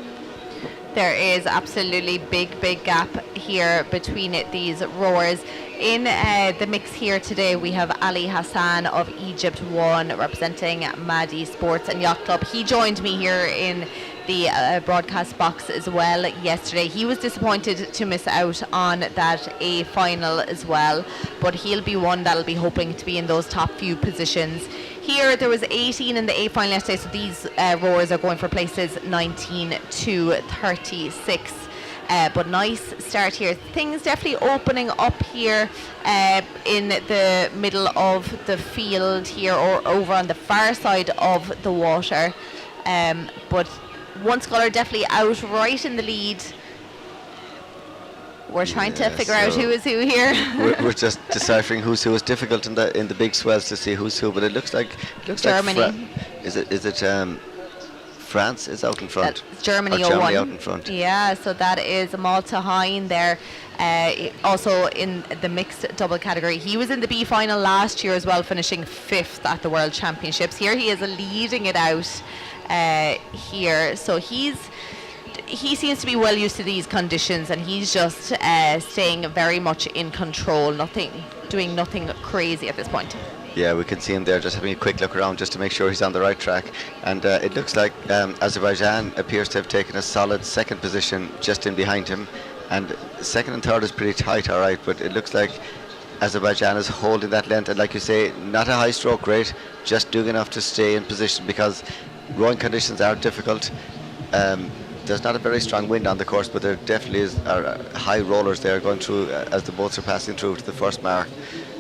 Speaker 1: There is absolutely big gap here between these rowers. In the mix here today, we have Ali Hassan of Egypt 1 representing Madi Sports and Yacht Club. He joined me here in the broadcast box as well yesterday. He was disappointed to miss out on that A final as well, but he'll be one that'll be hoping to be in those top few positions. Here there was 18 in the A final yesterday, so these rowers are going for places 19 to 36. But nice start here. Things definitely opening up here in the middle of the field here, or over on the far side of the water. But one sculler definitely out right in the lead. We're trying to figure out who is who here.
Speaker 6: we're just deciphering who's who. It's difficult in the big swells to see who's who, but it looks like
Speaker 1: Germany.
Speaker 6: Is it France is out in front?
Speaker 1: That's Germany,
Speaker 6: Germany out in front.
Speaker 1: Yeah, so that is Malta Hein there. Also in the mixed double category. He was in the B final last year as well, finishing 5th at the World Championships. Here he is leading it out here. So he seems to be well used to these conditions, and he's just staying very much in control, doing nothing crazy at this point.
Speaker 6: Yeah, we can see him there just having a quick look around just to make sure he's on the right track. And it looks like Azerbaijan appears to have taken a solid second position just in behind him. and second and third is pretty tight, all right, but it looks like Azerbaijan is holding that length, and like you say, not a high stroke rate, just doing enough to stay in position because rowing conditions are difficult. There's not a very strong wind on the course, but there definitely are high rollers there going through as the boats are passing through to the first mark.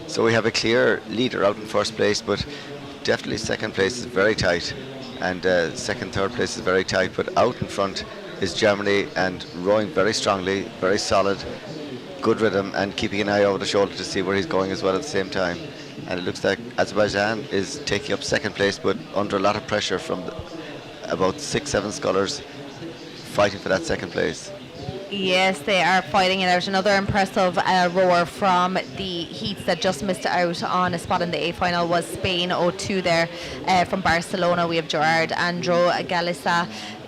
Speaker 6: So we have a clear leader out in first place, but definitely second place is very tight, and second, third place is very tight, but out in front is Germany, and rowing very strongly, very solid, good rhythm, and keeping an eye over the shoulder to see where he's going as well at the same time. And it looks like Azerbaijan is taking up second place, but under a lot of pressure from about 6-7 scullers fighting for that second place.
Speaker 1: Yes, they are fighting it out. Another impressive rower from the heats that just missed out on a spot in the A final was Spain 0-2 there from Barcelona. We have Gerard Andro Galisa.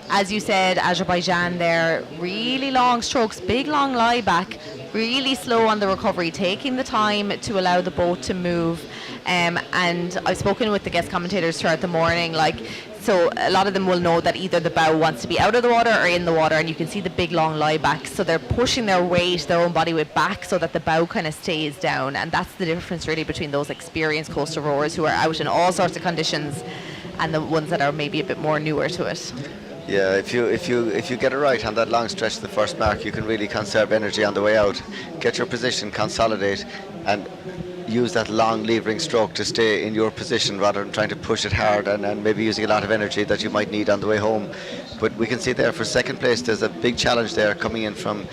Speaker 1: As you said, Azerbaijan there, really long strokes, big long lie back, really slow on the recovery, taking the time to allow the boat to move. And I've spoken with the guest commentators throughout the morning, so a lot of them will know that either the bow wants to be out of the water or in the water, and you can see the big long lie back. So they're pushing their weight, their own body weight back so that the bow kind of stays down. And that's the difference really between those experienced coastal rowers who are out in all sorts of conditions and the ones that are maybe a bit more newer to it.
Speaker 6: Yeah, if you get it right on that long stretch, the first mark, you can really conserve energy on the way out. Get your position, consolidate, and use that long levering stroke to stay in your position rather than trying to push it hard and maybe using a lot of energy that you might need on the way home. But we can see there for second place, there's a big challenge there coming in from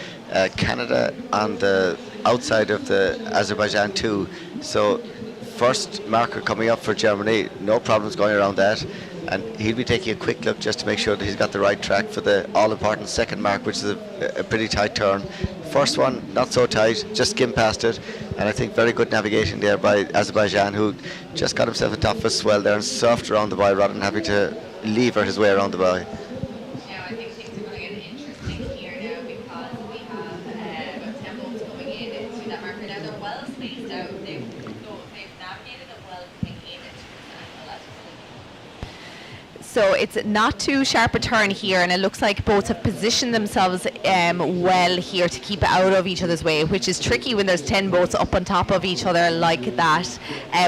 Speaker 6: Canada on the outside of the Azerbaijan too. So first marker coming up for Germany, no problems going around that. And he'll be taking a quick look just to make sure that he's got the right track for the all-important second mark, which is a pretty tight turn. First one, not so tight, just skimmed past it. And I think very good navigation there by Azerbaijan, who just got himself on top of a swell there and surfed around the buoy rather than having to lever his way around the buoy.
Speaker 1: Now I think things are going to get interesting here now because we have about 10 boats coming in to that marker. Now they're well spaced out. They've navigated it well coming in into this angle. So it's not too sharp a turn here, and it looks like boats have positioned themselves well here to keep out of each other's way, which is tricky when there's 10 boats up on top of each other like that.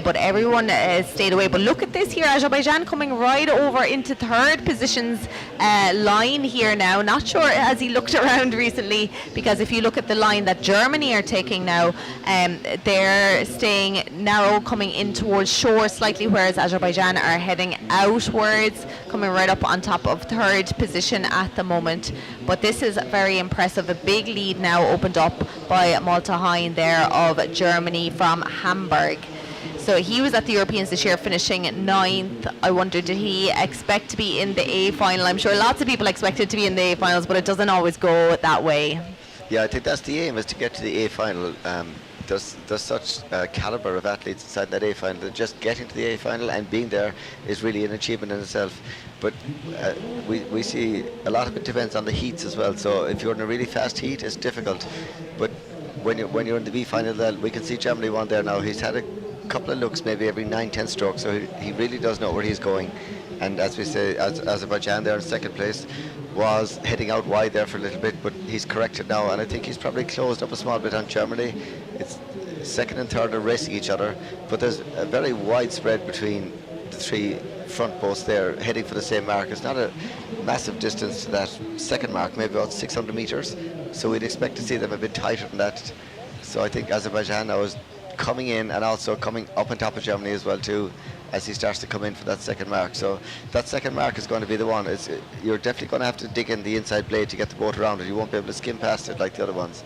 Speaker 1: But everyone stayed away. But look at this here, Azerbaijan coming right over into third position's line here now. Not sure as he looked around recently, because if you look at the line that Germany are taking now, they're staying narrow coming in towards shore slightly, whereas Azerbaijan are heading outwards, coming right up on top of third position at the moment. But this is very impressive. A big lead now opened up by Malte Hein there of Germany from Hamburg. So he was at the Europeans this year, finishing 9th. I wonder, did he expect to be in the A final? I'm sure lots of people expected to be in the A finals, but it doesn't always go that way.
Speaker 6: Yeah, I think that's the aim, is to get to the A final. There's such caliber of athletes inside that A final that just getting to the A final and being there is really an achievement in itself. But we see a lot of it depends on the heats as well. So if you're in a really fast heat, it's difficult. But when you're in the B final, we can see Germany won there now. He's had a couple of looks maybe every 9-10 strokes, so he really does know where he's going. And as we say, Azerbaijan there in second place was heading out wide there for a little bit, but he's corrected now, and I think he's probably closed up a small bit on Germany. It's second and third are racing each other, but there's a very wide spread between the three front boats there heading for the same mark. It's not a massive distance to that second mark, maybe about 600 meters, so we'd expect to see them a bit tighter than that. So I think Azerbaijan now is coming in and also coming up on top of Germany as well too, as he starts to come in for that second mark. So that second mark is going to be the one. You're definitely going to have to dig in the inside blade to get the boat around it. You won't be able to skim past it like the other ones.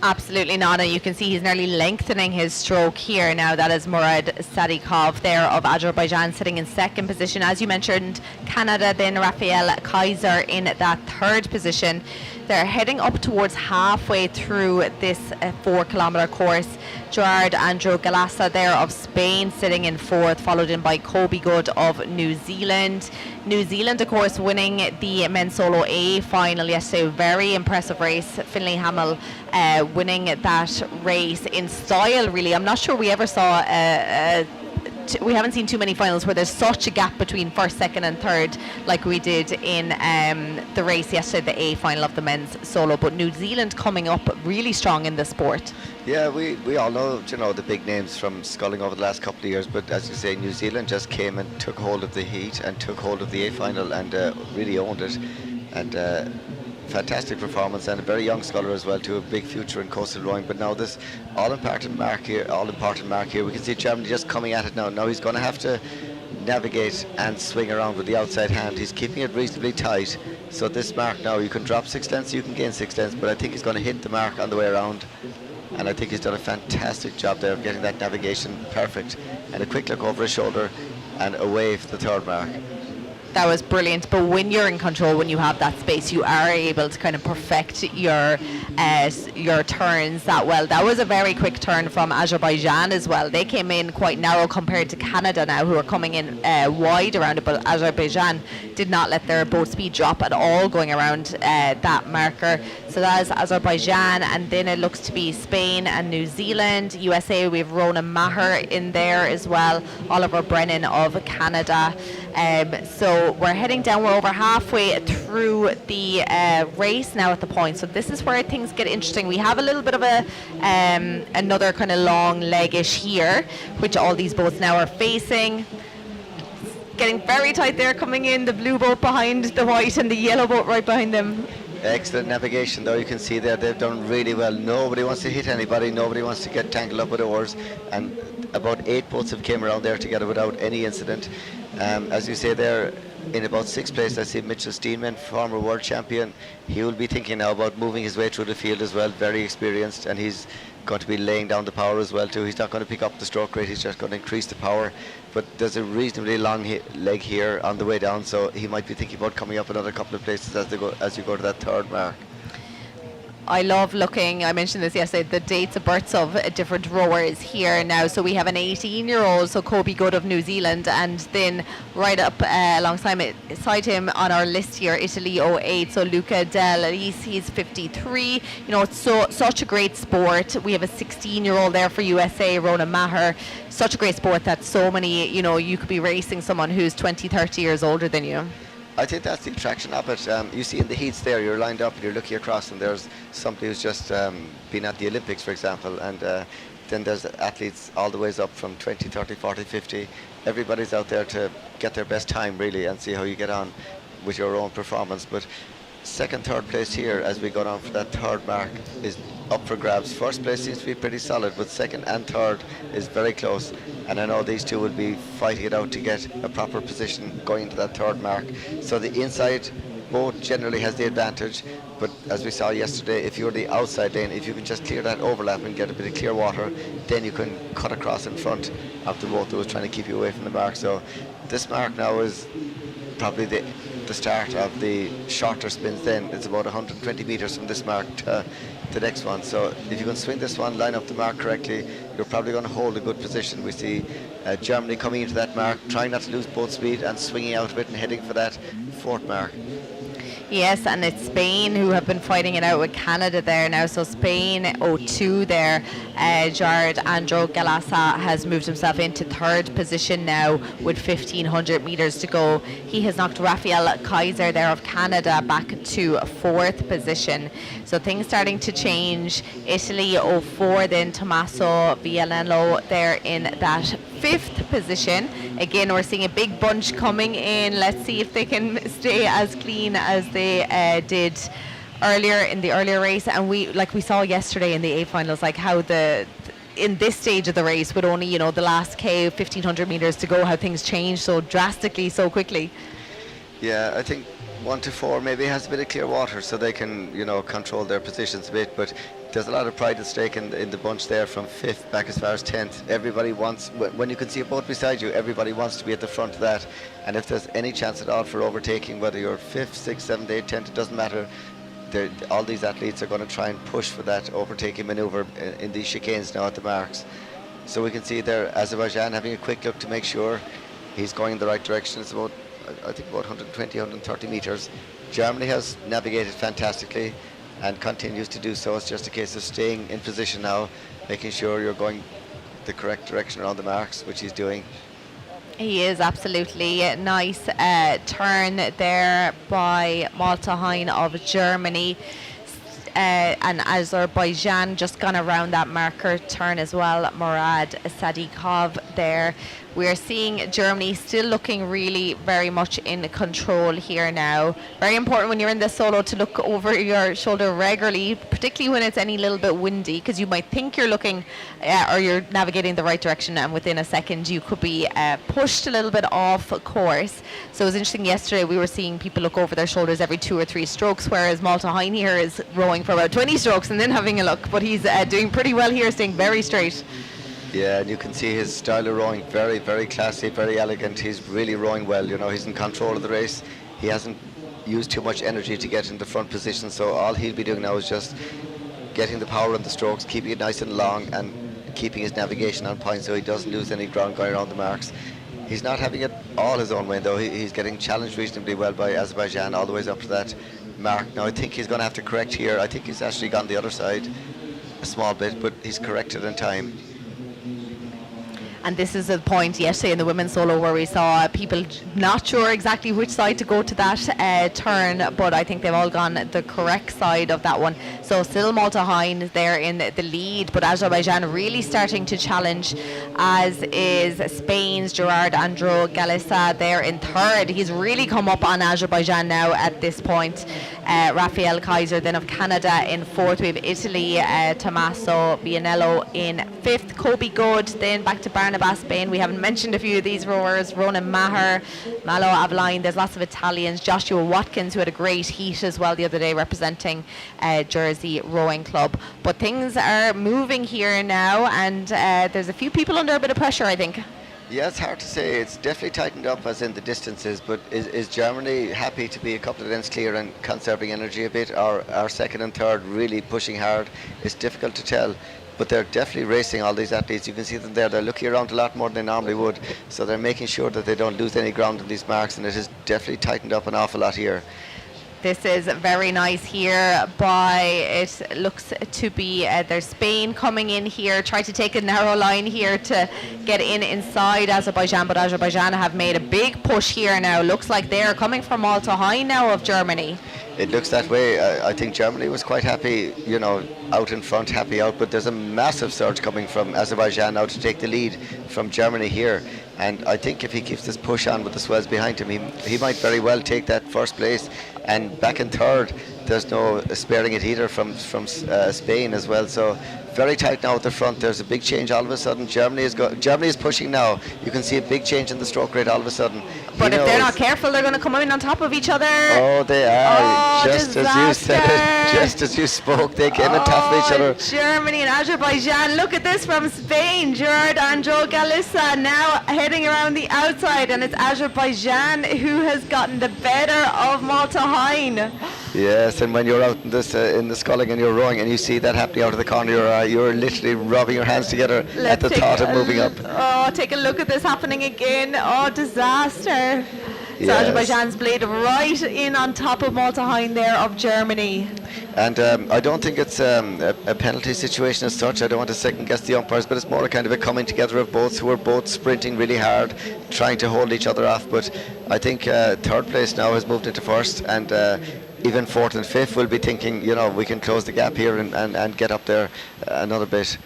Speaker 1: Absolutely not, and you can see he's nearly lengthening his stroke here now. That is Murad Sadikov there of Azerbaijan sitting in second position. As you mentioned, Canada, then Rafael Kaiser in that third position. They're heading up towards halfway through this 4-kilometre course. Gerard Andro Galasa there of Spain sitting in fourth, followed in by Kobe Good of New Zealand. New Zealand, of course, winning the men's solo A final yesterday. Very impressive race. Finlay Hamill winning that race in style, really. I'm not sure we ever saw we haven't seen too many finals where there's such a gap between first, second, and third, like we did in the race yesterday, the A final of the men's solo. But New Zealand coming up really strong in the sport.
Speaker 6: Yeah, we all know, you know, the big names from sculling over the last couple of years, but as you say, New Zealand just came and took hold of the heat and took hold of the A final and really owned it. And fantastic performance, and a very young sculler as well, to a big future in coastal rowing. But now this all-important mark here, we can see Germany just coming at it now. Now he's going to have to navigate and swing around with the outside hand. He's keeping it reasonably tight. So this mark now, you can drop 6 lengths, you can gain 6 lengths, but I think he's going to hit the mark on the way around. And I think he's done a fantastic job there of getting that navigation perfect. And a quick look over his shoulder and away for the third mark.
Speaker 1: That was brilliant. But when you're in control, when you have that space, you are able to kind of perfect your turns that well. That was a very quick turn from Azerbaijan as well. They came in quite narrow compared to Canada now, who are coming in wide around it, but Azerbaijan did not let their boat speed drop at all going around that marker. So that is Azerbaijan, and then it looks to be Spain and New Zealand. USA, we have Rona Maher in there as well, Oliver Brennan of Canada. So we're heading down, we're over halfway through the race now at the point. So this is where things get interesting. We have a little bit of a another kind of long leg-ish here, which all these boats now are facing. Getting very tight there, coming in, the blue boat behind the white and the yellow boat right behind them.
Speaker 6: Excellent navigation though, you can see there they've done really well. Nobody wants to hit anybody, nobody wants to get tangled up with oars, and about 8 boats have came around there together without any incident. As you say there, in about 6th place I see Mitchell Steenman, former world champion. He will be thinking now about moving his way through the field as well, very experienced, and he's going to be laying down the power as well too. He's not going to pick up the stroke rate, he's just going to increase the power, but there's a reasonably long leg here on the way down, so he might be thinking about coming up another couple of places as you go to that third mark.
Speaker 1: I love looking, I mentioned this yesterday, the dates of births of different rowers here now. So we have an 18-year-old, so Kobe Good of New Zealand, and then right up alongside him on our list here, Italy 08, so Luca Dell'Alise, he's 53. You know, it's such a great sport. We have a 16-year-old there for USA, Rona Maher. Such a great sport that so many, you know, you could be racing someone who's 20, 30 years older than you.
Speaker 6: I think that's the attraction of it. You see in the heats there, you're lined up and you're looking across, and there's somebody who's just been at the Olympics, for example, and then there's athletes all the ways up from 20, 30, 40, 50. Everybody's out there to get their best time, really, and see how you get on with your own performance. But second, third place here, as we go down for that third mark, is up for grabs. First place seems to be pretty solid, but second and third is very close, and I know these two will be fighting it out to get a proper position going into that third mark. So the inside boat generally has the advantage, but as we saw yesterday, if you're the outside lane, if you can just clear that overlap and get a bit of clear water, then you can cut across in front of the boat that was trying to keep you away from the mark. So this mark now is probably the start of the shorter spins. Then it's about 120 meters from this mark to the next one. So if you can swing this one, line up the mark correctly, you're probably going to hold a good position. We see Germany coming into that mark, trying not to lose boat speed and swinging out of it and heading for that fourth mark.
Speaker 1: Yes, and it's Spain who have been fighting it out with Canada there now. So Spain 02 there. Jared Andro Galasa has moved himself into third position now with 1,500 meters to go. He has knocked Rafael Kaiser there of Canada back to fourth position. So things starting to change. Italy 04, then Tommaso Villanello there in that fifth position. Again, we're seeing a big bunch coming in. Let's see if they can stay as clean as they did earlier in the earlier race. And we saw yesterday in the A finals, like how in this stage of the race with only, you know, the last 1,500 meters to go, how things change so drastically so quickly.
Speaker 6: Yeah, I think 1 to 4 maybe has a bit of clear water, so they can, you know, control their positions a bit, but there's a lot of pride at stake in the bunch there from 5th back as far as 10th. Everybody wants, when you can see a boat beside you, everybody wants to be at the front of that, and if there's any chance at all for overtaking, whether you're 5th, 6th, 7th, 8th, 10th, it doesn't matter. All these athletes are going to try and push for that overtaking manoeuvre in these chicanes now at the marks. So we can see there Azerbaijan having a quick look to make sure he's going in the right direction. It's about, I think, about 120, 130 meters. Germany has navigated fantastically and continues to do so. It's just a case of staying in position now, making sure you're going the correct direction around the marks, which he's doing.
Speaker 1: He is absolutely nice turn there by Malta Hein of Germany. And Azerbaijan just gone around that marker turn as well. Murad Sadiqov there. We're seeing Germany still looking really very much in control here now. Very important when you're in the solo to look over your shoulder regularly, particularly when it's any little bit windy, because you might think you're looking or you're navigating the right direction, and within a second you could be pushed a little bit off course. So it was interesting yesterday, we were seeing people look over their shoulders every 2 or 3 strokes, whereas Malta Hein here is rowing for about 20 strokes and then having a look. But he's doing pretty well here, staying very straight.
Speaker 6: Yeah, and you can see his style of rowing, very, very classy, very elegant. He's really rowing well, you know, he's in control of the race. He hasn't used too much energy to get in the front position, so all he'll be doing now is just getting the power on the strokes, keeping it nice and long, and keeping his navigation on point so he doesn't lose any ground going around the marks. He's not having it all his own way, though. He's getting challenged reasonably well by Azerbaijan all the way up to that mark. Now, I think he's going to have to correct here. I think he's actually gone the other side a small bit, but he's corrected in time.
Speaker 1: And this is a point yesterday in the women's solo where we saw people not sure exactly which side to go to that turn, but I think they've all gone the correct side of that one. So still Malta Hein there in the lead, but Azerbaijan really starting to challenge, as is Spain's Gerard Andro Galeza there in third. He's really come up on Azerbaijan now at this point. Rafael Kaiser then of Canada in fourth. We have Italy, Tommaso Bianello in fifth. Kobe Good then back to Barnabas, Spain. We haven't mentioned a few of these rowers. Ronan Maher, Malo Aveline. There's lots of Italians. Joshua Watkins, who had a great heat as well the other day representing Jersey Rowing Club. But things are moving here now, and there's a few people under a bit of pressure, I think.
Speaker 6: Yeah, it's hard to say. It's definitely tightened up as in the distances, but is Germany happy to be a couple of lengths clear and conserving energy a bit, or are second and third really pushing hard? It's difficult to tell, but they're definitely racing, all these athletes. You can see them there. They're looking around a lot more than they normally would, so they're making sure that they don't lose any ground in these marks, and it has definitely tightened up an awful lot here.
Speaker 1: This is very nice here by, it looks to be, there's Spain coming in here, try to take a narrow line here to get in inside Azerbaijan, but Azerbaijan have made a big push here now. Looks like they're coming from Malta Hein now of Germany.
Speaker 6: It looks that way. I think Germany was quite happy, you know, out in front, happy out, but there's a massive surge coming from Azerbaijan now to take the lead from Germany here. And I think if he keeps this push on with the swells behind him, he might very well take that first place. And back in third, there's no sparing it either from Spain as well. So very tight now at the front. There's a big change all of a sudden. Germany is pushing now. You can see a big change in the stroke rate all of a sudden.
Speaker 1: But if they're not careful, they're going to come in on top of each other.
Speaker 6: Oh, they are. Just
Speaker 1: disaster.
Speaker 6: as you said it, just as you spoke, they came on top of each other.
Speaker 1: Germany and Azerbaijan. Look at this from Spain. Gerard Andro Galeza now heading around the outside, and it's Azerbaijan who has gotten the better of Malta Hein.
Speaker 6: Yes, and when you're out in this in the sculling and you're rowing and you see that happening out of the corner, you're literally rubbing your hands together at the thought of moving up.
Speaker 1: Oh, take a look at this happening again. Oh, disaster. So
Speaker 6: Yes.
Speaker 1: Azerbaijan's blade right in on top of Malta Hein there of Germany.
Speaker 6: And I don't think it's a penalty situation as such. I don't want to second guess the umpires, but it's more a kind of a coming together of both who are both sprinting really hard, trying to hold each other off. But I think third place now has moved into first, and even fourth and fifth will be thinking, you know, we can close the gap here and get up there another bit.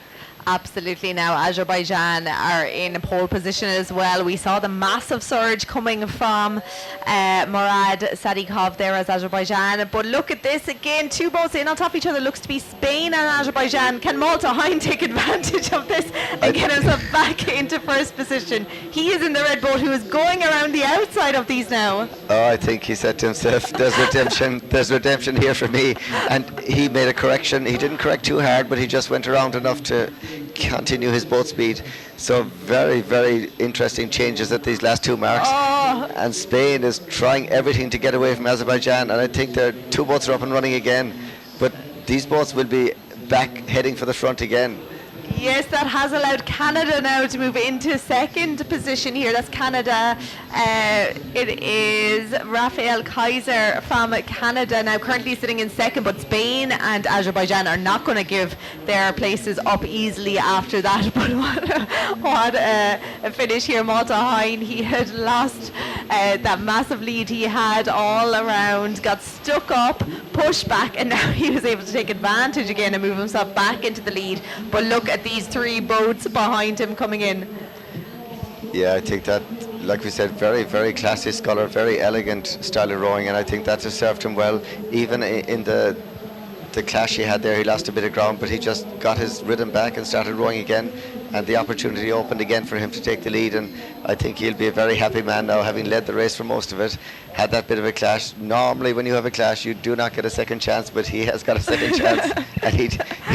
Speaker 1: Absolutely. Now Azerbaijan are in pole position as well. We saw the massive surge coming from Murad Sadiqov there as Azerbaijan, but look at this again, two boats in on top of each other. Looks to be Spain and Azerbaijan. Can Malta Hein take advantage of this and get himself back into first position? He is in the red boat, who is going around the outside of these now.
Speaker 6: Oh, I think he said to himself, there's redemption here for me. And he made a correction. He didn't correct too hard, but he just went around enough to continue his boat speed. So very, very interesting changes at these last two marks.
Speaker 1: Oh.
Speaker 6: And Spain is trying everything to get away from Azerbaijan, and I think their two boats are up and running again. But these boats will be back heading for the front again.
Speaker 1: Yes, that has allowed Canada now to move into second position here. That's Canada. It is Rafael Kaiser from Canada now currently sitting in second, but Spain and Azerbaijan are not going to give their places up easily after that. But what a finish here. Malta Hine, he had lost that massive lead he had all around, got stuck up, pushed back, and now he was able to take advantage again and move himself back into the lead. But look at these three boats behind him coming in.
Speaker 6: Yeah, I think that, like we said, very, very classy sculler, very elegant style of rowing, and I think that has served him well. Even in the clash he had there, he lost a bit of ground, but he just got his rhythm back and started rowing again, and the opportunity opened again for him to take the lead, and I think he'll be a very happy man now, having led the race for most of it. Had that bit of a clash. Normally when you have a clash you do not get a second chance, but he has got a second chance, and he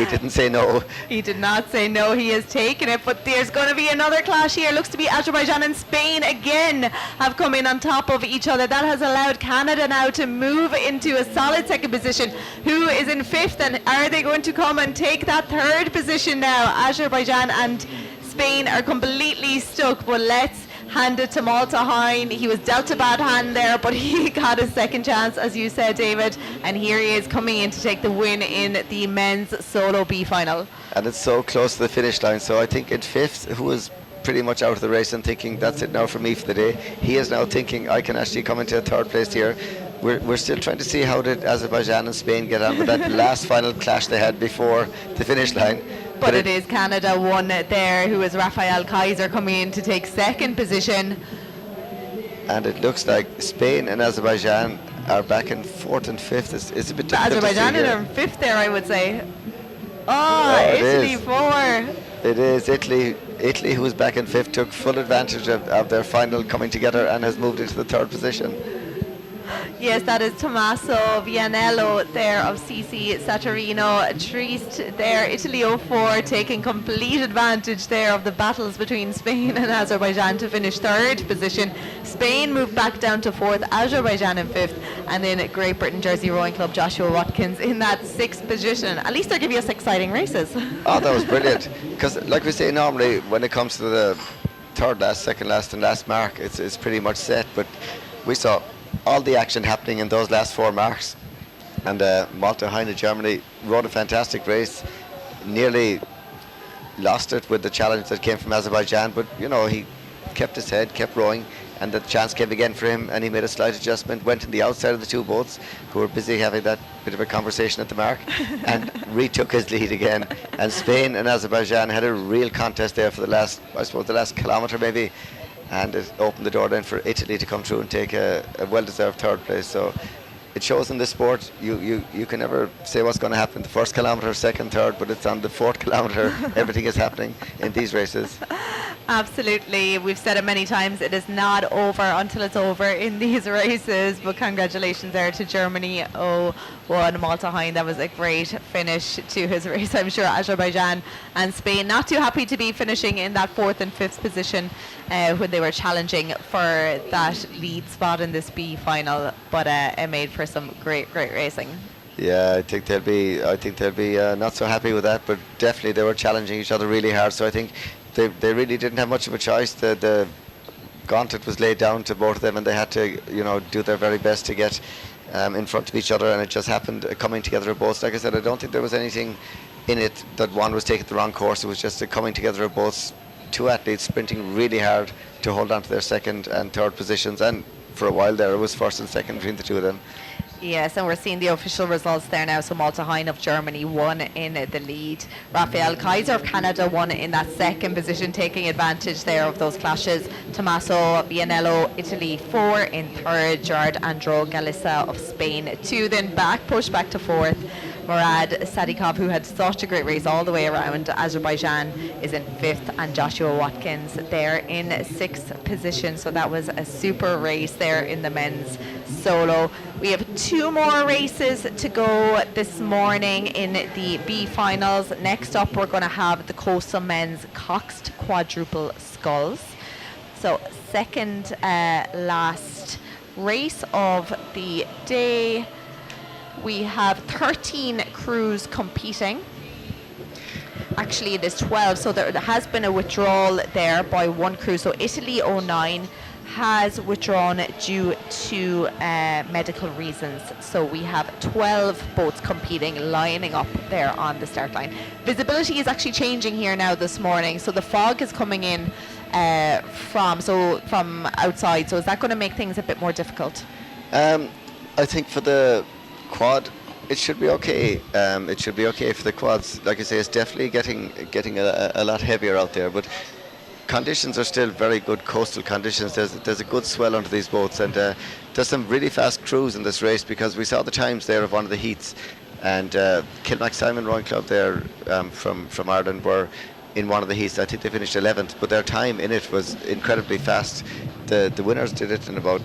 Speaker 6: didn't say no.
Speaker 1: He did not say no, he has taken it, but there's going to be another clash here. Looks to be Azerbaijan and Spain again have come in on top of each other. That has allowed Canada now to move into a solid second position. Who is in fifth, and are they going to come and take that third position now? Azerbaijan and Spain are completely stuck, but let's hand it to Malta Hine. He was dealt a bad hand there, but he got a second chance, as you said, David, and here he is coming in to take the win in the men's solo B final.
Speaker 6: And it's so close to the finish line, so I think in fifth, who was pretty much out of the race and thinking that's it now for me for the day, he is now thinking I can actually come into a third place here. We're still trying to see how did Azerbaijan and Spain get on with that last final clash they had before the finish line.
Speaker 1: But it is Canada one there, who is Rafael Kaiser coming in to take second position.
Speaker 6: And it looks like Spain and Azerbaijan are back in fourth and fifth. It's a bit difficult
Speaker 1: Azerbaijan
Speaker 6: to see
Speaker 1: in fifth there, I would say. Oh, Italy
Speaker 6: is.
Speaker 1: four.
Speaker 6: It is Italy, who is back in fifth, took full advantage of their final coming together and has moved into the third position.
Speaker 1: Yes, that is Tommaso Vianello there of CC Saturino. Trieste there, Italy 04, taking complete advantage there of the battles between Spain and Azerbaijan to finish third position. Spain moved back down to fourth, Azerbaijan in fifth, and then Great Britain Jersey Rowing Club Joshua Watkins in that sixth position. At least they're giving us exciting races.
Speaker 6: Oh, that was brilliant. Because like we say, normally when it comes to the third last, second last and last mark, it's pretty much set, but we saw all the action happening in those last four marks, and Malta Hine of Germany rode a fantastic race, nearly lost it with the challenge that came from Azerbaijan, but you know, he kept his head, kept rowing, and the chance came again for him, and he made a slight adjustment, went in the outside of the two boats who were busy having that bit of a conversation at the mark, and retook his lead again. And Spain and Azerbaijan had a real contest there for the last kilometre maybe, and it opened the door then for Italy to come through and take a well-deserved third place. So it shows in this sport you can never say what's going to happen the first kilometre, second, third, but it's on the fourth kilometre everything is happening in these races.
Speaker 1: Absolutely, we've said it many times, it is not over until it's over in these races, but congratulations there to Germany 01 Malta Hine. That was a great finish to his race. I'm sure Azerbaijan and Spain not too happy to be finishing in that fourth and fifth position when they were challenging for that lead spot in this B final, but it made for some great racing.
Speaker 6: Yeah, I think they'll be not so happy with that, but definitely they were challenging each other really hard, so I think they really didn't have much of a choice. The gauntlet was laid down to both of them, and they had to, you know, do their very best to get in front of each other, and it just happened coming together of both. Like I said, I don't think there was anything in it that one was taking the wrong course. It was just a coming together of both, two athletes sprinting really hard to hold on to their second and third positions, and for a while there it was first and second between the two of them.
Speaker 1: Yes, and we're seeing the official results there now. So Malta Hine of Germany won in the lead. Rafael Kaiser of Canada won in that second position, taking advantage there of those clashes. Tommaso Vianello, Italy 4 in third. Gerard Andro Galissa of Spain 2. Then pushed back to fourth. Murad Sadikov, who had such a great race all the way around. Azerbaijan is in fifth, and Joshua Watkins there in sixth position. So that was a super race there in the men's solo. We have two more races to go this morning in the B finals. Next up, we're going to have the Coastal Men's Coxed Quadruple Sculls. So second last race of the day. We have 13 crews competing. actually it is 12, so there has been a withdrawal there by one crew. So Italy 09 has withdrawn due to medical reasons. So we have 12 boats competing, lining up there on the start line. Visibility is actually changing here now this morning, so the fog is coming in from outside. So is that going to make things a bit more difficult?
Speaker 6: I think for the quad, it should be okay. It should be okay for the quads. Like I say, it's definitely getting a lot heavier out there, but conditions are still very good coastal conditions. There's a good swell under these boats, and there's some really fast crews in this race, because we saw the times there of one of the heats, and Kilmac Simon Rowing Club there from Ireland were in one of the heats. I think they finished 11th, but their time in it was incredibly fast. The winners did it in about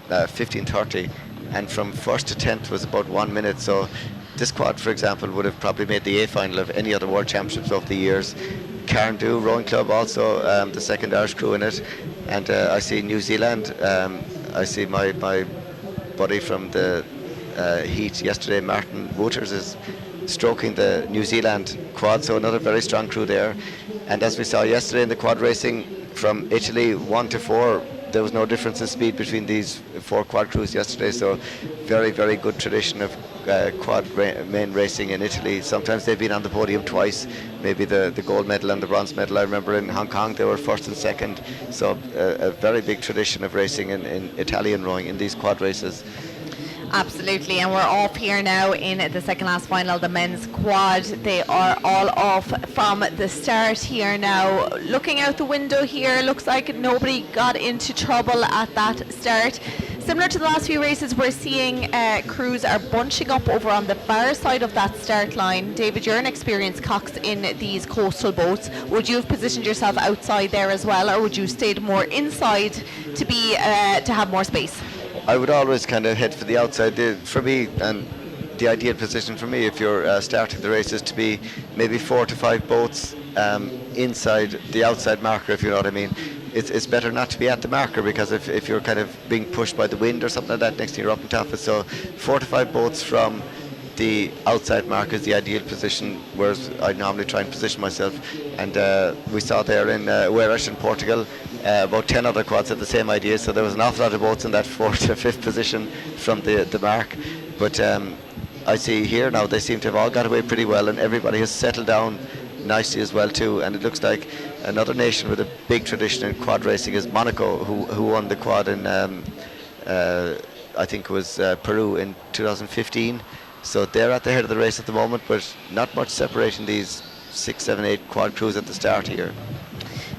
Speaker 6: 15:30, and from 1st to 10th was about 1 minute. So this quad, for example, would have probably made the A final of any other World Championships over the years. Carndoo Rowing Club also, the second Irish crew in it, and I see New Zealand. I see my buddy from the heat yesterday, Martin Wouters, is stroking the New Zealand quad, so another very strong crew there. And as we saw yesterday in the quad racing, from Italy 1 to 4, there was no difference in speed between these 4 quad crews yesterday. So very, very good tradition of quad main racing in Italy. Sometimes they've been on the podium twice, maybe the gold medal and the bronze medal. I remember in Hong Kong they were first and second. So a very big tradition of racing in Italian rowing in these quad races.
Speaker 1: Absolutely, and we're off here now in the second last final, the men's quad. They are all off from the start here now. Looking out the window here, looks like nobody got into trouble at that start. Similar to the last few races, we're seeing crews are bunching up over on the far side of that start line. David, you're an experienced cox in these coastal boats. Would you have positioned yourself outside there as well, or would you stayed more inside to be to have more space?
Speaker 6: I would always kind of head for the outside. For me, and the ideal position for me, if you're starting the race, is to be maybe 4 to 5 boats inside the outside marker, if you know what I mean. It's better not to be at the marker, because if you're kind of being pushed by the wind or something like that, next thing you're up on top of it. So 4 to 5 boats from the outside marker is the ideal position, whereas I normally try and position myself. And we saw there in Oeiras in Portugal, about 10 other quads had the same idea, so there was an awful lot of boats in that 4th to 5th position from the mark. But I see here now they seem to have all got away pretty well, and everybody has settled down nicely as well too. And it looks like another nation with a big tradition in quad racing is Monaco, who won the quad in I think it was Peru in 2015. So they're at the head of the race at the moment, but not much separating these 6, 7, 8 quad crews at the start here.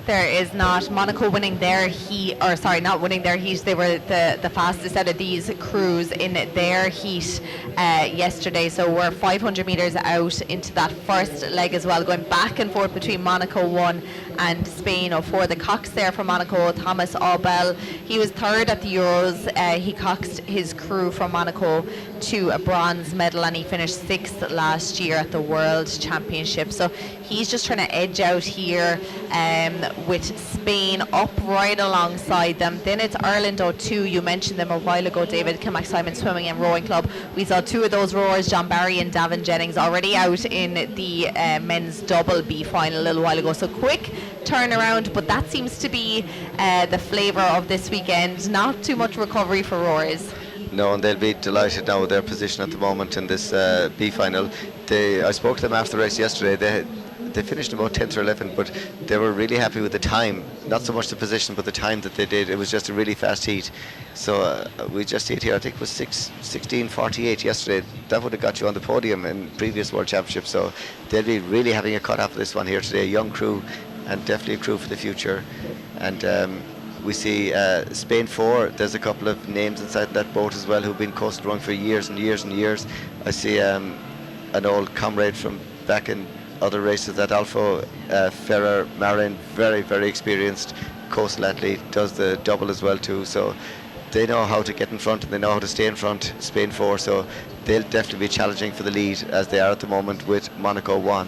Speaker 1: There is not. Monaco winning their heat, or sorry, not winning their heat. They were the fastest out of these crews in their heat yesterday. So we're 500 metres out into that first leg as well, going back and forth between Monaco 1 and Spain 04. The cox there for Monaco, Thomas Aubel, he was third at the Euros. He coxed his crew from Monaco to a bronze medal, and he finished 6th last year at the World Championship. So he's just trying to edge out here with Spain up right alongside them. Then it's Ireland 02. You mentioned them a while ago, David. Kilmac Simon Swimming and Rowing Club. We saw 2 of those rowers, John Barry and Davin Jennings, already out in the men's double B final a little while ago. So quick turnaround, but that seems to be the flavour of this weekend. Not too much recovery for rowers.
Speaker 6: No, and they'll be delighted now with their position at the moment in this B final. I spoke to them after the race yesterday. They finished about 10th or 11th, but they were really happy with the time. Not so much the position, but the time that they did. It was just a really fast heat. So we just see it here. I think it was 16:48 yesterday. That would have got you on the podium in previous World Championships. So they'll be really having a cut off of this one here today. A young crew, and definitely a crew for the future. And we see Spain 4. There's a couple of names inside that boat as well who've been coastal rowing for years and years and years. I see an old comrade from back in other races, that Alfo Ferrer Marin, very, very experienced coastal athlete, does the double as well too. So they know how to get in front and they know how to stay in front, Spain 4. So they'll definitely be challenging for the lead, as they are at the moment with Monaco 1.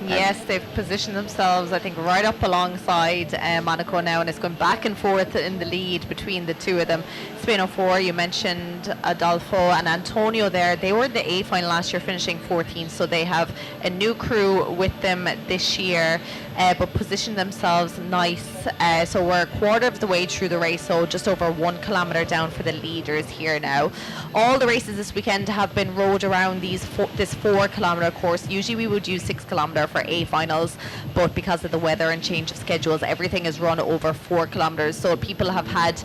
Speaker 7: Yes, they've positioned themselves, I think, right up alongside Monaco now, and it's going back and forth in the lead between the two of them. Spain 04, you mentioned Adolfo and Antonio there. They were in the A final last year, finishing 14th, so they have a new crew with them this year, but positioned themselves nice. So we're a quarter of the way through the race, so just over 1 kilometre down for the leaders here now. All the races this weekend have been rowed around this 4 kilometre course. Usually we would use 6 kilometre for A finals, but because of the weather and change of schedules, everything is run over 4 kilometres. So people have had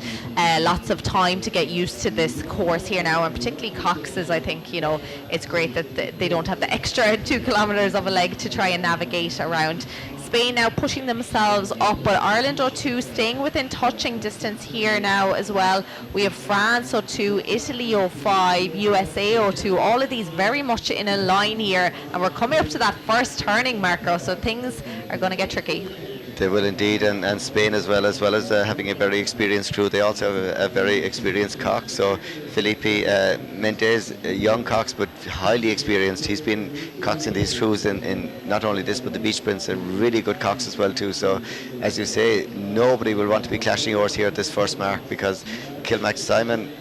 Speaker 7: lots of time to get used to this course here now, and particularly Cox's. I think, you know, it's great that they don't have the extra 2 kilometres of a leg to try and navigate around. Spain now pushing themselves up, but Ireland 02 staying within touching distance here now as well. We have France 02, Italy 05, USA 02, all of these very much in a line here, and we're coming up to that first turning, Marco, so things are going to get tricky.
Speaker 6: They will indeed, and Spain as well as having a very experienced crew. They also have a very experienced cox. So Felipe Mendez, a young cox but highly experienced. He's been coxing these crews in not only this but the Beach Prince, a really good cox as well too. So as you say, nobody will want to be clashing oars here at this first mark, because Kilmac Simon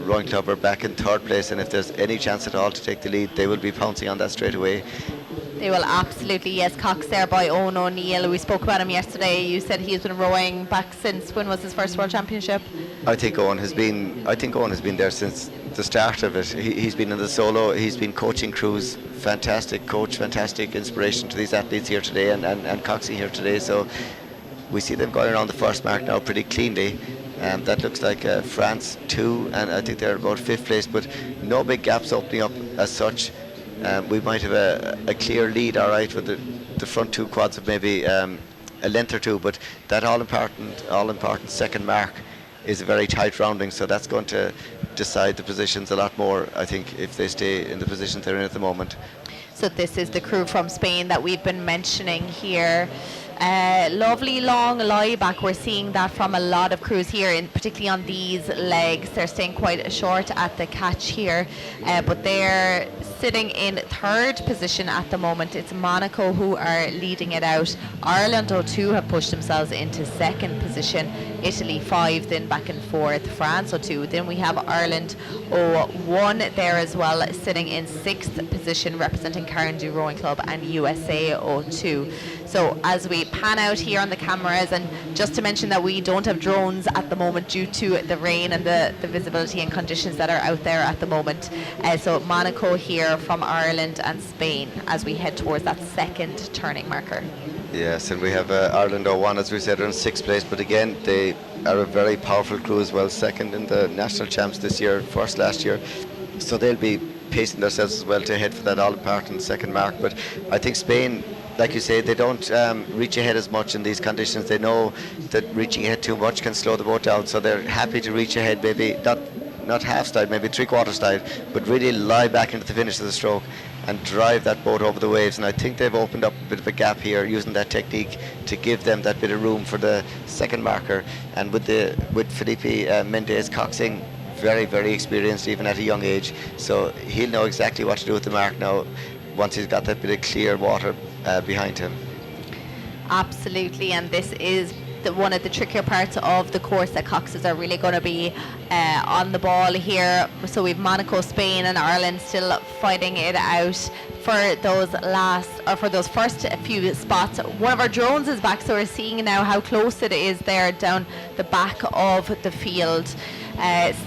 Speaker 6: Rowing Club are back in 3rd place, and if there's any chance at all to take the lead, they will be pouncing on that straight away.
Speaker 7: They will absolutely, yes. Cox there by Owen O'Neill. We spoke about him yesterday. You said he's been rowing back since, when was his first World Championship?
Speaker 6: I think Owen has been there since the start of it. He's been in the solo. He's been coaching crews. Fantastic coach, fantastic inspiration to these athletes here today, and coxing here today. So we see them going around the first mark now pretty cleanly. That looks like France 2, and I think they're about 5th place, but no big gaps opening up as such. We might have a clear lead, all right, with the front 2 quads of maybe a length or 2, but that all-important second mark is a very tight rounding, so that's going to decide the positions a lot more, I think, if they stay in the positions they're in at the moment.
Speaker 7: So this is the crew from Spain that we've been mentioning here. Lovely long lie back. We're seeing that from a lot of crews here, and particularly on these legs. They're staying quite short at the catch here, but they're sitting in 3rd position at the moment. It's Monaco who are leading it out. Ireland 02 have pushed themselves into 2nd position. Italy 5, then back in 4th. France 02. Then we have Ireland 01 there as well, sitting in 6th position, representing Carndoo Rowing Club, and USA 02. So as we pan out here on the cameras, and just to mention that we don't have drones at the moment due to the rain and the visibility and conditions that are out there at the moment. So Monaco here from Ireland and Spain as we head towards that 2nd turning marker.
Speaker 6: Yes, and we have Ireland 01, as we said, are in 6th place, but again, they are a very powerful crew as well, 2nd in the national champs this year, 1st last year, so they'll be pacing themselves as well to head for that all-important 2nd mark. But I think Spain, like you say, they don't reach ahead as much in these conditions. They know that reaching ahead too much can slow the boat down, so they're happy to reach ahead, maybe not half style, maybe 3/4 style, but really lie back into the finish of the stroke and drive that boat over the waves. And I think they've opened up a bit of a gap here, using that technique to give them that bit of room for the 2nd marker. And with Felipe Mendez coxing, very, very experienced even at a young age, so he'll know exactly what to do with the mark now once he's got that bit of clear water behind him.
Speaker 7: Absolutely, and this is one of the trickier parts of the course, that coxes are really going to be on the ball here. So we've Monaco, Spain and Ireland still fighting it out for those first few spots. One of our drones is back, so we're seeing now how close it is there down the back of the field.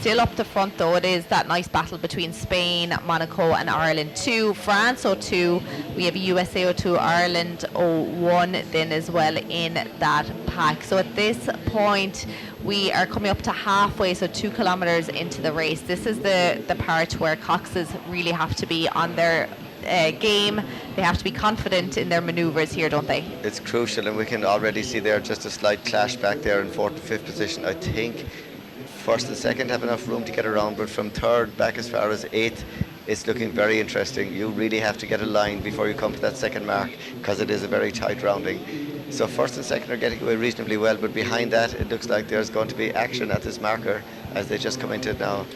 Speaker 7: Still up the front though, it is that nice battle between Spain, Monaco and Ireland 2. France 02, we have USA 02, Ireland 01 then as well in that pack. So at this point we are coming up to halfway, so 2 kilometres into the race. This is the part where coxes really have to be on their game. They have to be confident in their manoeuvres here, don't they?
Speaker 6: It's crucial, and we can already see there just a slight clash back there in 4th and 5th position. I think 1st and 2nd have enough room to get around, but from 3rd back as far as 8th, it's looking very interesting. You really have to get a line before you come to that 2nd mark, because it is a very tight rounding. So 1st and 2nd are getting away reasonably well, but behind that it looks like there's going to be action at this marker as they just come into it now.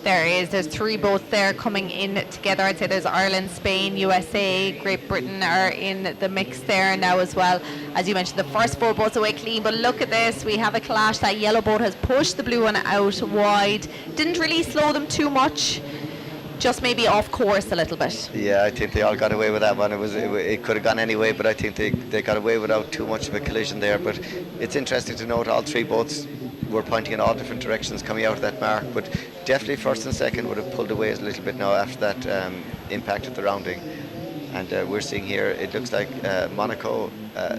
Speaker 7: There is. There's 3 boats there coming in together. I'd say there's Ireland, Spain, USA, Great Britain are in the mix there now as well. As you mentioned, the first 4 boats away clean, but look at this. We have a clash. That yellow boat has pushed the blue one out wide. Didn't really slow them too much. Just maybe off course a little bit.
Speaker 6: Yeah, I think they all got away with that one. It could have gone anyway, but I think they got away without too much of a collision there. But it's interesting to note all 3 boats were pointing in all different directions coming out of that mark, but definitely first and second would have pulled away a little bit now after that impact at the rounding. And we're seeing here, it looks like Monaco,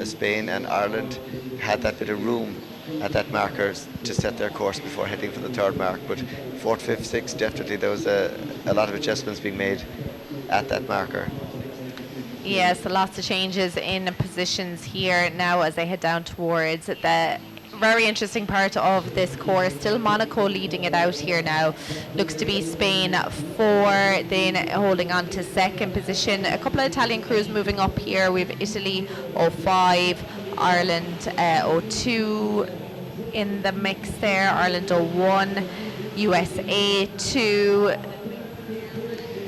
Speaker 6: Spain and Ireland had that bit of room at that marker to set their course before heading for the 3rd mark. But 4th, 5th, 6th, definitely there was a lot of adjustments being made at that marker.
Speaker 7: Yes, lots of changes in positions here now as they head down towards the very interesting part of this course. Still Monaco leading it out here now. Looks to be Spain 4, then holding on to 2nd position. A couple of Italian crews moving up here. We have Italy 05, Ireland 02 in the mix there, Ireland 01, USA 2.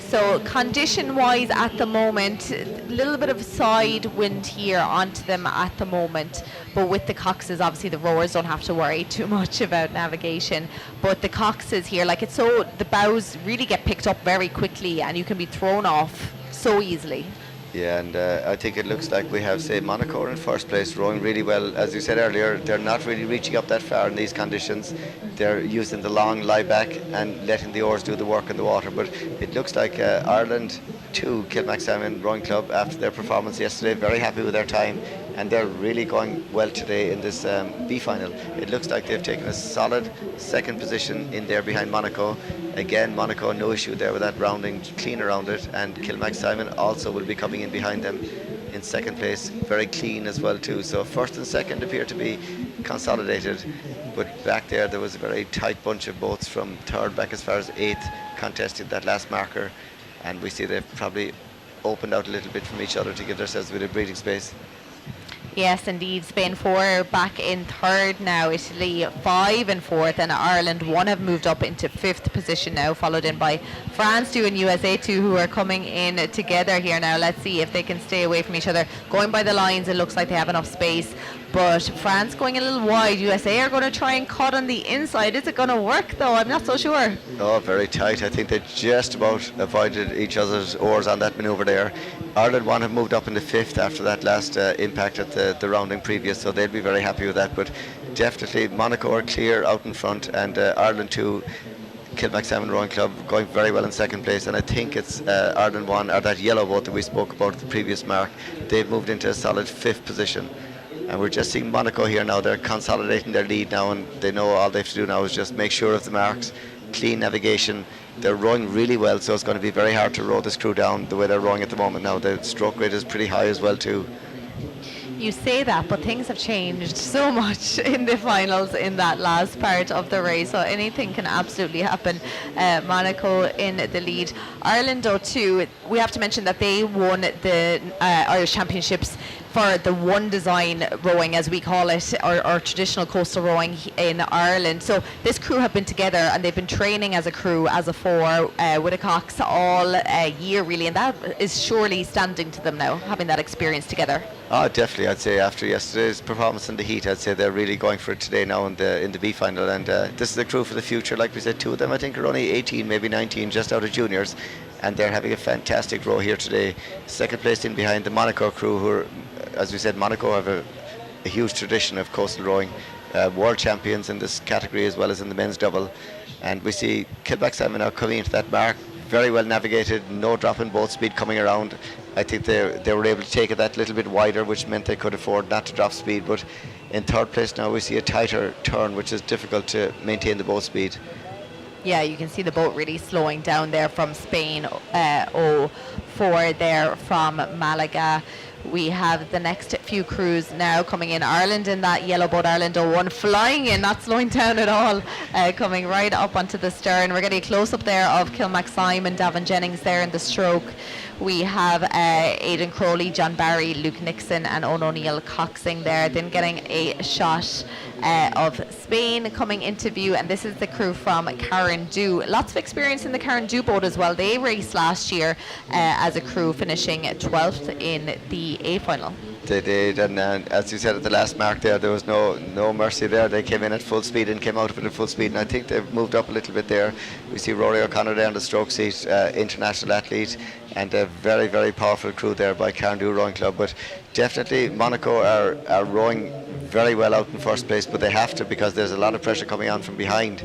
Speaker 7: So condition-wise at the moment, a little bit of side wind here onto them at the moment. But with the coxes, obviously the rowers don't have to worry too much about navigation. But the coxes here, like it's so, the bows really get picked up very quickly and you can be thrown off so easily.
Speaker 6: Yeah, and I think it looks like we have, say, Monaco in first place, rowing really well. As you said earlier, they're not really reaching up that far in these conditions. They're using the long lie back and letting the oars do the work in the water. But it looks like Ireland 2, Kilmacsalmon Rowing Club, after their performance yesterday, very happy with their time. And they're really going well today in this B final. It looks like they've taken a solid 2nd position in there behind Monaco. Again, Monaco, no issue there with that rounding, clean around it. And Kilmacsalmon also will be coming in behind them in 2nd place, very clean as well too. So 1st and 2nd appear to be consolidated. But back there was a very tight bunch of boats from 3rd back as far as 8th contested that last marker. And we see they've probably opened out a little bit from each other to give themselves a bit of breathing space.
Speaker 7: Yes, indeed. Spain 4 back in 3rd now. Italy 5 in 4th, and Ireland 1 have moved up into 5th position now, followed in by France 2 and USA 2, who are coming in together here now. Let's see if they can stay away from each other. Going by the lines, it looks like they have enough space, but France going a little wide. USA are going to try and cut on the inside. Is it going to work though? I'm not so sure.
Speaker 6: Oh, very tight. I think they just about avoided each other's oars on that manoeuvre there. Ireland 1 have moved up into 5th after that last impact at the rounding previous, so they'll be very happy with that. But definitely Monaco are clear out in front, and Ireland 2, Kilmacsalmon Rowing Club, going very well in 2nd place. And I think it's Ireland 1, or that yellow boat that we spoke about at the previous mark. They've moved into a solid 5th position. And we're just seeing Monaco here now. They're consolidating their lead now, and they know all they have to do now is just make sure of the marks, clean navigation. They're rowing really well, so it's going to be very hard to row this crew down the way they're rowing at the moment now. The stroke rate is pretty high as well too.
Speaker 7: You say that, but things have changed so much in the finals in that last part of the race, so anything can absolutely happen. Monaco in the lead. Ireland 02, we have to mention that they won the Irish Championships for the one design rowing, as we call it, or traditional coastal rowing in Ireland. So this crew have been together and they've been training as a crew, as a 4, with a cox all year really, and that is surely standing to them now, having that experience together.
Speaker 6: Oh, definitely. I'd say after yesterday's performance in the heat, I'd say they're really going for it today now in the B final, and this is the crew for the future. Like we said, 2 of them I think are only 18, maybe 19, just out of juniors, and they're having a fantastic row here today. 2nd place in behind the Monaco crew, who are, as we said, Monaco have a huge tradition of coastal rowing, world champions in this category as well as in the men's double. And we see Kilmacsalmon now coming into that mark, very well navigated, no drop in boat speed coming around. I think they were able to take it that little bit wider, which meant they could afford not to drop speed. But in 3rd place now we see a tighter turn, which is difficult to maintain the boat speed.
Speaker 7: Yeah, you can see the boat really slowing down there from Spain 04 there from Malaga. We have the next few crews now coming in. Ireland in that yellow boat, Ireland 01, flying in, not slowing down at all, coming right up onto the stern. We're getting a close-up there of Kilmacsalmon, Davin Jennings there in the stroke. We have Aidan Crowley, John Barry, Luke Nixon and Owen O'Neill coxing there. Then getting a shot of Spain coming into view, and this is the crew from Carindoo. Lots of experience in the Carindoo boat as well. They raced last year as a crew, finishing 12th in the A final.
Speaker 6: They did, and as you said at the last mark there was no mercy there. They came in at full speed and came out of it at full speed, and I think they've moved up a little bit there. We see Rory O'Connor there on the stroke seat, international athlete, and a very, very powerful crew there by Carindoo Rowing Club. But definitely Monaco are rowing very well out in first place, but they have to, because there's a lot of pressure coming on from behind,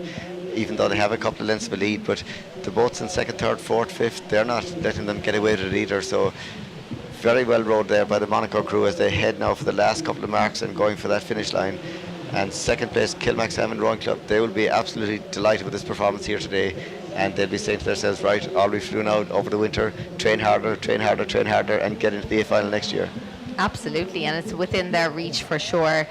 Speaker 6: even though they have a couple of lengths of a lead. But the boats in second, third, fourth, fifth, they're not letting them get away with it either. So very well rowed there by the Monaco crew as they head now for the last couple of marks and going for that finish line. And second place, Kilmac Salmon Rowing Club, they will be absolutely delighted with this performance here today, and they'll be saying to themselves, right, all we have to do now over the winter, train harder, train harder, train harder, and get into the A final next year.
Speaker 7: Absolutely, and it's within their reach for sure.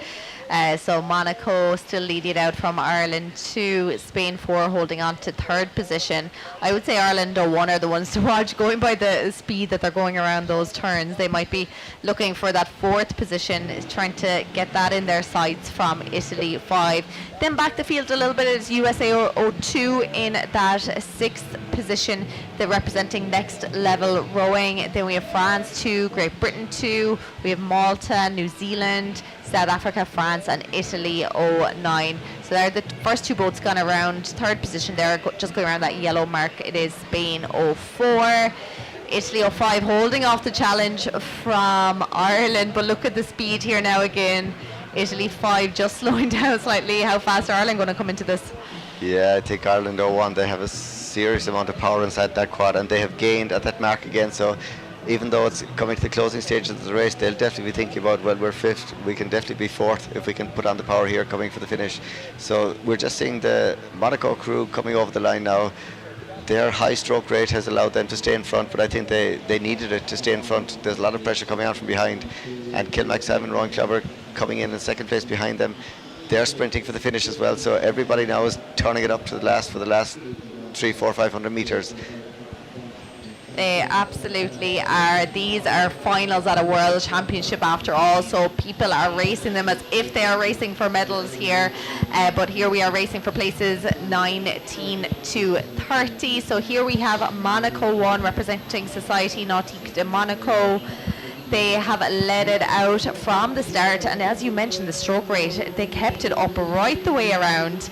Speaker 7: So Monaco still leading out from Ireland 2, Spain 4 holding on to third position. I would say Ireland 1 are the ones to watch, going by the speed that they're going around those turns. They might be looking for that fourth position, trying to get that in their sights from Italy 5. Then back the field a little bit is USA 02 in that sixth position. They're representing next level rowing. Then we have France 2, Great Britain 2, we have Malta, New Zealand, South Africa, France and Italy 09. So they're the first two boats gone around. Third position there, just going around that yellow mark, it is Spain 04. Italy 05 holding off the challenge from Ireland, but look at the speed here now again. Italy 5 just slowing down slightly. How fast are Ireland going to come into this?
Speaker 6: Yeah, I think Ireland 01, they have a serious amount of power inside that quad, and they have gained at that mark again. So even though it's coming to the closing stages of the race, they'll definitely be thinking about, well, we're fifth, we can definitely be fourth if we can put on the power here coming for the finish. So we're just seeing the Monaco crew coming over the line now. Their high stroke rate has allowed them to stay in front, but I think they needed it to stay in front. There's a lot of pressure coming on from behind, and Kilmac Salmon Rowing Club are coming in second place behind them. They're sprinting for the finish as well, so everybody now is turning it up to the last 300, 400, 500 metres.
Speaker 7: They absolutely are. These are finals at a world championship after all, so people are racing them as if they are racing for medals here, but here we are racing for places 19 to 30. So here we have Monaco 1 representing Société Nautique de Monaco. They have led it out from the start, and as you mentioned, the stroke rate, they kept it up right the way around.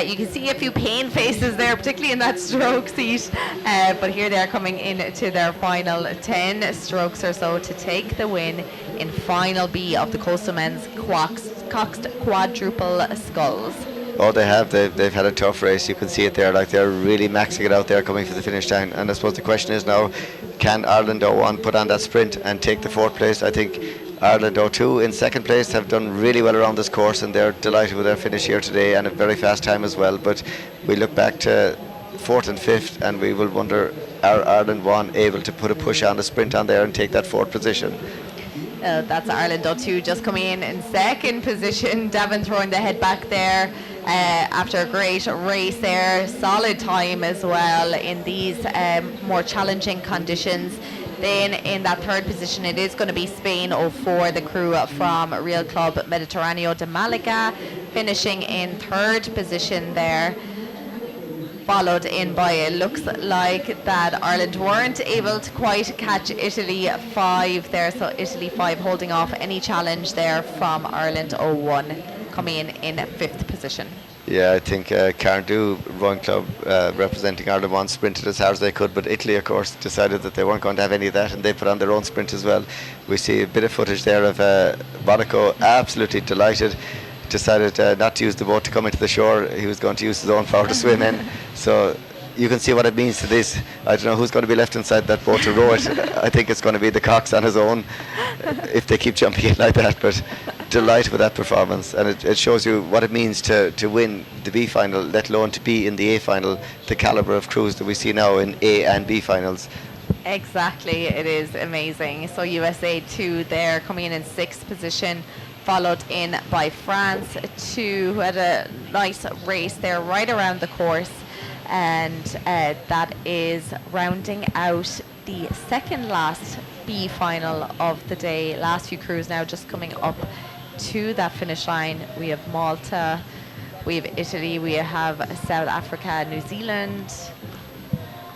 Speaker 7: You can see a few pain faces there, particularly in that stroke seat, but here they are coming into their final 10 strokes or so to take the win in final B of the Coastal Men's Coxed Quadruple Sculls.
Speaker 6: Oh, they have. They've had a tough race. You can see it there. Like, they're really maxing it out there coming for the finish line. And I suppose the question is now, can Ireland 01 put on that sprint and take the fourth place? I think Ireland 02 in second place have done really well around this course, and they're delighted with their finish here today, and a very fast time as well. But we look back to fourth and fifth, and we will wonder, are Ireland 1 able to put a push on the sprint on there and take that fourth position?
Speaker 7: That's Ireland 02 just coming in second position. Davin throwing the head back there after a great race there. Solid time as well in these more challenging conditions. Then in that third position, it is going to be Spain 04, the crew from Real Club Mediterráneo de Málaga, finishing in third position there. Followed in by, it looks like that Ireland weren't able to quite catch Italy 5 there, so Italy 5 holding off any challenge there from Ireland 01, coming in fifth position.
Speaker 6: Yeah, I think Carindoo Rowing Club representing Ireland 1 sprinted as hard as they could, but Italy, of course, decided that they weren't going to have any of that, and they put on their own sprint as well. We see a bit of footage there of Monaco absolutely delighted. Decided not to use the boat to come into the shore. He was going to use his own power to swim in. So you can see what it means to this. I don't know who's going to be left inside that boat to row it. I think it's going to be the Cox on his own if they keep jumping in like that. But delighted with that performance, and it shows you what it means to win the B final, let alone to be in the A final, the calibre of crews that we see now in A and B finals.
Speaker 7: Exactly, it is amazing. So USA 2 there coming in sixth position, followed in by France 2, who had a nice race there right around the course. and that is rounding out the second last B final of the day. Last few crews now just coming up to that finish line. We have Malta, we have Italy, we have South Africa, New Zealand,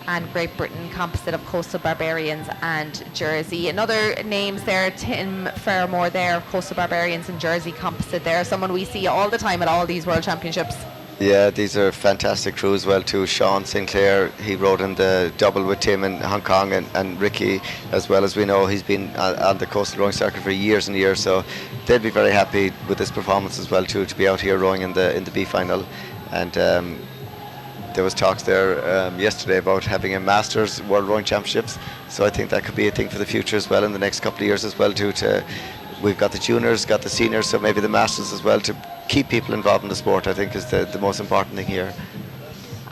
Speaker 7: and Great Britain, composite of Coastal Barbarians and Jersey. And other names there, Tim Fairmore there, Coastal Barbarians and Jersey composite there, someone we see all the time at all these World Championships.
Speaker 6: Yeah, these are fantastic crews well too. Sean Sinclair, he rode in the double with Tim in Hong Kong, and Ricky, as well as we know, he's been on the coastal rowing circuit for years and years, so they'll be very happy with this performance as well too, to be out here rowing in the B final. And there was talks there yesterday about having a Masters World Rowing Championships, so I think that could be a thing for the future as well in the next couple of years as well too. We've got the juniors, got the seniors, so maybe the Masters as well, to keep people involved in the sport, I think, is the most important thing here.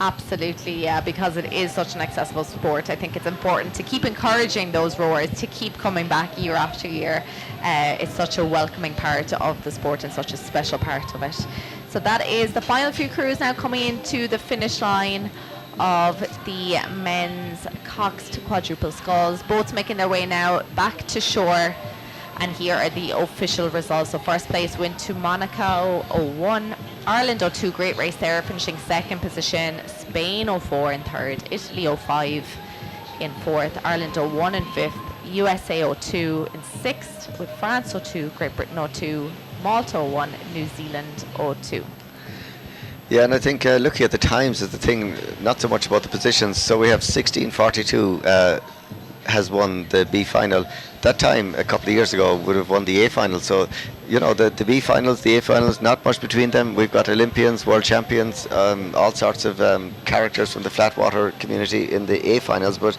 Speaker 7: Absolutely, yeah, because it is such an accessible sport. I think it's important to keep encouraging those rowers to keep coming back year after year. It's such a welcoming part of the sport and such a special part of it. So that is the final few crews now coming into the finish line of the men's coxed quadruple sculls. Boats making their way now back to shore. And here are the official results. So first place went to Monaco 01, Ireland 02, great race there, finishing second position, Spain 04 in third, Italy 05 in fourth, Ireland 01 in fifth, USA 02 in sixth, with France 02, Great Britain 02, Malta 01, New Zealand 02.
Speaker 6: Yeah, and I think looking at the times is the thing, not so much about the positions. So we have 16:42 has won the B final. That time a couple of years ago would have won the A final. So, you know, the B finals, the A finals, not much between them. We've got Olympians, world champions, all sorts of characters from the flat water community in the A finals. But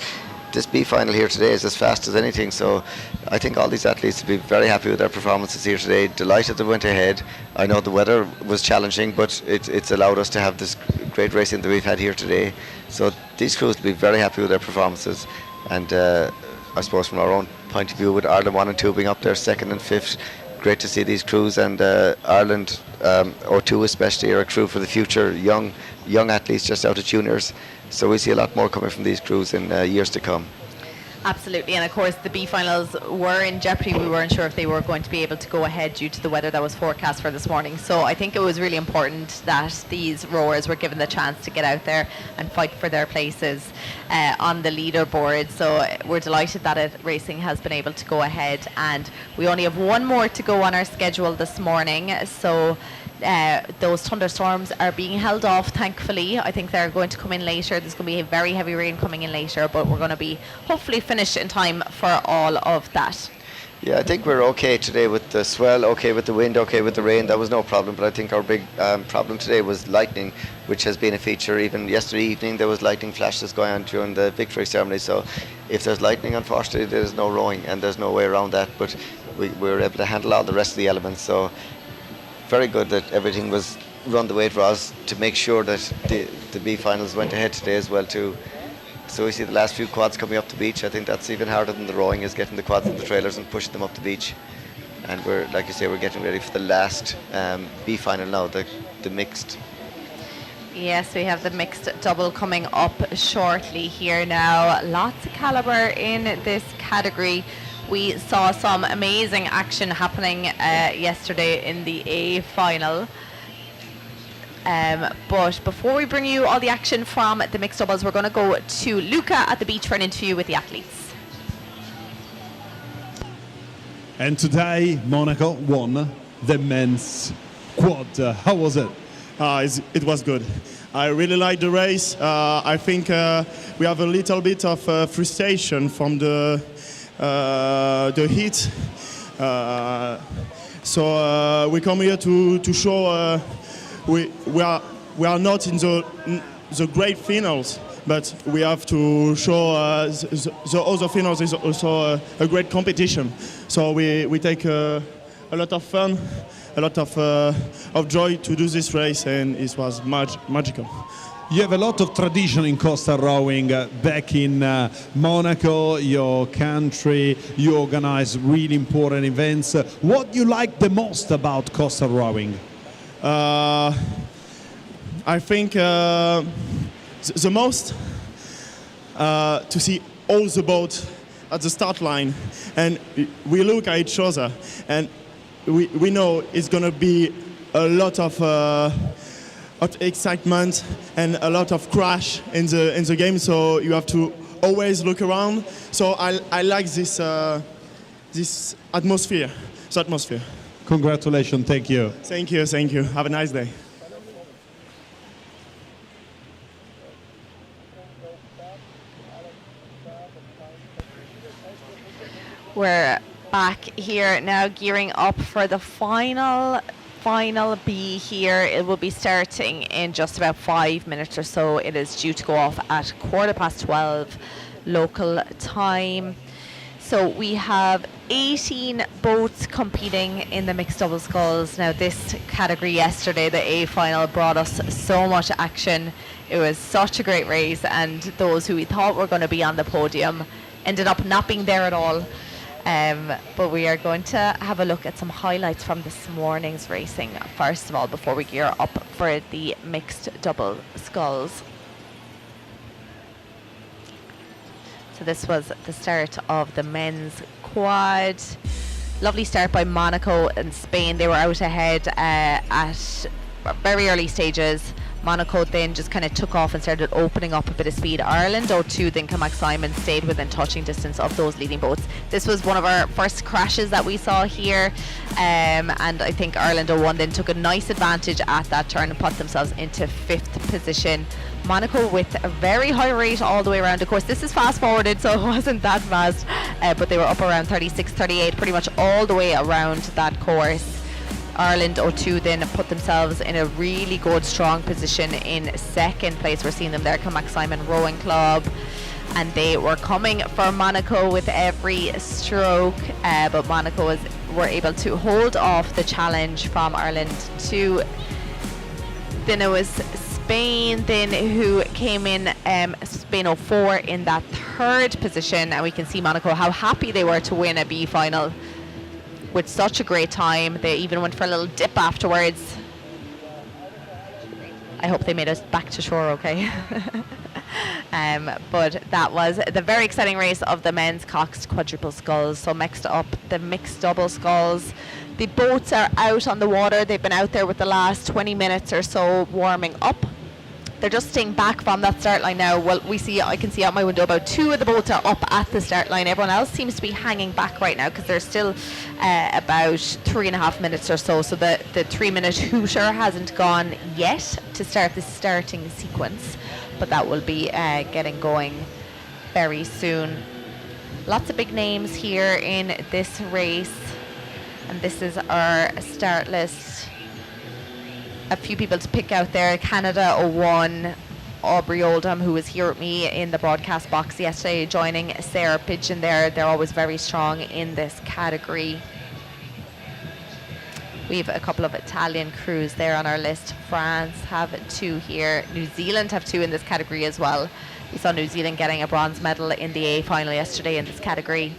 Speaker 6: this B final here today is as fast as anything. So I think all these athletes will be very happy with their performances here today. Delighted they went ahead. I know the weather was challenging, but it's allowed us to have this great racing that we've had here today. So these crews will be very happy with their performances. And I suppose from our own point of view, with Ireland 1 and 2 being up there second and fifth, great to see these crews. And Ireland 02 especially are a crew for the future, young athletes just out of juniors. So we see a lot more coming from these crews in years to come.
Speaker 7: Absolutely, and of course the B finals were in jeopardy. We weren't sure if they were going to be able to go ahead due to the weather that was forecast for this morning. So I think it was really important that these rowers were given the chance to get out there and fight for their places on the leaderboard. So we're delighted that racing has been able to go ahead, and we only have one more to go on our schedule this morning. So those thunderstorms are being held off, thankfully. I think they're going to come in later. There's going to be a very heavy rain coming in later, but we're going to be hopefully finished in time for all of that.
Speaker 6: Yeah, I think we're okay today with the swell, okay with the wind, okay with the rain. That was no problem, but I think our big problem today was lightning, which has been a feature. Even yesterday evening there was lightning flashes going on during the victory ceremony. So if there's lightning, unfortunately there's no rowing and there's no way around that, but we were able to handle all the rest of the elements. So very good that everything was run the way it was to make sure that the B finals went ahead today as well too. So we see the last few quads coming up the beach. I think that's even harder than the rowing, is getting the quads and the trailers and pushing them up the beach. And we're, like you say, we're getting ready for the last B final now, the mixed.
Speaker 7: Yes, we have the mixed double coming up shortly here now. Lots of calibre in this category. We saw some amazing action happening yesterday in the A final. But before we bring you all the action from the mixed doubles, we're going to go to Luca at the beach for an interview with the athletes.
Speaker 3: And today, Monaco won the men's quad. How was it?
Speaker 8: It was good. I really liked the race. I think we have a little bit of frustration from the heat. So we come here to show we are not in the great finals, but we have to show the other finals is also a great competition. So we take a lot of fun, a lot of joy to do this race, and it was magical.
Speaker 3: You have a lot of tradition in coastal rowing back in Monaco, your country. You organize really important events. What do you like the most about coastal rowing?
Speaker 8: I think the the most to see all the boats at the start line, and we look at each other, and we know it's gonna be a lot of excitement and a lot of crash in the game. So you have to always look around. So I like this this atmosphere. This atmosphere.
Speaker 3: Congratulations, thank you.
Speaker 8: Thank you, thank you. Have a nice day.
Speaker 7: We're back here now, gearing up for the final B here. It will be starting in just about 5 minutes or so. It is due to go off at 12:15 local time. So we have 18 boats competing in the mixed double sculls. Now this category yesterday, the A final, brought us so much action. It was such a great race, and those who we thought were going to be on the podium ended up not being there at all. But we are going to have a look at some highlights from this morning's racing first of all, before we gear up for the mixed double sculls. So this was the start of the men's quad. Lovely start by Monaco and Spain. They were out ahead at very early stages. Monaco then just kind of took off and started opening up a bit of speed. Ireland 02, then Kamak Simon stayed within touching distance of those leading boats. This was one of our first crashes that we saw here, and I think Ireland 01 then took a nice advantage at that turn and put themselves into 5th position. Monaco with a very high rate all the way around. Of course, this is fast forwarded, so it wasn't that fast, but they were up around 36, 38, pretty much all the way around that course. Ireland 02 then put themselves in a really good, strong position in 2nd place. We're seeing them there, Kamak Simon Rowing Club, and they were coming for Monaco with every stroke, but Monaco were able to hold off the challenge from Ireland 2. Then it was Spain then who came in, Spain 04 in that 3rd position, and we can see Monaco how happy they were to win a B final with such a great time. They even went for a little dip afterwards. I hope they made us back to shore okay. But that was the very exciting race of the men's coxed quadruple sculls. So next up, the mixed double sculls. The boats are out on the water. They've been out there with the last 20 minutes or so warming up. They're just staying back from that start line now. Well, I can see out my window about 2 of the boats are up at the start line. Everyone else seems to be hanging back right now because there's still about 3.5 minutes or so. So the 3-minute hooter hasn't gone yet to start the starting sequence, but that will be getting going very soon. Lots of big names here in this race, and this is our start list. A few people to pick out there. Canada 01, Aubrey Oldham, who was here with me in the broadcast box yesterday, joining Sarah Pigeon there. They're always very strong in this category. We have a couple of Italian crews there on our list. France have 2 here. New Zealand have 2 in this category as well. We saw New Zealand getting a bronze medal in the A final yesterday in this category.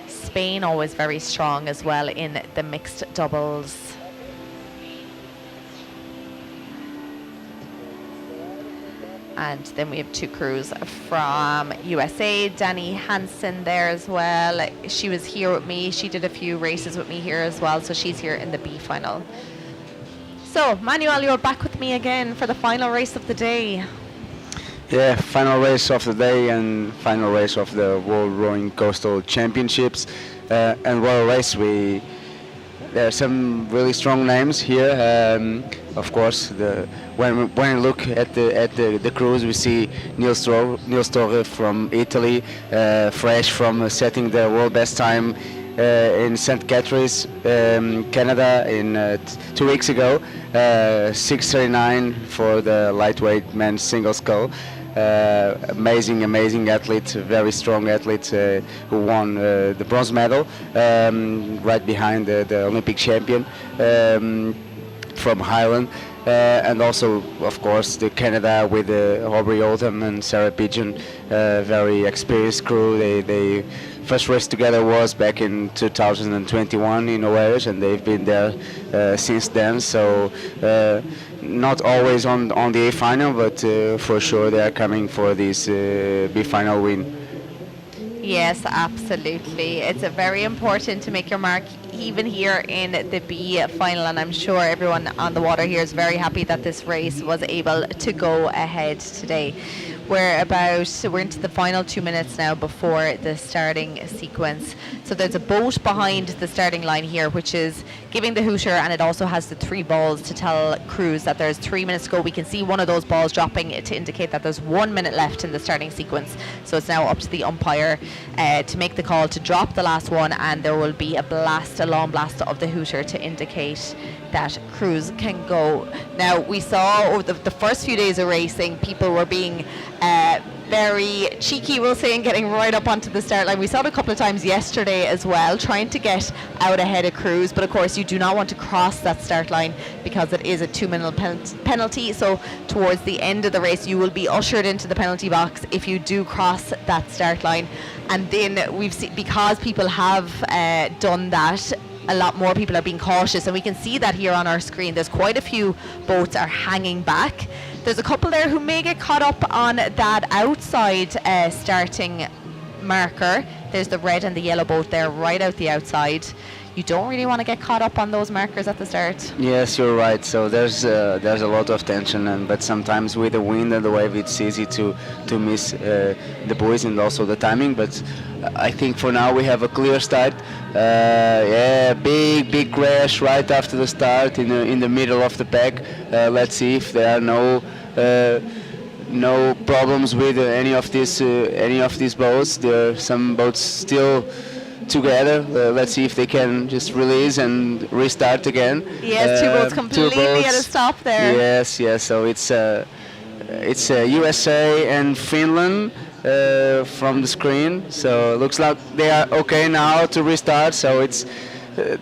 Speaker 7: Spain always very strong as well in the mixed doubles. And then we have 2 crews from USA. Danny Hansen there as well. She was here with me. She did a few races with me here as well, so she's here in the B final. So, Manuel, you're back with me again for the final race of the day.
Speaker 2: Yeah, final race of the day and final race of the World Rowing Coastal Championships. And Royal Race, there are some really strong names here. Of course, when we look at the crews, we see Niels Torre from Italy, fresh from setting the world best time in St. Catharines, Canada, in 2 weeks ago, 6:39 for the lightweight men's single scull. Amazing athlete, very strong athlete who won the bronze medal, right behind the Olympic champion from Highland. and also, of course, the Canada with Aubrey Oldham and Sarah Pigeon, very experienced crew. They first race together was back in 2021 in Oeiras, and they've been there since then. So not always on the A final, but for sure they are coming for this B final win.
Speaker 7: Yes, absolutely. It's very important to make your mark even here in the B final, and I'm sure everyone on the water here is very happy that this race was able to go ahead today. We're into the final 2 minutes now before the starting sequence. So there's a boat behind the starting line here, which is giving the hooter, and it also has the 3 balls to tell crews that there's 3 minutes to go. We can see one of those balls dropping to indicate that there's 1 minute left in the starting sequence. So it's now up to the umpire to make the call to drop the last one, and there will be a long blast of the hooter to indicate that crews can go. Now, we saw over the first few days of racing, people were being very cheeky, we'll say, and getting right up onto the start line. We saw it a couple of times yesterday as well, trying to get out ahead of crews, but of course you do not want to cross that start line because it is a 2-minute penalty. So towards the end of the race you will be ushered into the penalty box if you do cross that start line. And then we've seen, because people have done that, a lot more people are being cautious, and we can see that here on our screen. There's quite a few boats are hanging back. There's a couple there who may get caught up on that outside starting marker. There's the red and the yellow boat there right out the outside. You don't really want to get caught up on those markers at the start.
Speaker 2: Yes, you're right. So there's a lot of tension, but sometimes with the wind and the wave, it's easy to miss the buoys and also the timing. But I think for now we have a clear start. Big crash right after the start in the middle of the pack. Let's see if there are no problems with any of these boats. There are some boats still together. Let's see if they can just release and restart again.
Speaker 7: Yes, two boats completely at a stop there.
Speaker 2: Yes. So it's USA and Finland from the screen. So it looks like they are okay now to restart. So it's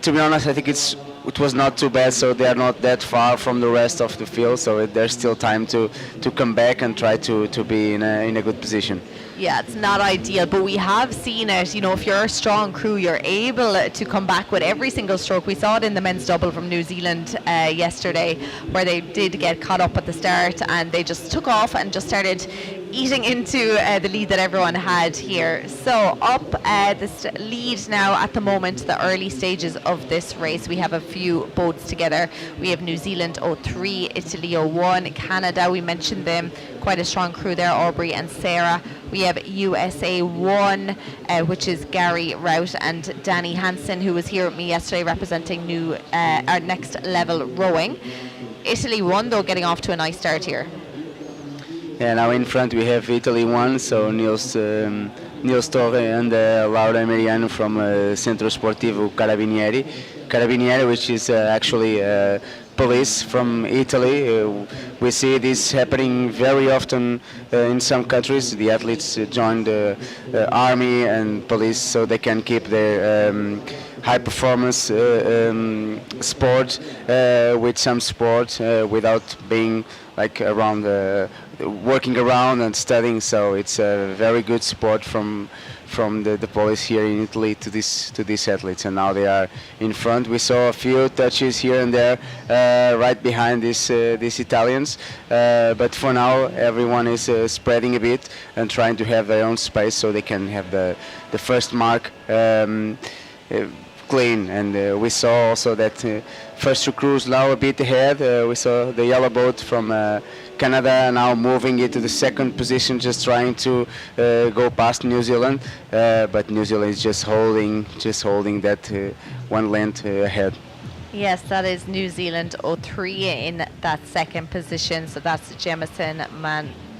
Speaker 2: to be honest, I think it was not too bad. So they are not that far from the rest of the field. So there's still time to come back and try to be in a good position.
Speaker 7: Yeah, it's not ideal, but we have seen it. You know, if you're a strong crew, you're able to come back with every single stroke. We saw it in the men's double from New Zealand yesterday, where they did get caught up at the start and they just took off and just started eating into the lead that everyone had here. So up this lead now at the moment, the early stages of this race, we have a few boats together. We have New Zealand 03, Italy 01, Canada, we mentioned them, quite a strong crew there, Aubrey and Sarah. We have USA 1, which is Gary Rout and Danny Hansen, who was here with me yesterday representing our Next Level Rowing. Italy 1, though, getting off to a nice start here.
Speaker 2: Yeah, now in front we have Italy 1, so Nils Torre and Laura Emiliano from Centro Sportivo Carabinieri, which is actually police from Italy. We see this happening very often in some countries. The athletes join the army and police so they can keep their high performance sport with some sport without being like around working around and studying. So it's a very good support from the police here in Italy to these athletes, and now they are in front. We saw a few touches here and there right behind these Italians, but for now everyone is spreading a bit and trying to have their own space so they can have the first mark clean. And we saw also that first two crews now a bit ahead. We saw the yellow boat from Canada now moving into the second position, just trying to go past New Zealand, but New Zealand is just holding that one length ahead.
Speaker 7: Yes, that is New Zealand 03 in that second position. So that's Jemison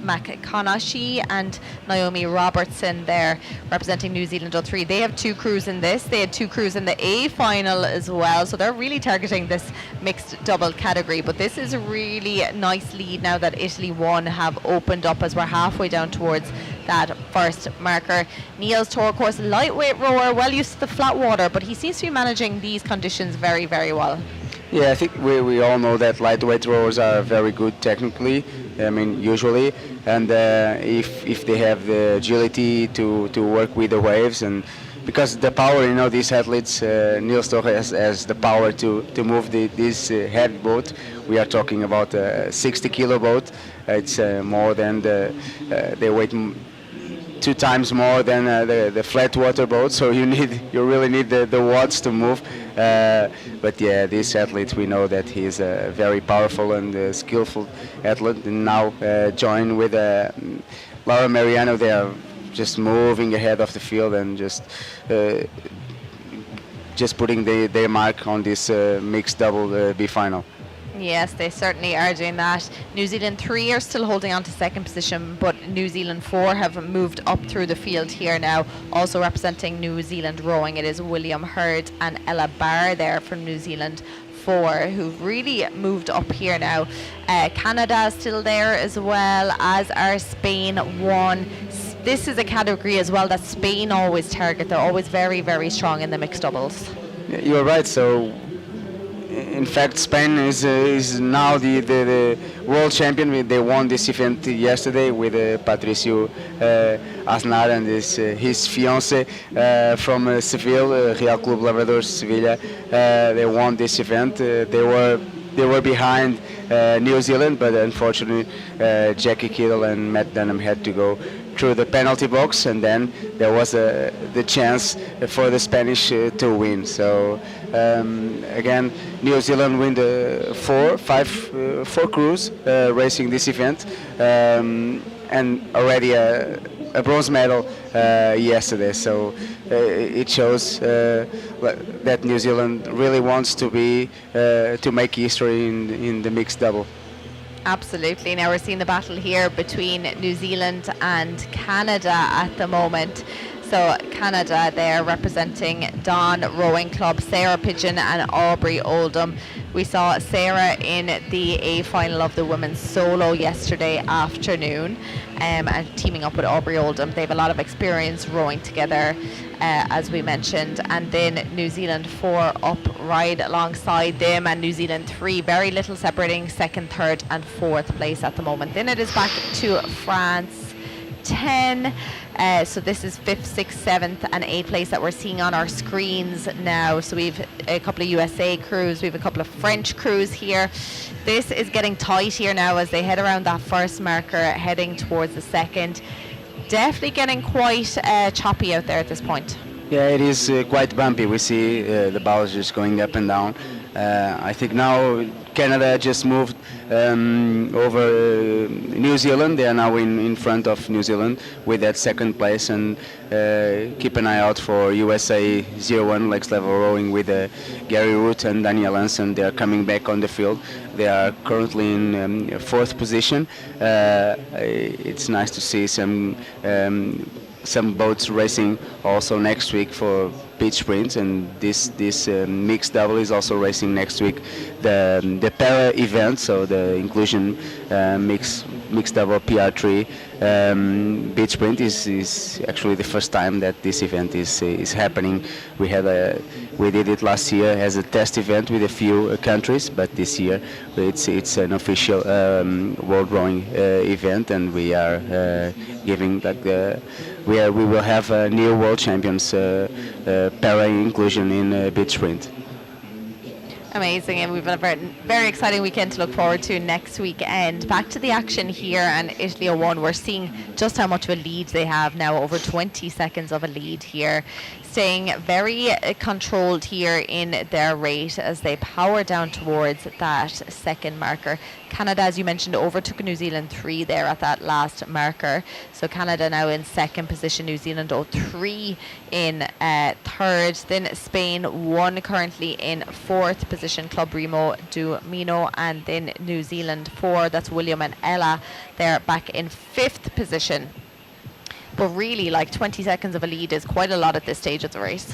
Speaker 7: McConaughey and Naomi Robertson there representing New Zealand 03. They have two crews in this. They had two crews in the A final as well. So they're really targeting this mixed double category. But this is a really nice lead now that Italy 1 have opened up as we're halfway down towards that first marker. Niels Torre, of course, lightweight rower, well used to the flat water, but he seems to be managing these conditions very, very well.
Speaker 2: Yeah, I think we all know that lightweight rowers are very good technically. I mean, usually, and if they have the agility to work with the waves, and because the power, these athletes, Niels Torres has the power to move this heavy boat. We are talking about a 60-kilo boat. It's more than they weight 2 times more than the flat water boat, so you really need the watts to move. But yeah, this athlete, we know that he's a very powerful and skillful athlete, and now join with Laura Mariano. They are just moving ahead of the field and just putting their mark on this mixed double B final.
Speaker 7: Yes, they certainly are doing that. New Zealand 3 are still holding on to second position, but New Zealand 4 have moved up through the field here now. Also representing New Zealand rowing, it is William Hurd and Ella Barr there from New Zealand 4 who've really moved up here now. Canada is still there as well, as are Spain 1. This is a category as well that Spain always target. They're always very, very strong in the mixed doubles.
Speaker 2: You're right. So in fact, Spain is now the world champion. They won this event yesterday with Patricio Aznar and his fiancée from Seville, Real Club Lavradores Sevilla. They won this event. They were behind New Zealand, but unfortunately Jackie Kittle and Matt Dunham had to go through the penalty box, and then there was the chance for the Spanish to win. So again, New Zealand win the four crews racing this event, and already a bronze medal yesterday. So it shows that New Zealand really wants to make history in the mixed double.
Speaker 7: Absolutely. Now we're seeing the battle here between New Zealand and Canada at the moment. So Canada, they're representing Dawn Rowing Club, Sarah Pigeon and Aubrey Oldham. We saw Sarah in the A final of the women's solo yesterday afternoon, and teaming up with Aubrey Oldham. They have a lot of experience rowing together, as we mentioned. And then New Zealand 4 up right alongside them, and New Zealand 3, very little separating second, third and fourth place at the moment. Then it is back to France 10. So this is 5th, 6th, 7th and 8th place that we're seeing on our screens now. So we've a couple of USA crews, we have a couple of French crews here. This is getting tight here now as they head around that first marker, heading towards the second. Definitely getting quite choppy out there at this point.
Speaker 2: Yeah, it is quite bumpy. We see the balls just going up and down. I think now Canada just moved over New Zealand. They are now in front of New Zealand with that second place, and keep an eye out for USA 01 Lex Level Rowing with Gary Root and Daniel Hansen. They are coming back on the field. They are currently in fourth position. It's nice to see some boats racing also next week for beach sprints, and this mixed double is also racing next week the para event, so the inclusion mixed double PR3 beach sprint is actually the first time that this event is happening. We did it last year as a test event with a few countries, but this year it's an official world rowing event, and we are giving we will have new world champions para inclusion in beach sprint.
Speaker 7: Amazing, and we've a very exciting weekend to look forward to next weekend. Back to the action here, and Italy 01, we're seeing just how much of a lead they have now, over 20 seconds of a lead here. Staying very controlled here in their rate as they power down towards that second marker. Canada, as you mentioned, overtook New Zealand 3 there at that last marker. So Canada now in second position, New Zealand 03 in third. Then Spain 1 currently in fourth position, Club Remo du Mino, and then New Zealand 4, that's William and Ella, they're back in fifth position. But really, like 20 seconds of a lead is quite a lot at this stage of the race.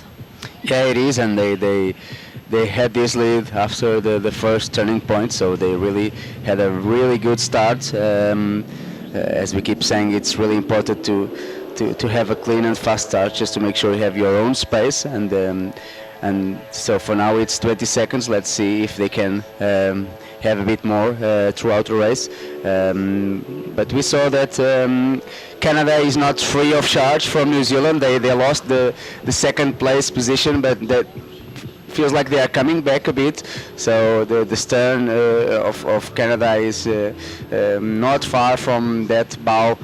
Speaker 2: Yeah, it is, and they had this lead after the first turning point, so they really had a really good start. As we keep saying, it's really important to have a clean and fast start, just to make sure you have your own space. And and so for now it's 20 seconds. Let's see if they can have a bit more throughout the race. But we saw that Canada is not free of charge from New Zealand. They lost the second place position, but that feels like they are coming back a bit. So the stern of Canada is not far from that bow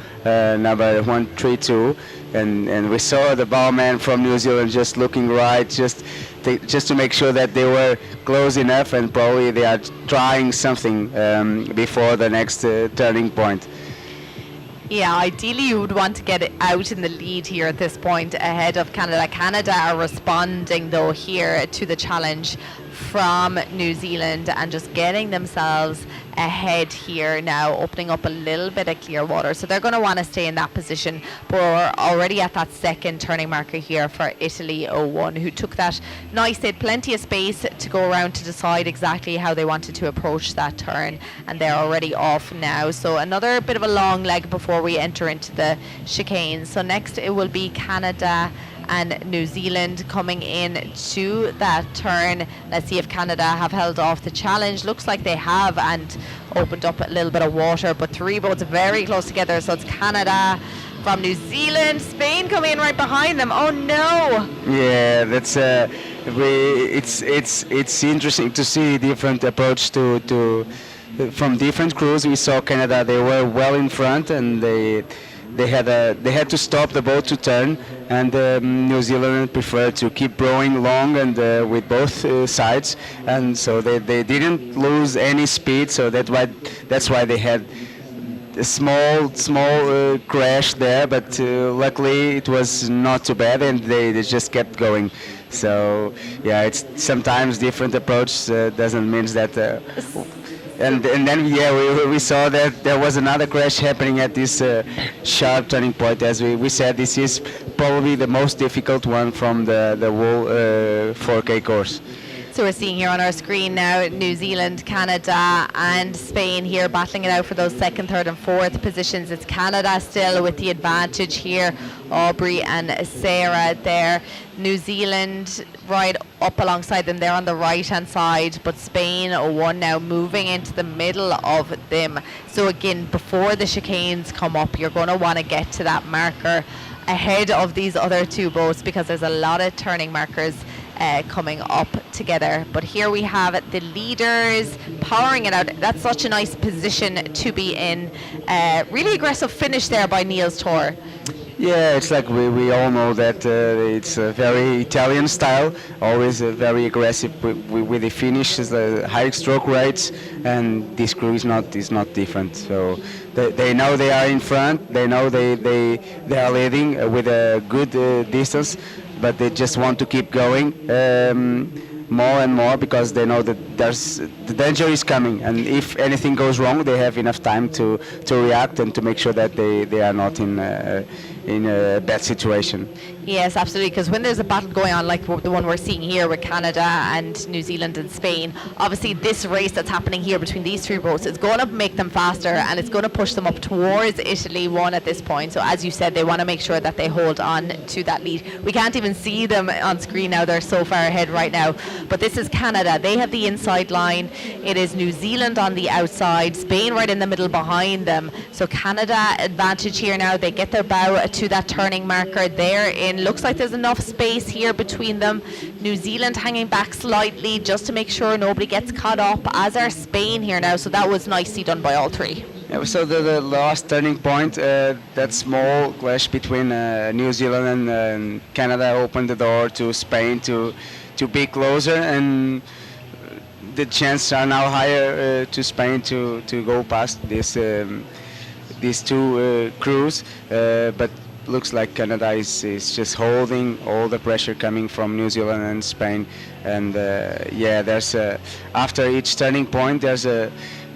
Speaker 2: number 132, and we saw the bowman from New Zealand just looking right, just to make sure that they were close enough, and probably they are trying something before the next turning point.
Speaker 7: Yeah, ideally you would want to get it out in the lead here at this point ahead of Canada. Canada are responding though here to the challenge from New Zealand and just getting themselves ahead here now, opening up a little bit of clear water. So they're going to want to stay in that position. But we're already at that second turning marker here for Italy 01, who took that nice, they had plenty of space to go around to decide exactly how they wanted to approach that turn, and they're already off now. So another bit of a long leg before we enter into the chicane. So next it will be Canada and New Zealand coming in to that turn. Let's see if Canada have held off the challenge. Looks like they have, and opened up a little bit of water, but three boats very close together. So it's Canada from New Zealand, Spain coming in right behind them. Oh no!
Speaker 2: Yeah, that's it's interesting to see different approach to from different crews. We saw Canada; they were well in front, and they had to stop the boat to turn, and New Zealand preferred to keep rowing long and with both sides, and so they didn't lose any speed. So that's why they had a small crash there, but luckily it was not too bad, and they just kept going. So yeah, it's sometimes different approach doesn't mean that. And then we saw that there was another crash happening at this sharp turning point. As we said, this is probably the most difficult one from the whole 4K course.
Speaker 7: So we're seeing here on our screen now New Zealand, Canada and Spain here battling it out for those second, third and fourth positions. It's Canada still with the advantage here. Aubrey and Sarah there. New Zealand right up alongside them there on the right hand side, but Spain 01 now moving into the middle of them. So again, before the chicanes come up, you're going to want to get to that marker ahead of these other two boats, because there's a lot of turning markers coming up together. But here we have the leaders powering it out. That's such a nice position to be in. Really aggressive finish there by Niels Tor.
Speaker 2: Yeah, it's like we all know that it's a very Italian style, always very aggressive with the finishes, the high stroke rates, and this crew is not different. So they know they are in front, they know they are leading with a good distance, but they just want to keep going more and more, because they know that the danger is coming, and if anything goes wrong, they have enough time to react and to make sure that they are not in a bad situation.
Speaker 7: Yes, absolutely, because when there's a battle going on like the one we're seeing here with Canada and New Zealand and Spain, obviously this race that's happening here between these three boats is going to make them faster, and it's going to push them up towards Italy 1 at this point. So as you said, they want to make sure that they hold on to that lead. We can't even see them on screen now, they're so far ahead right now. But this is Canada, they have the inside line. It is New Zealand on the outside, Spain right in the middle behind them. So Canada advantage here now, they get their bow to that turning marker there in. Looks like there's enough space here between them. New Zealand hanging back slightly just to make sure nobody gets caught up, as are Spain here now. So that was nicely done by all three.
Speaker 2: Yeah, so the last turning point, that small clash between New Zealand and Canada opened the door to Spain to be closer, and the chances are now higher to Spain to go past these two crews, but looks like Canada is just holding all the pressure coming from New Zealand and Spain. And yeah, there's after each turning point there's a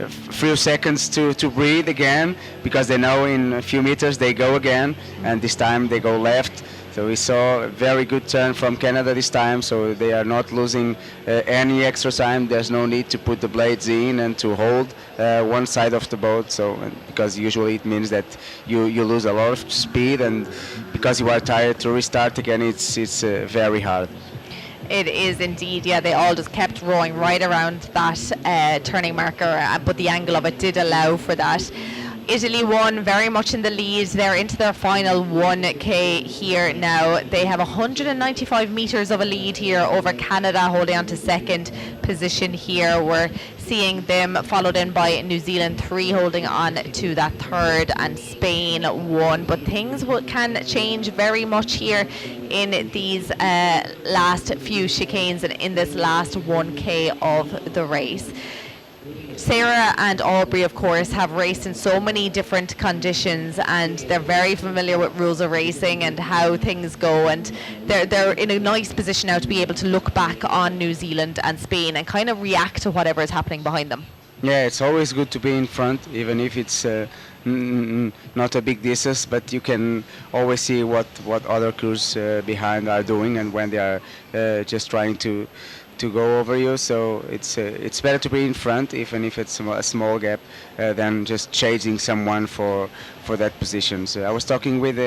Speaker 2: few seconds to breathe again, because they know in a few meters they go again, and this time they go left. So we saw a very good turn from Canada this time, so they are not losing any extra time. There's no need to put the blades in and to hold one side of the boat, so because usually it means that you lose a lot of speed, and because you are tired to restart again, it's very hard.
Speaker 7: It is indeed, yeah. They all just kept rowing right around that turning marker, but the angle of it did allow for that. Italy won, very much in the lead. They're into their final 1K here now. They have 195 metres of a lead here over Canada, holding on to second position here. We're seeing them followed in by New Zealand 3, holding on to that third, and Spain 1. But things can change very much here in these last few chicanes and in this last 1K of the race. Sarah and Aubrey, of course, have raced in so many different conditions, and they're very familiar with rules of racing and how things go, and they're in a nice position now to be able to look back on New Zealand and Spain and kind of react to whatever is happening behind them.
Speaker 2: Yeah, it's always good to be in front, even if it's not a big distance, but you can always see what other crews behind are doing, and when they are just trying to go over you. So it's better to be in front, even if it's a small gap, than just chasing someone for that position. So I was talking with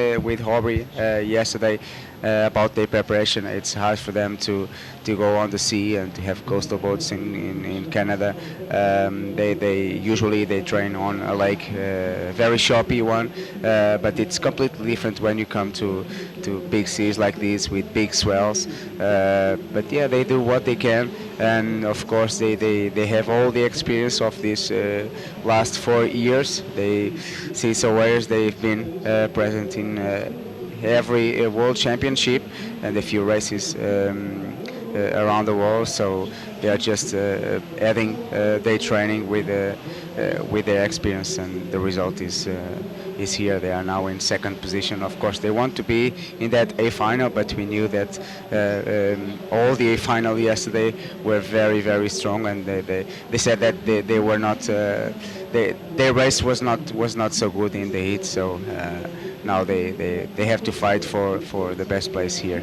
Speaker 2: Aubrey yesterday about their preparation. It's hard for them to go on the sea and to have coastal boats in Canada. They usually train on a lake, very choppy one, but it's completely different when you come to big seas like this with big swells. But yeah, they do what they can, and of course they have all the experience of this last 4 years. They sea warriors. They've been present in every World Championship and a few races around the world, so they are just adding their training with their experience, and the result is here. They are now in second position. Of course, they want to be in that A final, but we knew that all the A final yesterday were very, very strong, and they said that they were not. Their race was not so good in the heat, so now they have to fight for the best place here.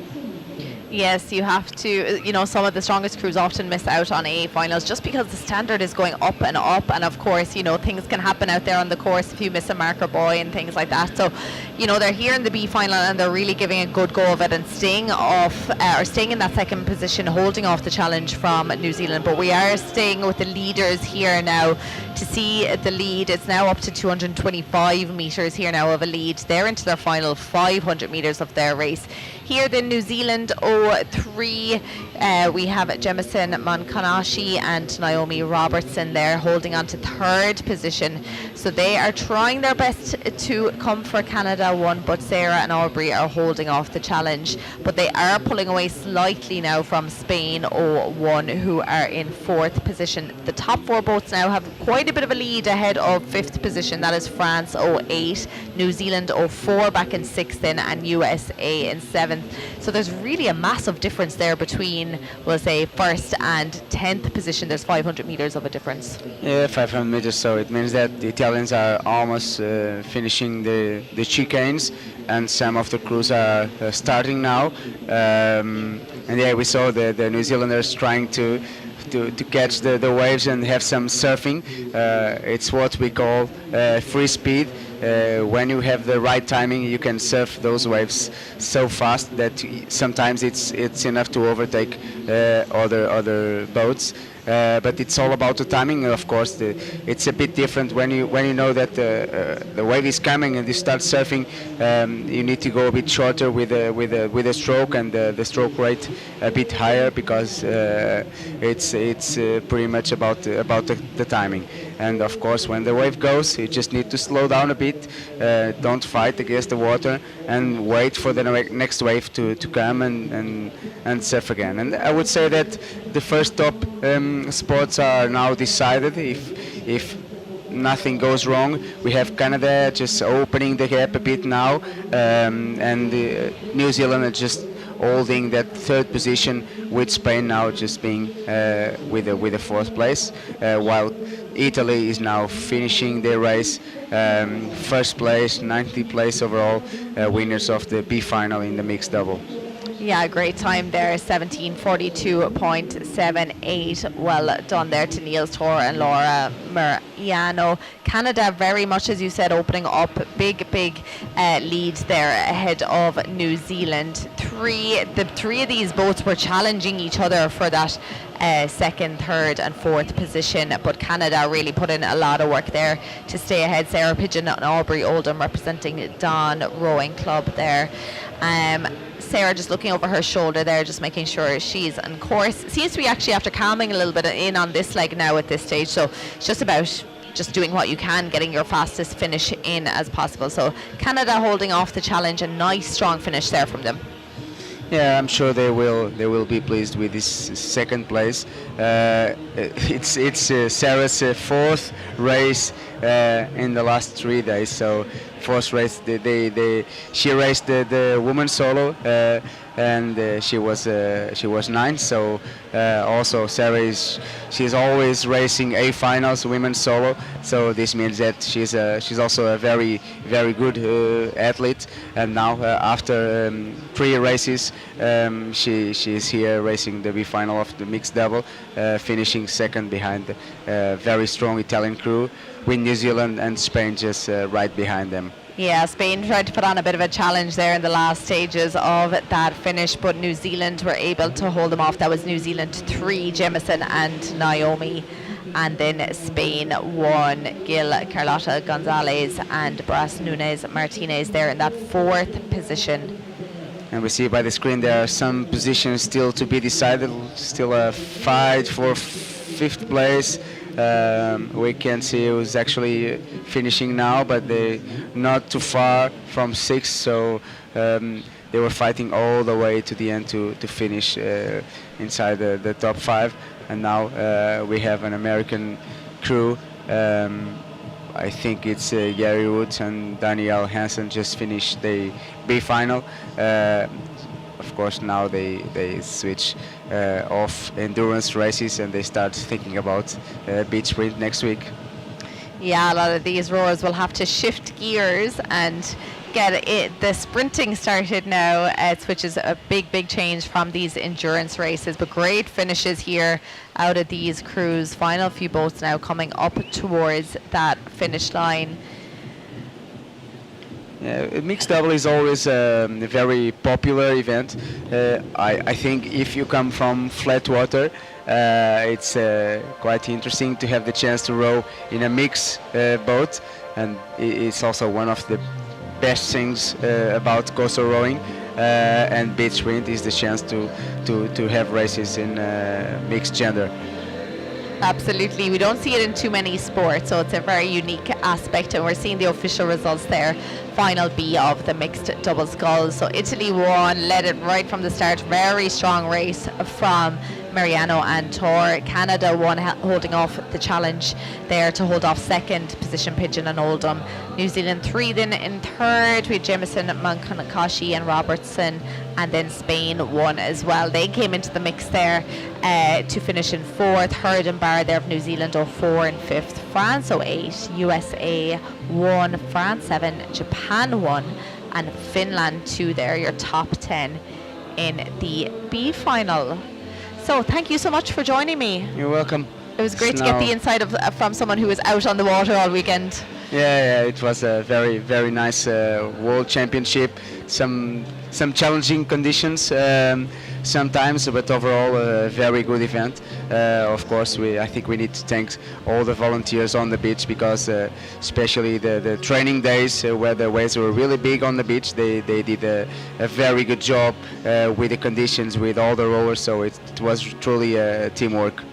Speaker 7: Yes, you have to, some of the strongest crews often miss out on A finals just because the standard is going up, and of course, things can happen out there on the course if you miss a marker buoy and things like that. So, they're here in the B final and they're really giving a good go of it and staying in that second position, holding off the challenge from New Zealand. But we are staying with the leaders here now to see the lead. It's now up to 225 metres here now of a lead. They're into their final 500 metres of their race. Here, the New Zealand 03, we have Jemison Monkanashi and Naomi Robertson there holding on to third position. So they are trying their best to come for Canada 1, but Sarah and Aubrey are holding off the challenge. But they are pulling away slightly now from Spain 01, who are in fourth position. The top 4 boats now have quite a bit of a lead ahead of fifth position. That is France 08, New Zealand 04 back in sixth in, and USA in seventh. So there's really a massive difference there between, we'll say, first and 10th position. There's 500 metres of a difference.
Speaker 2: Yeah, 500 metres, so it means that the Italians are almost finishing the chicanes, and some of the crews are starting now. And yeah, we saw the New Zealanders trying to catch the waves and have some surfing. It's what we call free speed. When you have the right timing, you can surf those waves so fast that sometimes it's enough to overtake other boats. But it's all about the timing. Of course, it's a bit different when you know that the wave is coming and you start surfing. You need to go a bit shorter with a stroke, and the stroke rate a bit higher, because it's pretty much about the timing. And of course, when the wave goes, you just need to slow down a bit. Don't fight against the water, and wait for the next wave to come and surf again. And I would say that the first top spots are now decided. If nothing goes wrong, we have Canada just opening the gap a bit now, and New Zealand are just holding that third position, with Spain now just being with the fourth place, while Italy is now finishing their race, first place, 90th place overall, winners of the B final in the mixed double.
Speaker 7: Yeah, great time there, 17:42.78. Well done there to Niels Tor and Laura Mariano. Canada, very much as you said, opening up, big lead there ahead of New Zealand. three of these boats were challenging each other for that second, third and fourth position, but Canada really put in a lot of work there to stay ahead. Sarah Pigeon and Aubrey Oldham representing Don Rowing Club there. Sarah just looking over her shoulder there, just making sure she's on course. Seems to be actually after calming a little bit in on this leg now at this stage, so it's just about just doing what you can, getting your fastest finish in as possible. So Canada holding off the challenge, a nice strong finish there from them.
Speaker 2: Yeah, I'm sure they will be pleased with this second place. It's Sarah's fourth race in the last 3 days. So fourth race, she raced the women's solo and she was ninth. So also Sarah she's always racing A finals, women's solo. So this means that she's also a very good athlete. And now after 3 races, she's here racing the B final of the mixed double, finishing second behind a very strong Italian crew, with New Zealand and Spain just right behind them.
Speaker 7: Yeah, Spain tried to put on a bit of a challenge there in the last stages of that finish, but New Zealand were able to hold them off. That was New Zealand 3, Jemison and Naomi. And then Spain 1, Gil, Carlotta Gonzalez and Bras Nunez Martinez there in that 4th position.
Speaker 2: And we see by the screen there are some positions still to be decided, still a fight for 5th place. We can see who's actually finishing now, but they're not too far from 6th, so they were fighting all the way to the end to finish inside the top 5. And now we have an American crew. I think it's Gary Woods and Danielle Hansen just finished the B final. Of course, now they switch off endurance races and they start thinking about beach sprint next week.
Speaker 7: Yeah, a lot of these rowers will have to shift gears and get the sprinting started now, which is a big change from these endurance races. But great finishes here out of these crews. Final few boats now coming up towards that finish line.
Speaker 2: Mixed double is always a very popular event. I think if you come from flat water, it's quite interesting to have the chance to row in a mixed boat, and it's also one of the best things about coastal rowing. And beach sprint is the chance to have races in mixed gender.
Speaker 7: Absolutely, we don't see it in too many sports, so it's a very unique aspect, and we're seeing the official results there. Final B of the mixed double sculls. So Italy won, led it right from the start. Very strong race from Mariano and Tor. Canada won, holding off the challenge there to hold off second position, Pigeon and Oldham. New Zealand 3 then in third with Jemison, Mankanakashi and Robertson, and then Spain 1 as well. They came into the mix there to finish in 4th. Hurd and Barr there of New Zealand 04 and 5th. France 08, USA 1, France 7, Japan 1 and Finland 2 there, your top 10 in the B final. So thank you so much for joining me.
Speaker 2: You're welcome.
Speaker 7: It was great to get the insight from someone who was out on the water all weekend.
Speaker 2: Yeah, it was a very nice World Championship. Some challenging conditions sometimes, but overall a very good event. Of course, I think we need to thank all the volunteers on the beach, because especially the training days where the waves were really big on the beach, they did a very good job with the conditions, with all the rowers. So it was truly teamwork.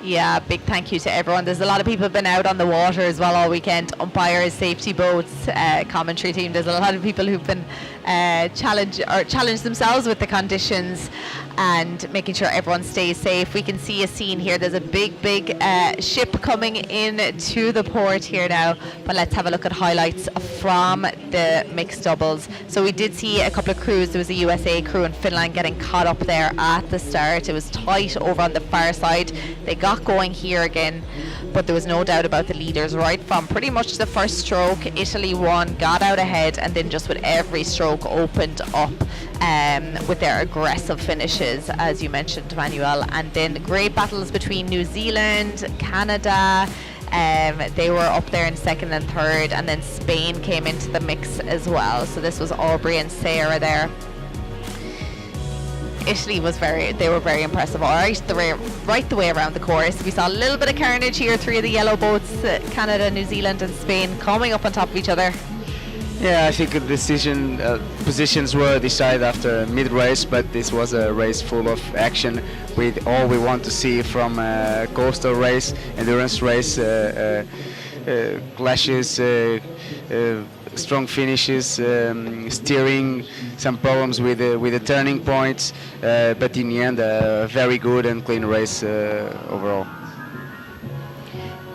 Speaker 7: Yeah, big thank you to everyone. There's a lot of people been out on the water as well all weekend. Umpires, safety boats, commentary team. There's a lot of people who've been challenged themselves with the conditions and making sure everyone stays safe. We can see a scene here. There's a big ship coming in to the port here now. But let's have a look at highlights from the mixed doubles. So we did see a couple of crews. There was a USA crew in Finland getting caught up there at the start. It was tight over on the far side. They got going here again, but there was no doubt about the leaders right from pretty much the first stroke. Italy won, got out ahead, and then just with every stroke opened up with their aggressive finishes, as you mentioned, Manuel. And then great battles between New Zealand, Canada. They were up there in second and third, and then Spain came into the mix as well. So this was Aubrey and Sarah there. Italy they were very impressive, all right, right the way around the course. We saw a little bit of carnage here, 3 of the yellow boats, Canada, New Zealand and Spain coming up on top of each other.
Speaker 2: Yeah, I think the positions were decided after mid-race, but this was a race full of action with all we want to see from a coastal race, endurance race, clashes, strong finishes, steering, some problems with the turning points, but in the end a very good and clean race overall.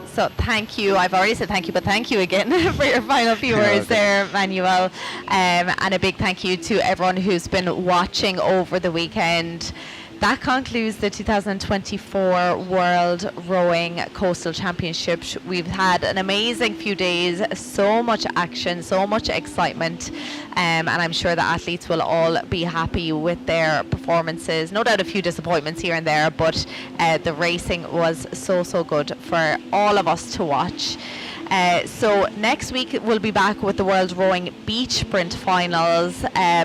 Speaker 7: So thank you. I've already said thank you, but thank you again for your final few words there, Manuel. And a big thank you to everyone who's been watching over the weekend. That concludes the 2024 World Rowing Coastal Championships. We've had an amazing few days, so much action, so much excitement, and I'm sure the athletes will all be happy with their performances. No doubt a few disappointments here and there, but the racing was so good for all of us to watch. So next week we'll be back with the World Rowing Beach Sprint Finals,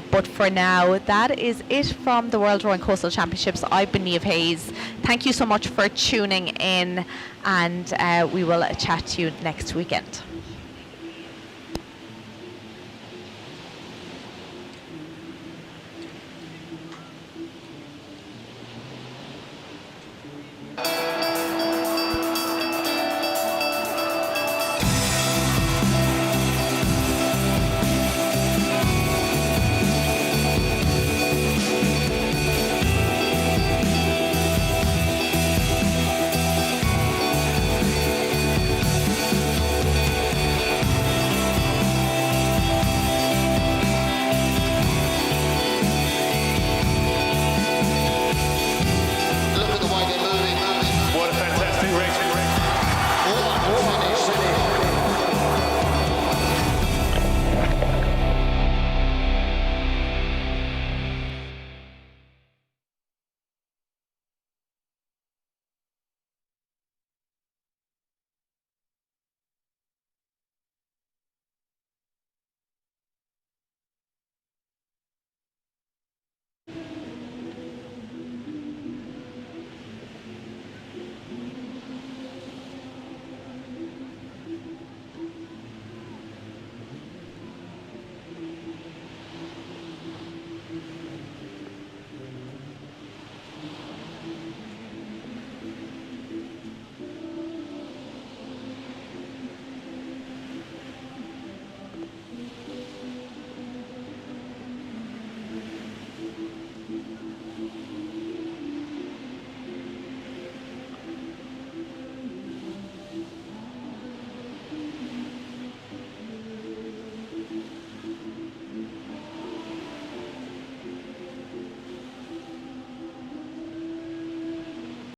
Speaker 7: but for now that is it from the World Rowing Coastal Championships. I've been Niamh Hayes. Thank you so much for tuning in, and we will chat to you next weekend.